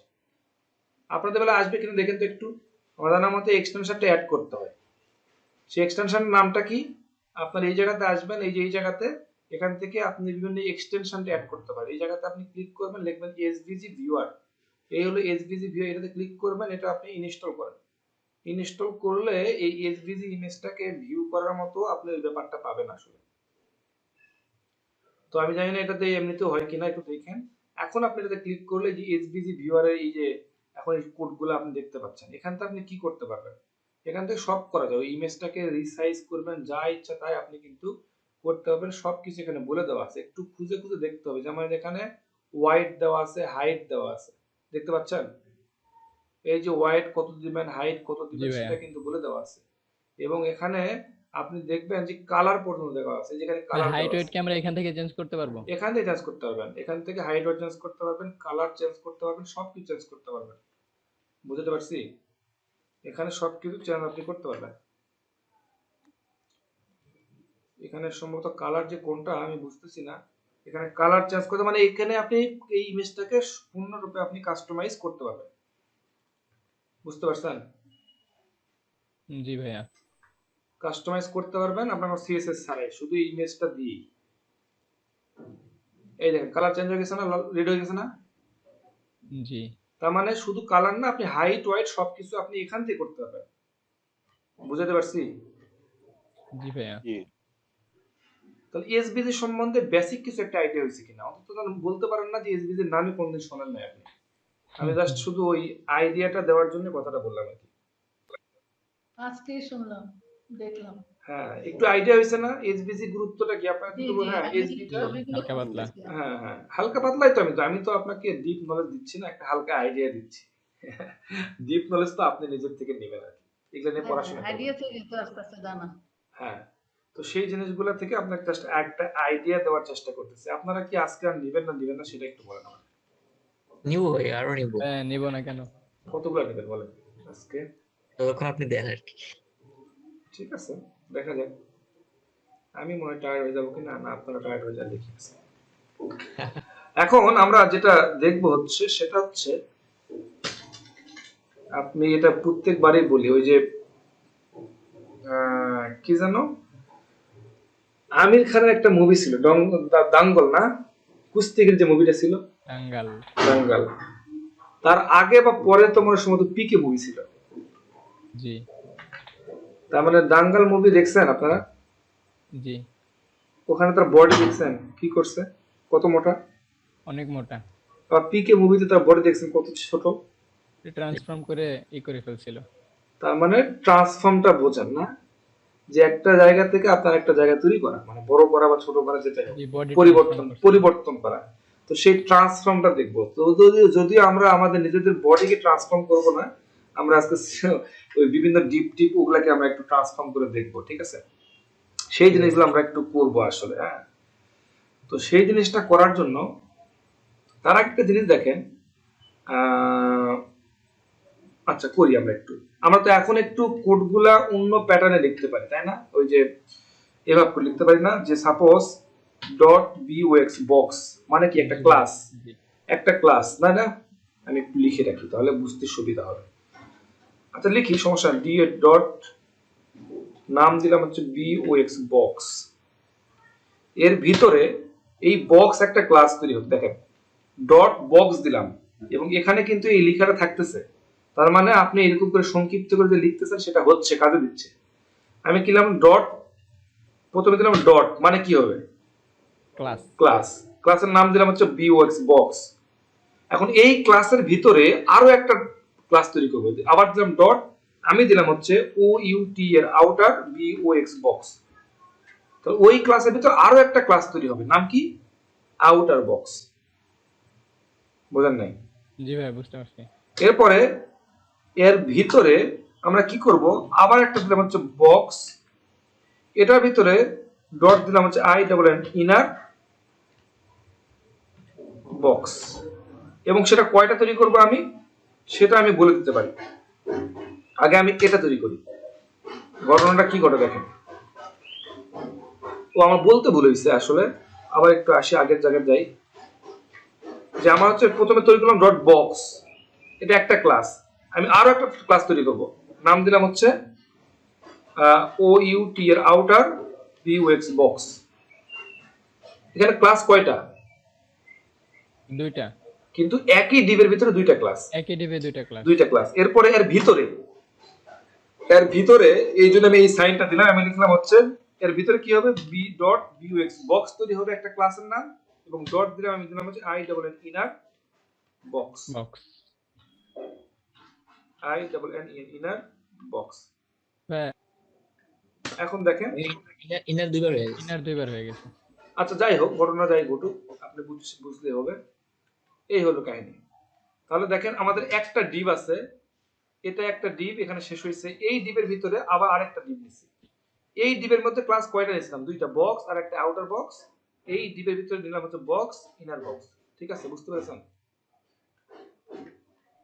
Speaker 1: আপনাদের বেলা আসবে কিনা দেখেন তো একটু। আমার জানার মতে এক্সটেনশনটা অ্যাড করতে হয়। সেই এক্সটেনশনের নামটা কি? আপনার এই জায়গাতে আসবেন, এই যে এই জায়গাতে, এখান থেকে আপনি বিভিন্ন এক্সটেনশনটা অ্যাড করতে পারেন। এই জায়গাতে আপনি ক্লিক করবেন, লিখবেন এসভিজি ভিউয়ার। এই হলো এসভিজি ভিউয়ার, এটাতে ক্লিক করবেন, এটা আপনি ইনস্টল করেন। ইনস্টল করলে এই এসভিজি ইমেজটাকে ভিউ করার মতো আপনি ওই ব্যাপারটা পাবেন আসলে। তো আমি জানি না এটাতে এমনিতেও হয় কিনা, একটু দেখেন। এখন আপনি এটাতে ক্লিক করলে যে এসভিজি ভিউয়ারের এই যে এখন এই কোডগুলো আপনি দেখতে পাচ্ছেন, এখান থেকে আপনি কি করতে পারবেন, এখান থেকে সব করা যায়। ওই ইমেজটাকে রিসাইজ করবেন, যা ইচ্ছা তাই আপনি কিন্তু করতে পারবেন। সবকিছু এখানে বলে দেওয়া আছে, একটু খুঁজে খুঁজে দেখতে হবে। যেমন এখানে ওয়াইড দেওয়া আছে, হাইট দেওয়া আছে, দেখতে পাচ্ছেন? এই যে ওয়াইড কত দিবেন, হাইট কত দিবেন, সেটা কিন্তু বলে দেওয়া আছে। এবং এখানে আপনি দেখবেন যে কালার পর্যন্ত দেওয়া আছে, যেখানে কালার
Speaker 2: হাইট ওয়েট ক্যামেরা এখান থেকে চেঞ্জ করতে পারবো,
Speaker 1: এখান থেকে চেঞ্জ করতে পারবেন, এখান থেকে হাইট ওয়েট চেঞ্জ করতে পারবেন, কালার চেঞ্জ করতে পারবেন, সবকিছু চেঞ্জ করতে পারবেন। বুঝতে পারছি? এখানে সবকিছু চেঞ্জ আপনি করতে পারবেন। এখানে সম্ভবত কালার যে কোনটা আমি বুঝতেছি না, এখানে কালার চেঞ্জ করতে, মানে এখানে আপনি এই ইমেজটাকে পূর্ণরূপে আপনি কাস্টমাইজ করতে পারবেন। বুঝতে পারছেন?
Speaker 2: জি ভাইয়া।
Speaker 1: কাস্টমাইজ করতে পারবেন আপনার সিএসএস ছাড়াই, শুধু ইমেজটা দিয়ে। এই দেখেন কালার চেঞ্জ হয়ে গেছে না, রেড হয়ে গেছে না?
Speaker 2: জি।
Speaker 1: তার মানে শুধু কালার না, আপনি হাইট ওয়াইট সবকিছু আপনি এখান থেকে করতে পারবেন। বুঝতে পারছি?
Speaker 2: জি ভাইয়া।
Speaker 1: তাহলে এসভিজি সম্বন্ধে বেসিক কিছু একটা আইডিয়া হয়েছে কিনা, অন্তত বলতে পারেন না যে এসভিজি এর নামই কোনদিন শোনেন নাই আপনি। আমি জাস্ট শুধু ওই আইডিয়াটা দেওয়ার জন্য কথাটা বললাম আর কি।
Speaker 6: আজকেই শুনলাম, দেখলাম।
Speaker 1: হ্যাঁ, একটু আইডিয়া হয়েছে না এসভিজি গুরুত্বটা কি আপনার? হ্যাঁ, এসভিটা
Speaker 2: হালকা পাতলা।
Speaker 1: হ্যাঁ হালকা পাতলাই তো। আমি তো আপনাকে ডিপ নলেজ দিচ্ছি না, একটা হালকা আইডিয়া দিচ্ছি। ডিপ নলেজ তো আপনি নিজের থেকে নেবেন আর কি, এগুলো নিয়ে পড়াশোনা করবেন।
Speaker 6: আইডিয়া থেকে তো আস্তে আস্তে জানা।
Speaker 1: হ্যাঁ, তো সেই জিনিসগুলো থেকে আপনাকে জাস্ট একটা আইডিয়া দেওয়ার চেষ্টা করতেছি। আপনারা কি আজকে আর নেবেন না সেটা একটু বলেন আমাকে।
Speaker 4: নিব ভাই, আরো নিব।
Speaker 2: হ্যাঁ, নিব না কেন?
Speaker 1: কতগুলো নেবেন বলেন আজকে?
Speaker 4: তখন আপনি দেন আর কি।
Speaker 1: ঠিক আছে, দেখা যাক। আমি মনে হয় টায়ার্ড হয়ে যাবো কিনা, না আপনারা টায়ার্ড হয়ে যান, দেখি। এখন আমরা যেটা দেখবো হচ্ছে, সেটা হচ্ছে আপনি এটা প্রত্যেকবারই বলি, ওই যে কি জানো, আমির খানের একটা মুভি ছিল দাঙ্গল, না কুস্তিগির যে মুভিটা ছিল, দাঙ্গাল। তার আগে বা পরে তোমার সম্ভবত পিকে মুভি ছিল।
Speaker 2: জি।
Speaker 1: তার মানে দাঙ্গাল মুভি দেখছেন আপনারা?
Speaker 2: জি।
Speaker 1: ওখানে তার বডি দেখছেন কি করছে, কত মোটা,
Speaker 2: অনেক মোটা।
Speaker 1: আর পিকে মুভিতে তার বডি দেখছেন কত ছোট,
Speaker 2: ট্রান্সফর্ম করে করে ফেলছিল।
Speaker 1: তার মানে ট্রান্সফর্মটা বোঝেন না, যে একটা জায়গা থেকে আপনার একটা জায়গা তৈরি করা, মানে বড় করা বা ছোট করা, যেটা পরিবর্তন করা। তো সেই ট্রান্সফর্মটা দেখবো। তো যদিও আমরা আমাদের নিজেদের বডিকে ট্রান্সফর্ম করব না, আমরা আজকে ওই বিভিন্ন ডিপ ওগুলাকে আমরা একটু ট্রান্সফর্ম করে দেখবো, ঠিক আছে? সেই জিনিসগুলো আমরা একটু করবো আসলে। হ্যাঁ, তো সেই জিনিসটা করার জন্য তার একটা জিনিস দেখেন, আচ্ছা করি আমরা তো এখন একটু কোডগুলা অন্য প্যাটার্নে লিখতে পারি, তাই না? ওই যে এভাবে করে লিখতে পারি না, যে সাপোজ ডট বিওএক্স বক্স মানে কি একটা ক্লাস, না না? আমি একটু লিখে রাখি তাহলে বুঝতে সুবিধা হবে। আচ্ছা লিখি, সমস্যা ডি এর ডট নাম দিলাম হচ্ছে বিওএক্স বক্স, এর ভিতরে এই বক্স একটা ক্লাস তৈরি হবে। দেখেন ডট বক্স দিলাম এবং এখানে কিন্তু এই লেখাটা থাকতেছে, তার মানে আপনি এরকম করে সংক্ষিপ্ত করে যে লিখতেছেন সেটা হচ্ছে, কাজে দিচ্ছে। আমি কি দিলাম ডট, প্রথমে দিলাম ডট মানে কি হবে ক্লাসের নাম দিলাম হচ্ছে বিওএক্স বক্স। এখন এই ক্লাসের ভিতরে আরো একটা ক্লাস তৈরি করব, আবার দিলাম ডট, আমি দিলাম হচ্ছে ও ইউটি এর আউটার বিওএক্স বক্স। তো ওই ক্লাসের ভিতর আরো একটা ক্লাস তৈরি হবে, নাম কি আউটার বক্স। বুঝেন নাই?
Speaker 2: জি ভাই বুঝতে পারছি।
Speaker 1: এরপরে এর ভিতরে আমরা কি করব, আবার একটা দিলাম হচ্ছে বক্স, এটার ভিতরে ডট দিলাম হচ্ছে I double N inner box. এবং সেটা কয়টা তৈরি করব আমি সেটা আমি বলে দিতে পারি। আগে আমি এটা তৈরি করি, ঘটনাটা কি ঘটে দেখেন। ও আমার বলতে ভুলে গেছে আসলে, আবার একটু আসি আগের জায়গায় যাই। যে আমার হচ্ছে প্রথমে তৈরি করলাম ডট বক্স, এটা একটা ক্লাস, আমি আরো একটা ক্লাস তৈরি করব, নাম দিলাম হচ্ছে ও ইউটি এর আউটার বিওএক্স বক্স। এখানে ক্লাস কয়টা?
Speaker 2: দুইটা,
Speaker 1: কিন্তু একই ডিভের ভিতরে দুইটা ক্লাস,
Speaker 2: একই ডিবে দুইটা ক্লাস।
Speaker 1: এরপরে এর ভিতরে এই জন্য আমি এই সাইনটা দিলাম, আমি লিখলাম হচ্ছে এর ভিতরে কি হবে বি ডট বিওএক্স বক্স তৈরি হবে একটা ক্লাসের নাম, এবং ডট দিলাম, আমি দিলাম হচ্ছে I double N inner box, I double N inner box. এখন দেখেন
Speaker 4: ইনার দুইবার হয়ে গেছে।
Speaker 1: আচ্ছা যাই হোক, ঘটনা যাই ঘটুক, আপনি বুঝলে হবে। এই হলো কাহিনী। তাহলে দেখেন আমাদের একটা ডিভ আছে, এটা একটা ডিভ এখানে শেষ হয়েছে, এই ডিভের ভিতরে আবার আরেকটা ডিভ নিছি। এই ডিভের মধ্যে ক্লাস কয়টা নিয়েছিলাম? দুইটা, বক্স আর একটা আউটার বক্স। এই ডিভের ভিতরে নিলাম হচ্ছে বক্স ইনার বক্স। ঠিক আছে, বুঝতে পেরেছেন?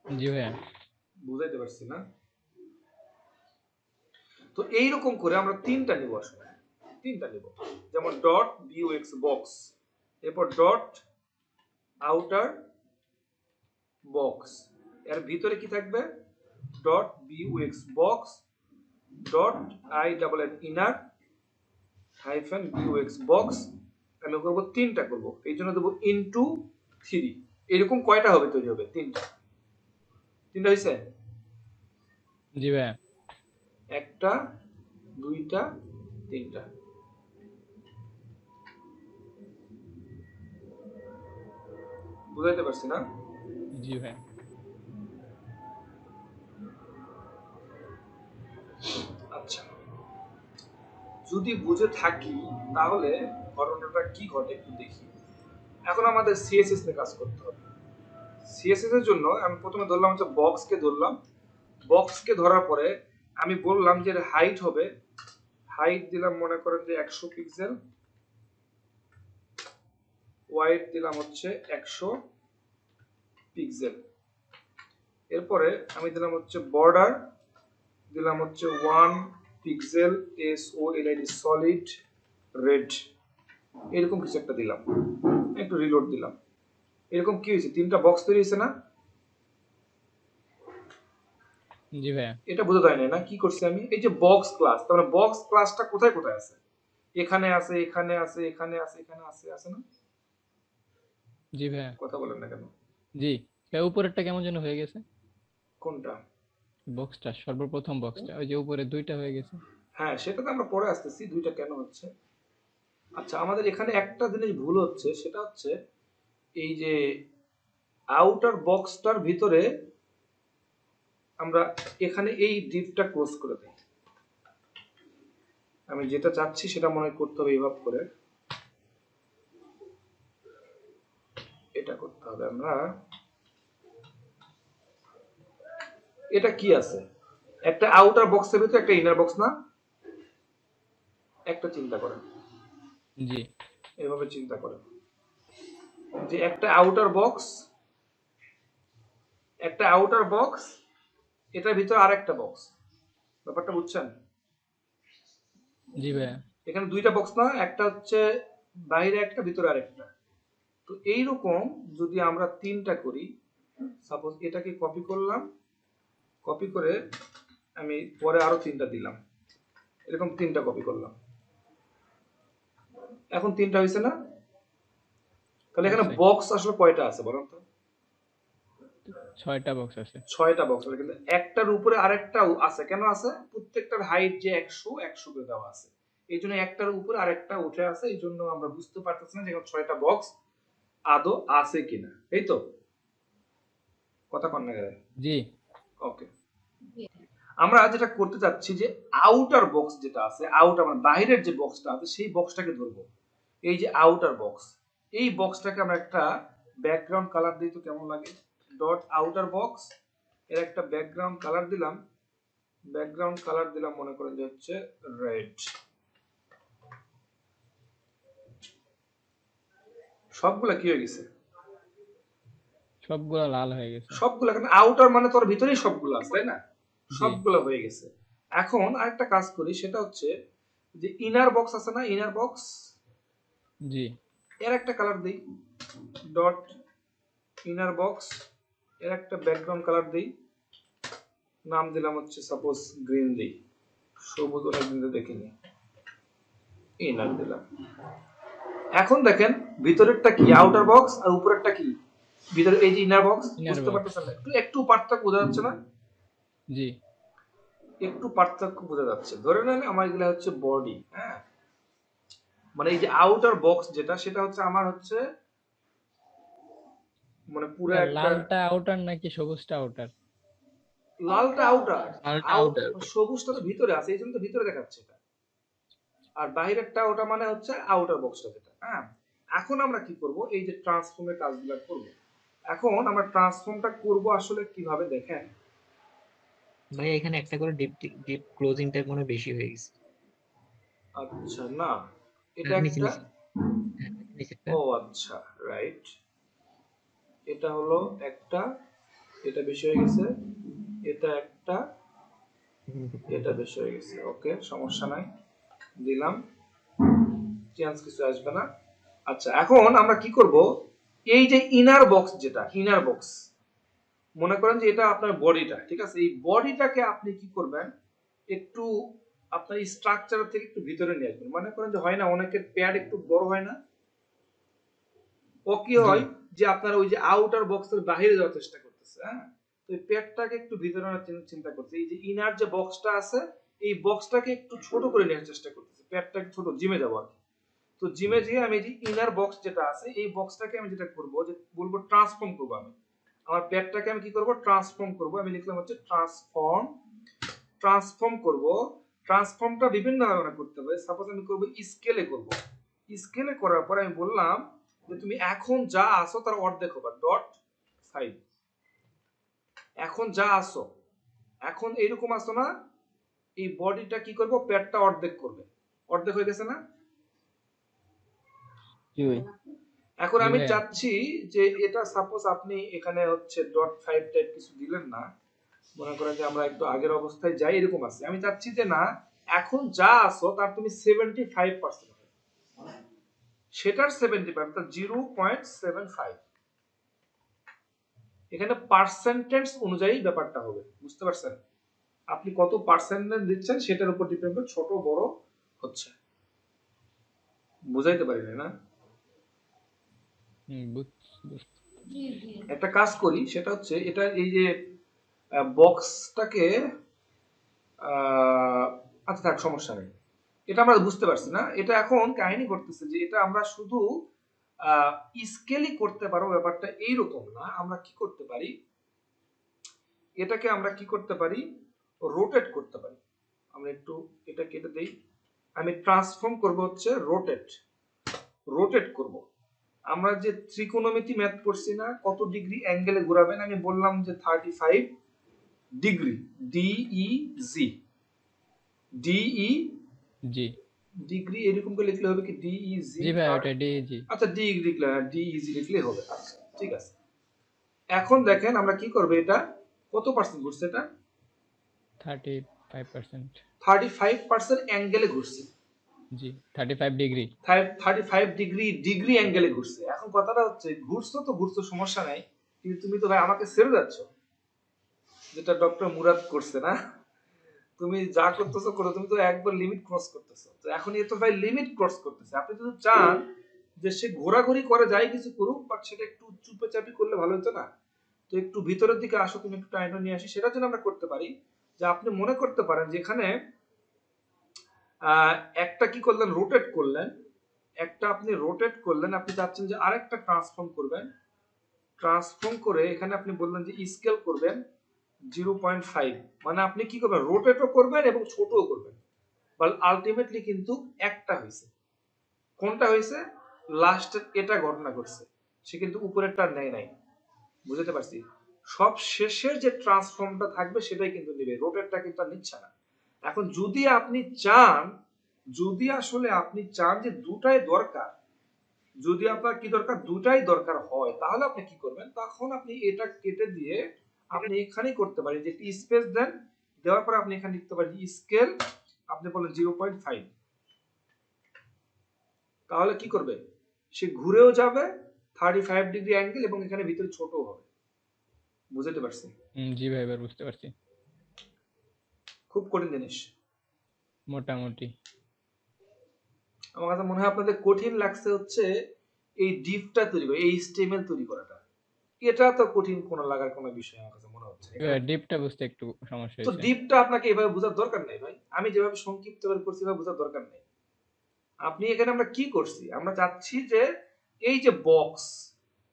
Speaker 2: জি ভাইয়া
Speaker 1: বুঝাইতে পারছি না? তো এইরকম করে আমরা তিনটা নিব, আসলে তিনটা নিব, যেমন ডট বিওএক্স বক্স, এরপর ডট আউটার বক্স, এর ভিতরে কি থাকবে dot B O X box dot I double N inner hyphen B O X box. আমি করব তিনটা করব, এই জন্য দেবো ইনটু 3। এরকম কয়টা হবে তৈরি হবে? তিনটা হয়েছে?
Speaker 2: জি ভাইয়া,
Speaker 1: একটা, দুইটা, তিনটা। বুঝাইতে পারছি না?
Speaker 2: জি ভাইয়া।
Speaker 1: আচ্ছা, যদি বুঝে থাকি তাহলে ঘটনাটা কি ঘটে একটু দেখি। এখন আমাদের সিএসএস নিয়ে কাজ করতে হবে। সিএসএস এর জন্য আমি প্রথমে ধরলাম হচ্ছে বক্সকে ধরলাম, বক্সকে ধরার পরে আমি বললাম যে হাইট হবে, হাইট দিলাম মনে করেন যে 100 পিক্সেল, ওয়াইড দিলাম হচ্ছে 100 পিক্সেল। এরপরে আমি দিলাম হচ্ছে বর্ডার দিলাম হচ্ছে 1 পিক্সেল SOLID সলিড রেড, এরকম কিছু একটা দিলাম, একটু রিলোড দিলাম। এরকম কি হয়েছে? তিনটা বক্স তৈরি হয়েছে না?
Speaker 2: জি ভাইয়া,
Speaker 1: এটা বোঝা যায় না কি করছি আমি? এই যে বক্স ক্লাস, তার মানে বক্স ক্লাসটা কোথায় কোথায় আছে? এখানে আছে, এখানে আছে, এখানে আছে, এখানে আছে, আছে না?
Speaker 2: জি ভাইয়া,
Speaker 1: কথা বলেন না কেন?
Speaker 2: জি। উপরেরটা কেমন যেন হয়ে গেছে?
Speaker 1: কোনটা?
Speaker 2: বক্সটা, সর্বপ্রথম বক্সটা, ওই যে উপরে দুইটা হয়ে গেছে।
Speaker 1: হ্যাঁ, সেটা তো আমরা পরে আসতেছি দুইটা কেন হচ্ছে। আচ্ছা, আমাদের এখানে একটা জিনিস ভুল হচ্ছে, সেটা হচ্ছে এই যে আউটার বক্সটার ভিতরে আমরা এখানে এই ডিপটা ক্লোজ করে দিই। আমি যেটা চাচ্ছি সেটা মনে করতে হবে এইভাবে করে, আমরা এটা কি আছে, একটা আউটার বক্সের ভিতরে একটা ইনার বক্স না, একটা চিন্তা করেন,
Speaker 2: জি
Speaker 1: এভাবে চিন্তা করেন যে একটা আউটার বক্স, এটার ভিতরে আরেকটা বক্স, ব্যাপারটা বুঝছেন?
Speaker 2: জি ভাইয়া।
Speaker 1: এখানে দুইটা বক্স না, একটা হচ্ছে বাইরে একটা ভিতরে আরেকটা। তো এইরকম যদি আমরা তিনটা করি, সাপোজ এটাকে কপি করলাম, কপি করে আমি পরে আরো তিনটা দিলাম, এরকম তিনটা কপি করলাম, এখন তিনটা হয়েছে না? তাহলে এখানে বক্স আসলে কয়টা আছে বলুন তো?
Speaker 2: 6টা বক্স আছে।
Speaker 1: 6টা বক্স আছে, কিন্তু একটার উপরে আরেকটাও আছে। কেন আছে? প্রত্যেকটার হাইট যে 100 করে দেওয়া আছে, এই জন্য একটার উপরে আরেকটা উঠে আছে, এই জন্য আমরা বুঝতে পারতেছি না যে 6টা বক্স আদৌ আছে কিনা। এই তো কথা কন না গেলে?
Speaker 2: জি
Speaker 1: ওকে, আমরা যেটা করতে চাচ্ছি যে আউটার বক্স যেটা আছে, আউটার মানে বাইরের যে বক্সটা আছে, সেই বক্সটাকে ধরবো। এই যে আউটার বক্স, এই বক্সটাকে আমরা একটা ব্যাকগ্রাউন্ড কালার দিই তো কেমন লাগে? ডট আউটার বক্স, এর একটা ব্যাকগ্রাউন্ড কালার দিলাম, ব্যাকগ্রাউন্ড কালার দিলাম মনে করেন যে হচ্ছে রেড। সবগুলা কি হয়ে গেছে?
Speaker 2: সবগুলা লাল হয়ে গেছে।
Speaker 1: সবগুলা, কারণ আউটার মানে তোর ভিতরেই সবগুলো আছে, তাই না? সবগুলো হয়ে গেছে। এখন আরেকটা কাজ করি, সেটা হচ্ছে যে ইনার বক্স আছে না, ইনার বক্স,
Speaker 2: জি
Speaker 1: এর একটা কালার দেই, ডট ইনার বক্স, এর একটা ব্যাকগ্রাউন্ড কালার দেই, নাম দিলাম হচ্ছে সাপোজ গ্রিন দেই, সবুজ অনেকদিন ধরে দেখিনি, ইনার দিলাম। এখন দেখেন ভিতরেরটা কি আউটার বক্স আর উপরেরটা কি ভিতরে, এই যে ইনার বক্স। বুঝতে পারতেছেন? একটু পার্থক্য বোঝা যাচ্ছে না?
Speaker 2: জি
Speaker 1: একটু পার্থক্য বোঝা যাচ্ছে। ধরে নেন আমার এগুলা হচ্ছে বডি, হ্যাঁ, মানে এই যে আউটার বক্স যেটা, সেটা হচ্ছে আমার হচ্ছে মানে পুরো একটা,
Speaker 2: লালটা আউটার নাকি সবুজটা আউটার?
Speaker 1: লালটা আউটার,
Speaker 4: লালটা outer।
Speaker 1: সবুজটা তো ভিতরে আছে, এই জন্য তো ভিতরে দেখাচ্ছে এটা, আর বাইরেরটা ওটা মানে হচ্ছে আউটার বক্সটা যেটা। হ্যাঁ, এখন আমরা কি করব? এই যে ট্রান্সফর্মের কাজগুলো করব। এখন আমরা ট্রান্সফর্মটা করব আসলে কিভাবে দেখেন।
Speaker 4: ভাই এখানে একটা করে ডিপ ক্লোজিংটা মনে হয় বেশি হয়ে গেছে।
Speaker 1: আচ্ছা, না এটা
Speaker 4: নিচে
Speaker 1: একটা,
Speaker 4: নিচেরটা।
Speaker 1: ও আচ্ছা রাইট, এটা হলো একটা, এটা বেশি হয়ে গেছে, এটা একটা, এটা বেশি হয়ে গেছে। ওকে, সমস্যা নাই, দিলাম, চেঞ্জ কিছু আসবে না। আচ্ছা, এখন আমরা কি করব? এই যে ইনার বক্স যেটা, ইনার বক্স মনে করেন যে এটা আপনার বডিটা, ঠিক আছে? এই বডিটাকে আপনি কি করবেন? একটু আপনার স্ট্রাকচার থেকে একটু ভিতরে নিয়ে আসবেন। মনে করেন যে হয় না অনেকের প্যাড একটু বড় হয় না, ও কি হয় যে আপনার ওই যে আউটার বক্সের বাইরে যাওয়ার চেষ্টা করতেছে, হ্যাঁ, তো এই প্যাডটাকে একটু ভিতরে আনার চিন্তা করছে। এই যে ইনার যে বক্সটা আছে, এই বক্সটাকে একটু ছোট করে নেওয়ার চেষ্টা করতেছে, প্যাডটাকে ছোট, জিমে যাবো আর কি। তো জিমে যেয়ে আমি এই যে ইনার বক্স যেটা আছে, এই বক্সটাকে আমি যেটা করব, যে বলবো ট্রান্সফর্ম করবো। আমি আমার প্যাডটাকে আমি কি করব? ট্রান্সফর্ম করব। আমি লিখলাম হচ্ছে ট্রান্সফর্ম করব। ট্রান্সফর্মটা বিভিন্ন ভাবে করতে হবে। সাপোজ আমি করব স্কেলে করব। স্কেলে করার পর আমি বললাম যে তুমি এখন যা আসো তার অর্ধেক হবে, ডট 5। এখন যা আসো, এখন এইরকম আসো না, এই বডিটা কি করব? প্যাডটা অর্ধেক করবে। অর্ধেক হয়ে গেছে না? এখন আমি চাচ্ছি যে এটা সাপোজ আপনি এখানে হচ্ছে ডট 5 টাইপ কিছু দিলেন না, মনে করেন যে আমরা একটু আগের অবস্থায় যাই, এরকম আছে। আমি চাচ্ছি যে না, এখন যা আসো তার তুমি 75%, সেটার 75 অর্থাৎ 0.75, এখানে পার্সেন্টেজ অনুযায়ী ব্যাপারটা হবে। বুঝতে পারছেন? আপনি কত পার্সেন্টেজ দিচ্ছেন সেটার উপর ডিপেন্ড করে ছোট বড় হচ্ছে। বুঝাইতে পারি না? একটা কাজ করি, সেটা হচ্ছে এটা এই যে বক্সটাকে, আচ্ছা থাক, সমস্যা নেই, এটা আমরা বুঝতে পারছি না। এটা এখন কাহিনী করতেছে যে এটা আমরা শুধু স্কেলই করতে পারবো, ব্যাপারটা এইরকম না। আমরা কি করতে পারি? এটাকে আমরা কি করতে পারি? রোটেট করতে পারি। আমরা একটু এটা কেটে দেই, আমি ট্রান্সফর্ম করব হচ্ছে রোটেট করব। আমরা যে ত্রিকোণমিতি ম্যাথ করছি না, কত ডিগ্রি অ্যাঙ্গেলে ঘোরাবেন, আমি বললাম যে 35 ডিগ্রি, ডিই ডিই
Speaker 2: জি
Speaker 1: ডিগ্রি এরকম করে লিখলে হবে কি ডিই
Speaker 2: জি ভাই ওটা ডিজি
Speaker 1: আচ্ছা ডিগ্রি লিখলে, হ্যাঁ ডিইজি লিখলে হবে। আচ্ছা ঠিক আছে। এখন দেখেন আমরা কি করব, এটা কত পার্সেন্ট ঘুরছে, এটা
Speaker 2: 35%।
Speaker 1: 35% অ্যাঙ্গেলে ঘুরছে,
Speaker 2: জি 35 ডিগ্রি।
Speaker 1: 35 ডিগ্রি অ্যাঙ্গেলে ঘুরছে। এখন কথাটা হচ্ছে ঘুরছো তো ঘুরছো, সমস্যা নাই, কিন্তু তুমি তো ভাই আমাকে ছেড়ে যাচ্ছ, যেটা ডক্টর মুরাদ করছে না, তুমি যা করতেছো করো, তুমি তো একবার লিমিট ক্রস করতেছো। তো এখন এ তো ভাই লিমিট ক্রস করতেছে। আপনি যদি চান যে সে ঘোরাঘুরি করে যাই কিছু করুক, বাট সেটা একটু চুপে চাপি করলে ভালো হতো না? তো একটু ভিতরের দিকে আসো, তুমি একটু টাইম নিয়ে আসি, সেটার জন্য আমরা করতে পারি যে আপনি মনে করতে পারেন যে এখানে একটা কি করলেন, রোটেট করলেন, একটা আপনি রোটেট করলেন, আপনি চাচ্ছেন যে আরেকটা ট্রান্সফর্ম করবেন, ট্রান্সফর্ম করে এখানে আপনি বললেন যে স্কেল করবেন 0.5, মানে আপনি কি করবেন, রোটেটও করবেন এবং ছোটও করবেন, বাট আলটিমেটলি কিন্তু একটা হয়েছে। কোনটা হয়েছে? লাস্টের এটা ঘটনা ঘটছে, সে কিন্তু উপরেরটা নেয় নাই। বুঝতে পারছি? সব শেষের যে ট্রান্সফর্মটা থাকবে সেটাই কিন্তু নেবে, রোটেটটা কিন্তু আর নিচ্ছে না। এখন যদি আপনি চান, যদি আসলে আপনি চান যে দুটাই দরকার, যদি আপনার কি দরকার, দুটাই দরকার হয়, তাহলে আপনি কি করবেন, তখন আপনি এটা কেটে দিয়ে আপনি এখানেই করতে পারেন যে একটি স্পেস দেন, দেওয়ার পর আপনি এখানে লিখতে পারেন স্কেল, আপনি বলেন 0.5, তাহলে কি করবে, সে ঘুরেও যাবে 35 ডিগ্রি অ্যাঙ্গেল এবং এখানে ভিতরে ছোটও হবে। বুঝতে পারছি?
Speaker 2: জি ভাই এবার বুঝতে পারছি।
Speaker 1: খুব কঠিন জিনিস।
Speaker 2: মোটামুটি
Speaker 1: আমার কাছে মনে হয় আপনাদের কঠিন লাগছে হচ্ছে এই ডিপটা তৈরি করা, এই HTML তৈরি করাটা, এটা তো কঠিন কোনো লাগার কোনো বিষয় আমার কাছে মনে হচ্ছে।
Speaker 2: ডিপটা বুঝতে একটু সমস্যা
Speaker 1: তো
Speaker 2: হয়েছে।
Speaker 1: ডিপটা আপনাকে এভাবে বোঝার দরকার নেই ভাই, আমি যেভাবে সংক্ষিপ্ত করে করছি এভাবে বোঝার দরকার নেই। আপনি এখানে আমরা কি করছি, আমরা চাচ্ছি যে এই যে বক্স,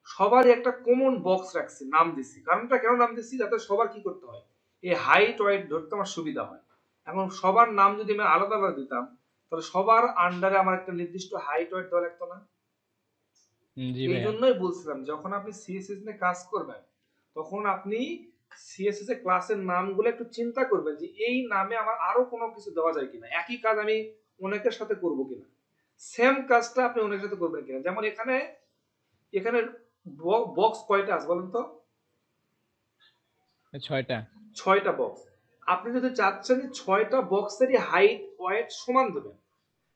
Speaker 1: সবারই একটা কমন বক্স রাখছি, নাম দিছি। কারণটা কেন নাম দিছি, যাতে সবার কি করতে হয়, এই হাইট ওয়েট ধরতে আমার সুবিধা হয়। এখন সবার নাম যদি আমি আলাদা আলাদা দিতাম, তাহলে সবার আন্ডারে আমার একটা নির্দিষ্ট হাইট ওয়েট দেওয়া লাগতো না?
Speaker 2: জি
Speaker 1: এই
Speaker 2: ভাইয়া
Speaker 1: জন্যই বলছিলাম যখন আপনি সিএসএস নিয়ে কাজ করবেন, তখন আপনি সিএসএস এর ক্লাসের নামগুলো একটু চিন্তা করবেন যে এই নামে আমার আরো কোনো কিছু দেওয়া যায় কিনা, একই কাজ আমি অনেকের সাথে করব কিনা, সেম কাজটা আপনি অনেকের সাথে করবেন কিনা। যেমন এখানে এখানে বক্স কয়টা আছে বলেন তো?
Speaker 2: 6টা।
Speaker 1: 6টা বক্স। আপনি যদি চাচ্ছেন 6টা বক্সেরই হাইট ওয়েট সমান দেবেন,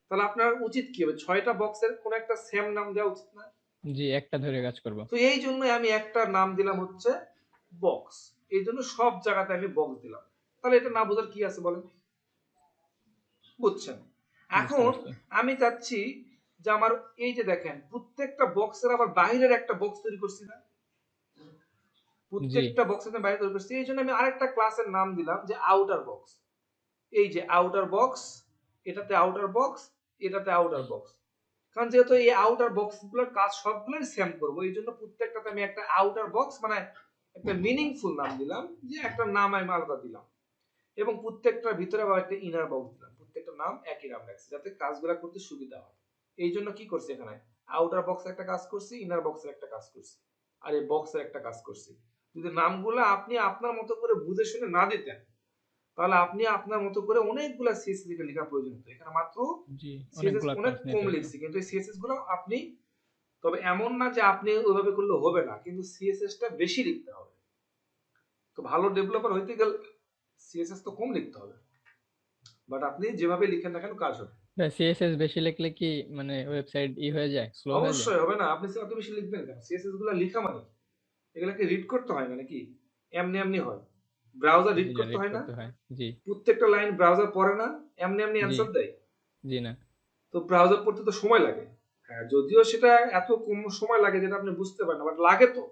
Speaker 1: তাহলে আপনার উচিত কি হবে, 6টা বক্সের কোন একটা সেম নাম দেওয়া উচিত না?
Speaker 2: জি একটা ধরে কাজ করব।
Speaker 1: তো এই জন্যই আমি একটা নাম দিলাম হচ্ছে বক্স, এই জন্য সব জায়গাতে আমি বক্স দিলাম। তাহলে এটা না বোঝার কি আছে বলেন? বুঝছেন? এখন আমি চাচ্ছি যে আমার এই যে দেখেন প্রত্যেকটা বক্সের আবার বাইরের একটা বক্স তৈরি করছি না, প্রত্যেকটা বক্সের বাইরে তৈরি করছি, এই জন্য আমি আরেকটা ক্লাসের নাম দিলাম যে আউটার বক্স। এই যে আউটার বক্স, এটাতে আউটার বক্স, এটাতে আউটার বক্স। কারণ যেহেতু এই আউটার বক্স গুলোর কাজ সবগুলোই সেম করবো, এই জন্য প্রত্যেকটাতে আমি একটা আউটার বক্স মানে একটা মিনিংফুল নাম দিলাম, যে একটা নাম আমি আলাদা দিলাম, এবং প্রত্যেকটার ভিতরে আবার একটা ইনার বক্স দিলাম। প্রত্যেকটা নাম একই নাম রাখছি যাতে কাজগুলো করতে সুবিধা হয়। এই জন্য কি করছি, এখানে আউটার বক্সের একটা কাজ করছি, ইনার বক্সের একটা কাজ করছি, আর এই বক্সের একটা কাজ করছি। যদি নামগুলো আপনি আপনার মতো করে বুঝে শুনে না দিতেন, তাহলে আপনি আপনার মতো করে অনেকগুলা সিএসএস লিখে লেখার প্রয়োজন হতো। এখানে মাত্র সিএসএস অনেক কম লিখছি, কিন্তু এই সিএসএস গুলো আপনি, তবে এমন না যে আপনি ওইভাবে করলে হবে না, কিন্তু সিএসএস টা বেশি লিখতে হবে। তো ভালো ডেভেলপার হইতে গেলে সিএসএস তো কম লিখতে হবে, বাট আপনি যেভাবে লিখেন না কেন কাজ হবে।
Speaker 2: সিএসএস বেশি লিখলে কি মানে ওয়েবসাইট হয়ে যায়, স্লো হয়ে যায়?
Speaker 1: অবশ্যই হবে না, আপনি এত বেশি লিখবেন কেন? সিএসএস গুলো লেখা মানে এগুলাকে রিড করতে হয় না নাকি? এমনি এমনি হয়, ব্রাউজার রিড করতে হয় না?
Speaker 2: জি
Speaker 1: প্রত্যেকটা লাইন ব্রাউজার পড়ে না, এমনি এমনি অ্যানসার দেয়?
Speaker 2: জি না।
Speaker 1: তো ব্রাউজার পড়তে তো সময় লাগে। হ্যাঁ, যদিও সেটা এত কম সময় লাগে যেটা আপনি বুঝতে পারেন না, বাট লাগে তো।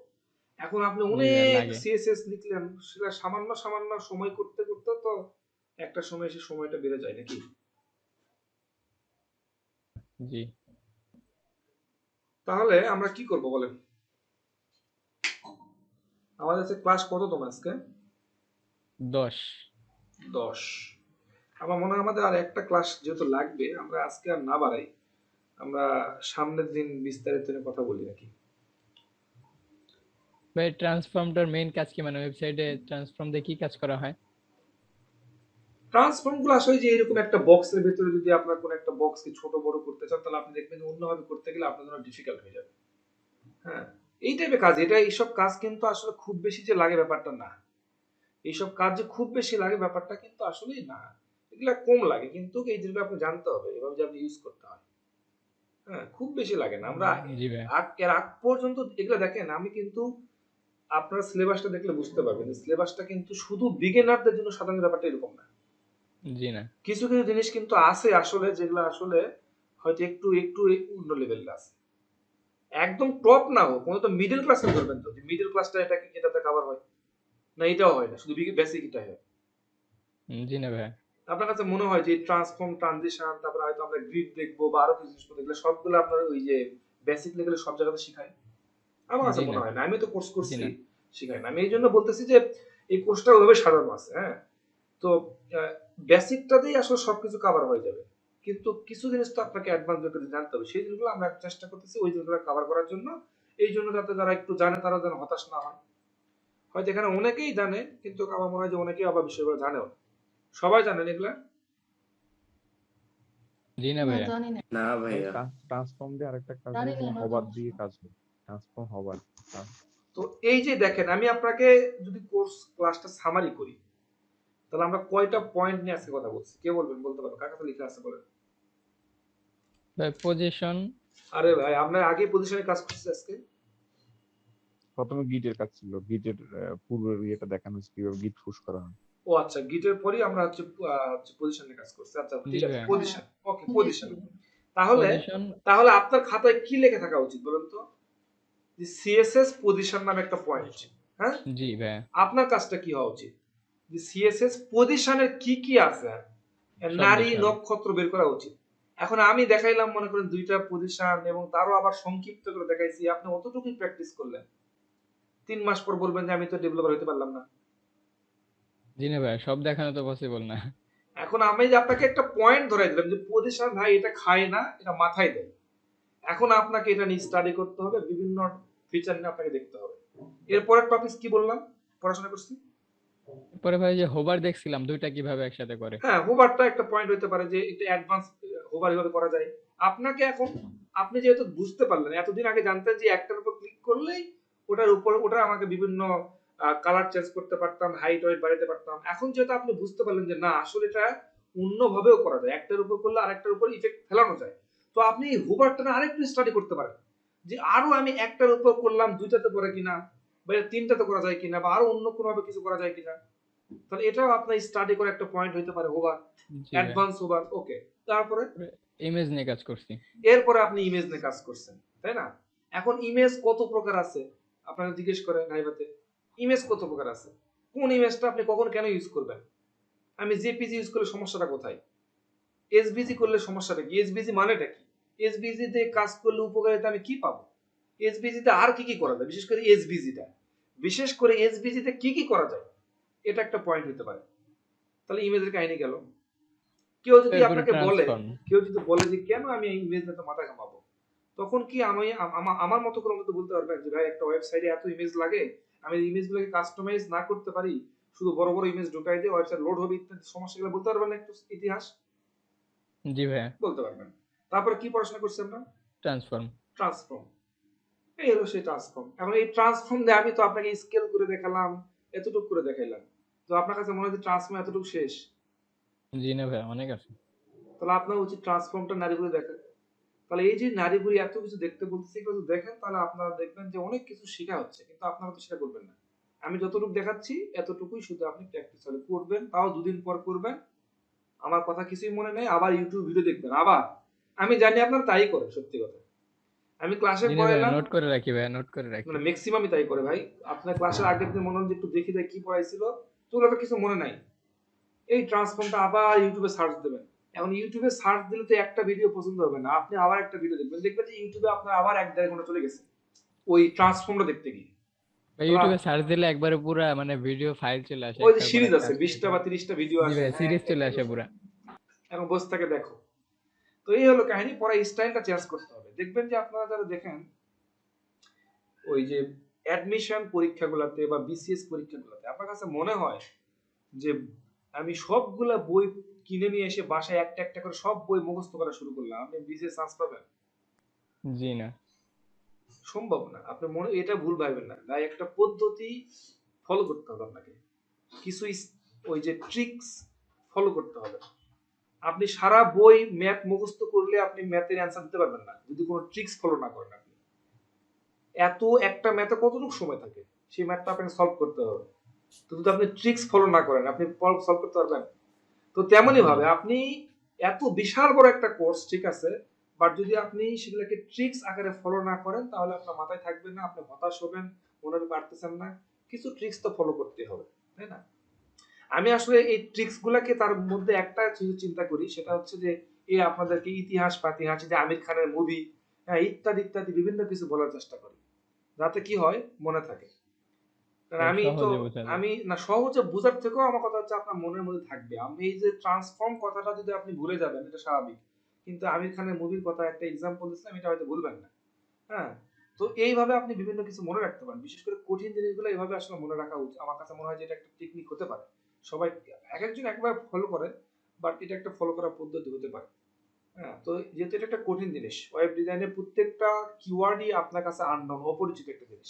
Speaker 1: এখন আপনি অনেক সিএসএস লিখলেন, সেটা সামান্য সামান্য সময় করতে করতে তো একটা সময় এসে সময়টা বেড়ে যায় নাকি?
Speaker 2: জি
Speaker 1: তাহলে আমরা কি করব বলেন? আমাদের কাছে ক্লাস কততম আজকে? 10। আমার মনে হয় আমাদের আর একটা ক্লাস যেহেতু লাগবে, আমরা আজকে আর না বাড়াই, আমরা সামনের দিন বিস্তারিত নিয়ে কথা বলি নাকি?
Speaker 2: ভাই ট্রান্সফর্মটার মেইন কাজ কি, মানে ওয়েবসাইটে ট্রান্সফর্ম দিয়ে কি কাজ করা হয়?
Speaker 1: ট্রান্সফর্ম গুলো আসলে যে এরকম একটা বক্সের ভিতরে যদি আপনার কোন একটা বক্সকে ছোট বড় করতে চান, তাহলে আপনি দেখবেন যে অন্যভাবে করতে গেলে আপনার জন্য ডিফিকাল্ট হয়ে যাবে। হ্যাঁ, এই টাইপের কাজ, এইসব কাজ কিন্তু আসলে খুব বেশি যে লাগে ব্যাপারটা না। এইসব কাজ যে খুব বেশি লাগে ব্যাপারটা কিন্তু আসলেই না, এগুলা কম লাগে, কিন্তু এই জিনিসগুলো আপনি জানতে হবে এভাবে যে আপনি ইউজ করতে হয়। হ্যাঁ, খুব বেশি লাগে না। আমরা
Speaker 2: জি ভাই।
Speaker 1: এর আগ পর্যন্ত এগুলো দেখেন, আমি কিন্তু আপনার সিলেবাসটা দেখলে বুঝতে পারবেন যে সিলেবাসটা কিন্তু শুধু বিগিনারদের জন্য সাধারণ ব্যাপারটা এরকম না।
Speaker 2: জি না,
Speaker 1: কিছু কিছু জিনিস কিন্তু আছে আসলে যেগুলো আসলে হয়তো একটু একটু অন্য লেভেলের আছে, একদম টপ না হোক, কোনো তো মিডল ক্লাসে ধরবেন, তো মিডল ক্লাসটা এটাতে কভার হয় না, এটাও হয় না, শুধু বেসিক এটাই হয়।
Speaker 2: জি না ভাই।
Speaker 1: আপনার কাছে মনে হয় যে ট্রান্সফর্ম, ট্রানজিশন, তারপরে হয়তো আমরা গ্রিড দেখবো বা আরো কিছু জিনিস দেখলে সবগুলো আপনার ওই যে বেসিক লেভেলে সব জায়গাতে শেখায়? আমার কাছে
Speaker 2: জি
Speaker 1: মনে
Speaker 2: না,
Speaker 1: হয় না, আমি তো কোর্স
Speaker 2: জি
Speaker 1: করছি,
Speaker 2: না।
Speaker 1: শেখায় না। আমি এই জন্য বলতেছি যে এই কোর্সটা ওইভাবে সাজানো আছে। হ্যাঁ, তো বেসিকটাতেই আসলে সবকিছু কভার হয়ে যাবে, কিন্তু কিছু জিনিস তো আপনাকে অ্যাডভান্স করে জানতে হবে, সেই জিনিসগুলো আমরা চেষ্টা করতেছি ওই জিনিসগুলো কভার করার জন্য। এই জন্য যাতে যারা একটু জানে তারা যেন হতাশ না হয়। হয়তো এখানে অনেকেই জানে, কিন্তু আমার মনে হয় যে অনেকেই আবার বিষয়গুলো জানেও না। সবাই জানেন এগুলা?
Speaker 2: জি না
Speaker 6: না
Speaker 2: ভাইয়া।
Speaker 6: জানি না,
Speaker 8: না ভাইয়া।
Speaker 3: ট্রান্সফর্ম দিয়ে আরেকটা কাজ
Speaker 6: জানি
Speaker 3: হচ্ছে
Speaker 6: না,
Speaker 3: হবার
Speaker 6: নতুন।
Speaker 3: দিয়ে কাজ হয়, ট্রান্সফর্ম হবার।
Speaker 1: তো এই যে দেখেন, আমি আপনাকে যদি কোর্স ক্লাসটা সামারি করি, তাহলে আমরা কয়টা পয়েন্ট নিয়ে আজকে কথা বলছি, কে বলবেন, বলতে পারবেন? কার কাছে লিখে আছে বলেন?
Speaker 2: ভাই পজিশন,
Speaker 1: আরে ভাই, আমরা আগে পজিশনে কাজ করছি আজকে।
Speaker 3: প্রথমে গিটের কাজ ছিল, গিটের পূর্বের ইয়েটা দেখানো হচ্ছে কিভাবে গিট পুশ করা হয়।
Speaker 1: ও আচ্ছা, গিটের পরই আমরা হচ্ছে পজিশনে কাজ করছি। আচ্ছা
Speaker 2: জি
Speaker 1: ঠিক আছে,
Speaker 2: ভাইয়া।
Speaker 1: পজিশন, ওকে, পজিশন। তাহলে
Speaker 2: পজিশন,
Speaker 1: তাহলে আপনার খাতায় কি লেখা থাকা উচিত বলেন তো? যে সিএসএস পজিশন নামে একটা পয়েন্ট। হ্যাঁ,
Speaker 2: জি ভাইয়া।
Speaker 1: আপনার কাজটা কি হওয়া উচিত? যে সিএসএস পজিশনের কি কি আছে,
Speaker 2: সব
Speaker 1: নারী
Speaker 2: লিখতে হবে।
Speaker 1: নক্ষত্র বের করা উচিত। এখন আমি দেখাইলাম মনে করেন দুইটা পজিশন, এবং তারও আবার সংক্ষিপ্ত করে দেখাইছি, আপনি অতটুকুই প্র্যাকটিস করলেন, 3 মাস পর বলবেন যে আমি তো ডেভেলপার হতে পারলাম না।
Speaker 2: জি না ভাইয়া, সব দেখানো তো পসিবল না।
Speaker 1: এখন আমি যে আপনাকে একটা পয়েন্ট ধরাই দিলাম যে পজিশন ভাই এটা খায় না, এটা মাথায় দেয়। এখন আপনাকে এটা নিয়ে স্টাডি করতে হবে, বিভিন্ন ফিচার নিয়ে আপনাকে দেখতে হবে। এরপরের টপিক কি বললাম, পড়াশোনা করছি।
Speaker 2: পরে ভাই যে হোভার দেখছিলাম, দুইটা কিভাবে একসাথে করে।
Speaker 1: হ্যাঁ, হোভারটা একটা পয়েন্ট হতে পারে যে একটু অ্যাডভান্স হোভার কিভাবে করা যায়। আপনাকে এখন, আপনি যেহেতু বুঝতে পারলেন, এতদিন আগে জানতেন যে একটার উপর ক্লিক করলেই ওটা আমাকে বিভিন্ন কালার চেঞ্জ করতে পারতাম, হাইট ওয়েট বাড়াতে পারতাম। এখন যেহেতু আপনি বুঝতে পারলেন যে না, আসলে এটা অন্যভাবেও করা যায়, একটার উপর করলে আরেকটার উপর ইফেক্ট ফেলানো যায়, তো আপনি এই হোভারটা আরেকটু স্টাডি করতে পারেন যে আরো আমি একটার উপর করলাম, দুইটাতে করে কিনা, বা তিনটাতে করা যায় কিনা, বা আরো অন্য কোনো ভাবে কিছু করা যায় কিনা। তাহলে এটাও আপনার স্টাডি করে একটা পয়েন্ট হইতে পারে হোভার,
Speaker 2: জি ভাইয়া।
Speaker 1: Advance hover. ওকে, তারপরে
Speaker 2: ইমেজ নিয়ে কাজ করছি।
Speaker 1: এরপরে আপনি ইমেজ নিয়ে কাজ করছেন, তাই না? এখন ইমেজ কত প্রকার আছে আপনাকে জিজ্ঞেস করে নাইবাতে, ইমেজ কত প্রকার আছে, কোন ইমেজটা আপনি কখন কেন ইউজ করবেন? আমি জেপিজি ইউজ করলে সমস্যাটা কোথায়? এসভিজি করলে সমস্যাটা কি? এসভিজি মানেটা কি? এসভিজি তে কাজ করলে উপকারিতা আমি কি পাবো? এসভিজি তে আর কি কি করা যায়, বিশেষ করে এসভিজি তে কি কি করা যায়, এটা একটা পয়েন্ট হতে পারে। তাহলে ইমেজের কাহিনী গেল। কেউ যদি
Speaker 2: এরপরে
Speaker 1: আপনাকে বলে,
Speaker 2: ট্রান্সফর্ম।
Speaker 1: যে কেন আমি এই ইমেজ নিয়ে মাথা ঘামাবো, তখন কি আমি আমার মতো করে অন্তত বলতে পারবেন যে ভাই একটা ওয়েবসাইটে এত ইমেজ লাগে, আমি এই ইমেজগুলোকে কাস্টমাইজ না করতে পারি, শুধু বড় বড় ইমেজ ঢুকাই দিয়ে ওয়েবসাইট লোড হবে ইত্যাদি সমস্যাগুলো বলতে পারবেন না? একটু ইতিহাস
Speaker 2: জি ভাইয়া।
Speaker 1: বলতে পারবেন। তারপরে কি পড়াশোনা করছি আমরা?
Speaker 2: ট্রান্সফর্ম।
Speaker 1: ট্রান্সফর্ম। এই হলো সেই ট্রান্সফর্ম। এখন এই ট্রান্সফর্ম দিয়ে আমি তো আপনাকে স্কেল করে দেখালাম, এতটুকু করে দেখাইলাম, তো আপনার কাছে মনে হয় যে ট্রান্সফর্ম এতটুকু শেষ?
Speaker 2: জি না ভাইয়া, অনেক আছে।
Speaker 1: তাহলে আপনার উচিত ট্রান্সফর্মটা নারীগুলো দেখা। তাহলে এই যে নারীগুলি এত কিছু দেখতে বলতেছে, এগুলো যদি দেখেন তাহলে আপনারা দেখবেন যে অনেক কিছু শেখা হচ্ছে, কিন্তু আপনারা তো সেটা করবেন না। আমি যতটুকু দেখাচ্ছি এতটুকুই শুধু আপনি প্র্যাকটিস করবেন, তাও 2 দিন পর করবেন। আমার কথা কিছুই মনে নেই, আবার ইউটিউব ভিডিও দেখবেন আবার। আমি জানি আপনারা তাই করেন, সত্যি কথা। আমি ক্লাসে
Speaker 2: জি না ভাইয়া,
Speaker 1: পড়াইলাম,
Speaker 2: নোট করে রাখি ভাইয়া, নোট করে রাখি।
Speaker 1: মানে ম্যাক্সিমামই তাই করে ভাই। আপনার ক্লাসের আগের দিন মনে হল যে একটু দেখি দেয় কি পড়াইছিল, তোগুলো তো কিছু মনে নাই। এই ট্রান্সফর্মটা আবার ইউটিউবে সার্চ দেবেন। এখন ইউটিউবে সার্চ দিলে তো একটা ভিডিও পছন্দ হবে না, আপনি আবার একটা ভিডিও দেখবেন, দেখবেন যে ইউটিউবে আপনার আবার 1-1.5 ঘন্টা চলে গেছে ওই ট্রান্সফর্মটা দেখতে গিয়ে।
Speaker 2: ভাই ইউটিউবে সার্চ দিলে একবারে পুরা মানে ভিডিও ফাইল চলে আসে,
Speaker 1: ওই যে
Speaker 2: একটার পর
Speaker 1: সিরিজ
Speaker 2: একটা
Speaker 1: আছে,
Speaker 2: আসে।
Speaker 1: 20টা বা 30টা ভিডিও
Speaker 2: জি
Speaker 1: আছে,
Speaker 2: ভাই, সিরিজ চলে আসে পুরা।
Speaker 1: এখন বসে থেকে দেখো। তো এই হলো কাহিনী, পরে স্টাইলটা চেঞ্জ করতে হবে। দেখবেন যে আপনারা যারা দেখেন ওই যে অ্যাডমিশন পরীক্ষাগুলোতে বা বিসিএস পরীক্ষাগুলোতে আপনার কাছে মনে হয় যে আমি সবগুলা বই কিনে নিয়ে এসে বাসায় একটা একটা করে সব বই মুখস্থ করা শুরু করলাম, আপনি বিসিএস চান্স পাবেন?
Speaker 2: জি না।
Speaker 1: সম্ভব না। আপনি মনে এটা ভুল ভাববেন না, তাই একটা পদ্ধতি ফলো করতে হবে আপনাকে, কিছু ওই যে ট্রিক্স ফলো করতে হবে। আপনি সারা বই ম্যাথ মুখস্থ করলে আপনি ম্যাথের অ্যান্সার দিতে পারবেন না যদি কোনো ট্রিক্স ফলো না করেন। আপনি এত একটা ম্যাথে কতটুকু সময় থাকে, সেই ম্যাথটা আপনাকে সলভ করতে হবে। তো যদি আপনি ট্রিক্স ফলো না করেন আপনি সলভ করতে পারবেন? তো তেমনই ভাবে আপনি এত বিশাল বড় একটা কোর্স ঠিক আছে, বাট যদি আপনি সেগুলোকে ট্রিক্স আকারে ফলো না করেন তাহলে আপনার মাথায় থাকবে না, আপনি হতাশ হবেন, মনে পারতেছেন না। কিছু ট্রিক্স তো ফলো করতে হবে, তাই না? আমি আসলে এই ট্রিক্স গুলাকে তার মধ্যে একটা চিন্তা করি, সেটা হচ্ছে যে এই আপনাদেরকে ইতিহাস পাতিহাস যে আমির খানের মুভি ইত্যাদি ইত্যাদি বিভিন্ন কিছু বলার চেষ্টা করি, যাতে কি হয় মনে থাকে। কারণ আমি তো
Speaker 2: সহজে বোঝা যায়।
Speaker 1: আমি না সহজে বোঝার থেকেও আমার কথা হচ্ছে আপনার মনের মধ্যে থাকবে। আমি এই যে ট্রান্সফর্ম কথাটা যদি আপনি ভুলে যাবেন এটা স্বাভাবিক, কিন্তু আমির খানের মুভির কথা একটা এক্সাম্পল দিচ্ছিলাম, এটা হয়তো ভুলবেন না। হ্যাঁ, তো এইভাবে আপনি বিভিন্ন কিছু মনে রাখতে পারেন, বিশেষ করে কঠিন জিনিসগুলো এইভাবে আসলে মনে রাখা উচিত। আমার কাছে মনে হয় যে এটা একটা টেকনিক হতে পারে, সবাই এক একজন একবার ফলো করে, বাট এটা একটা ফলো করার পদ্ধতি হতে পারে। হ্যাঁ, তো যেহেতু এটা একটা কঠিন জিনিস, ওয়েব ডিজাইনের প্রত্যেকটা কিওয়ার্ডই আপনার কাছে আননোন, অপরিচিত একটা জিনিস।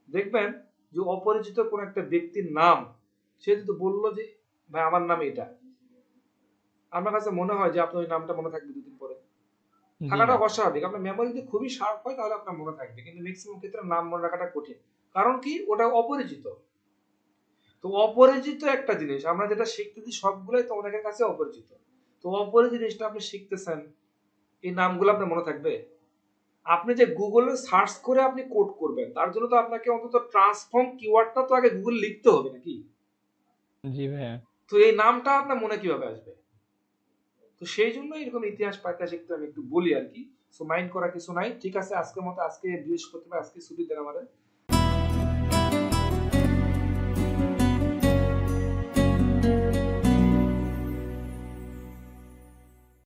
Speaker 1: দেখবেন যে অপরিচিত কোন একটা ব্যক্তির নাম সে যদি বললো যে ভাই আমার নাম এটা, আমার কাছে মনে হয় যে আপনার ওই নামটা মনে থাকবে দুদিন পরে।
Speaker 2: জি
Speaker 1: থাকাটা
Speaker 2: না।
Speaker 1: অস্বাভাবিক। আপনার মেমোরি যদি খুবই শার্প হয় তাহলে আপনার মনে থাকবে, কিন্তু ম্যাক্সিমাম ক্ষেত্রে নাম মনে রাখাটা কঠিন। কারণ কি, ওটা অপরিচিত। তো অপরিচিত একটা জিনিস আমরা যেটা শিখতেছি সবগুলোই তো অনেকের কাছে অপরিচিত। তো অপরিচিত জিনিসটা আপনি শিখতেছেন, এই নামগুলো আপনার মনে থাকবে? আপনি যে গুগলে সার্চ করে আপনি কোড করবেন, তার জন্য তো আপনাকে অন্তত ট্রান্সফর্ম কিওয়ার্ডটা তো আগে গুগল লিখতে হবে নাকি?
Speaker 2: জি ভাইয়া।
Speaker 1: তো এই নামটা আপনার মনে কিভাবে আসবে? তো সেই জন্য এরকম ইতিহাস পাতিহাস একটু আমি একটু বলি আর কি। সো মাইন্ড করা কিছু নাই, ঠিক আছে? আজকের মতো, আজকে বৃহস্পতিবার, আজকে ছুটি দেন আমাদের।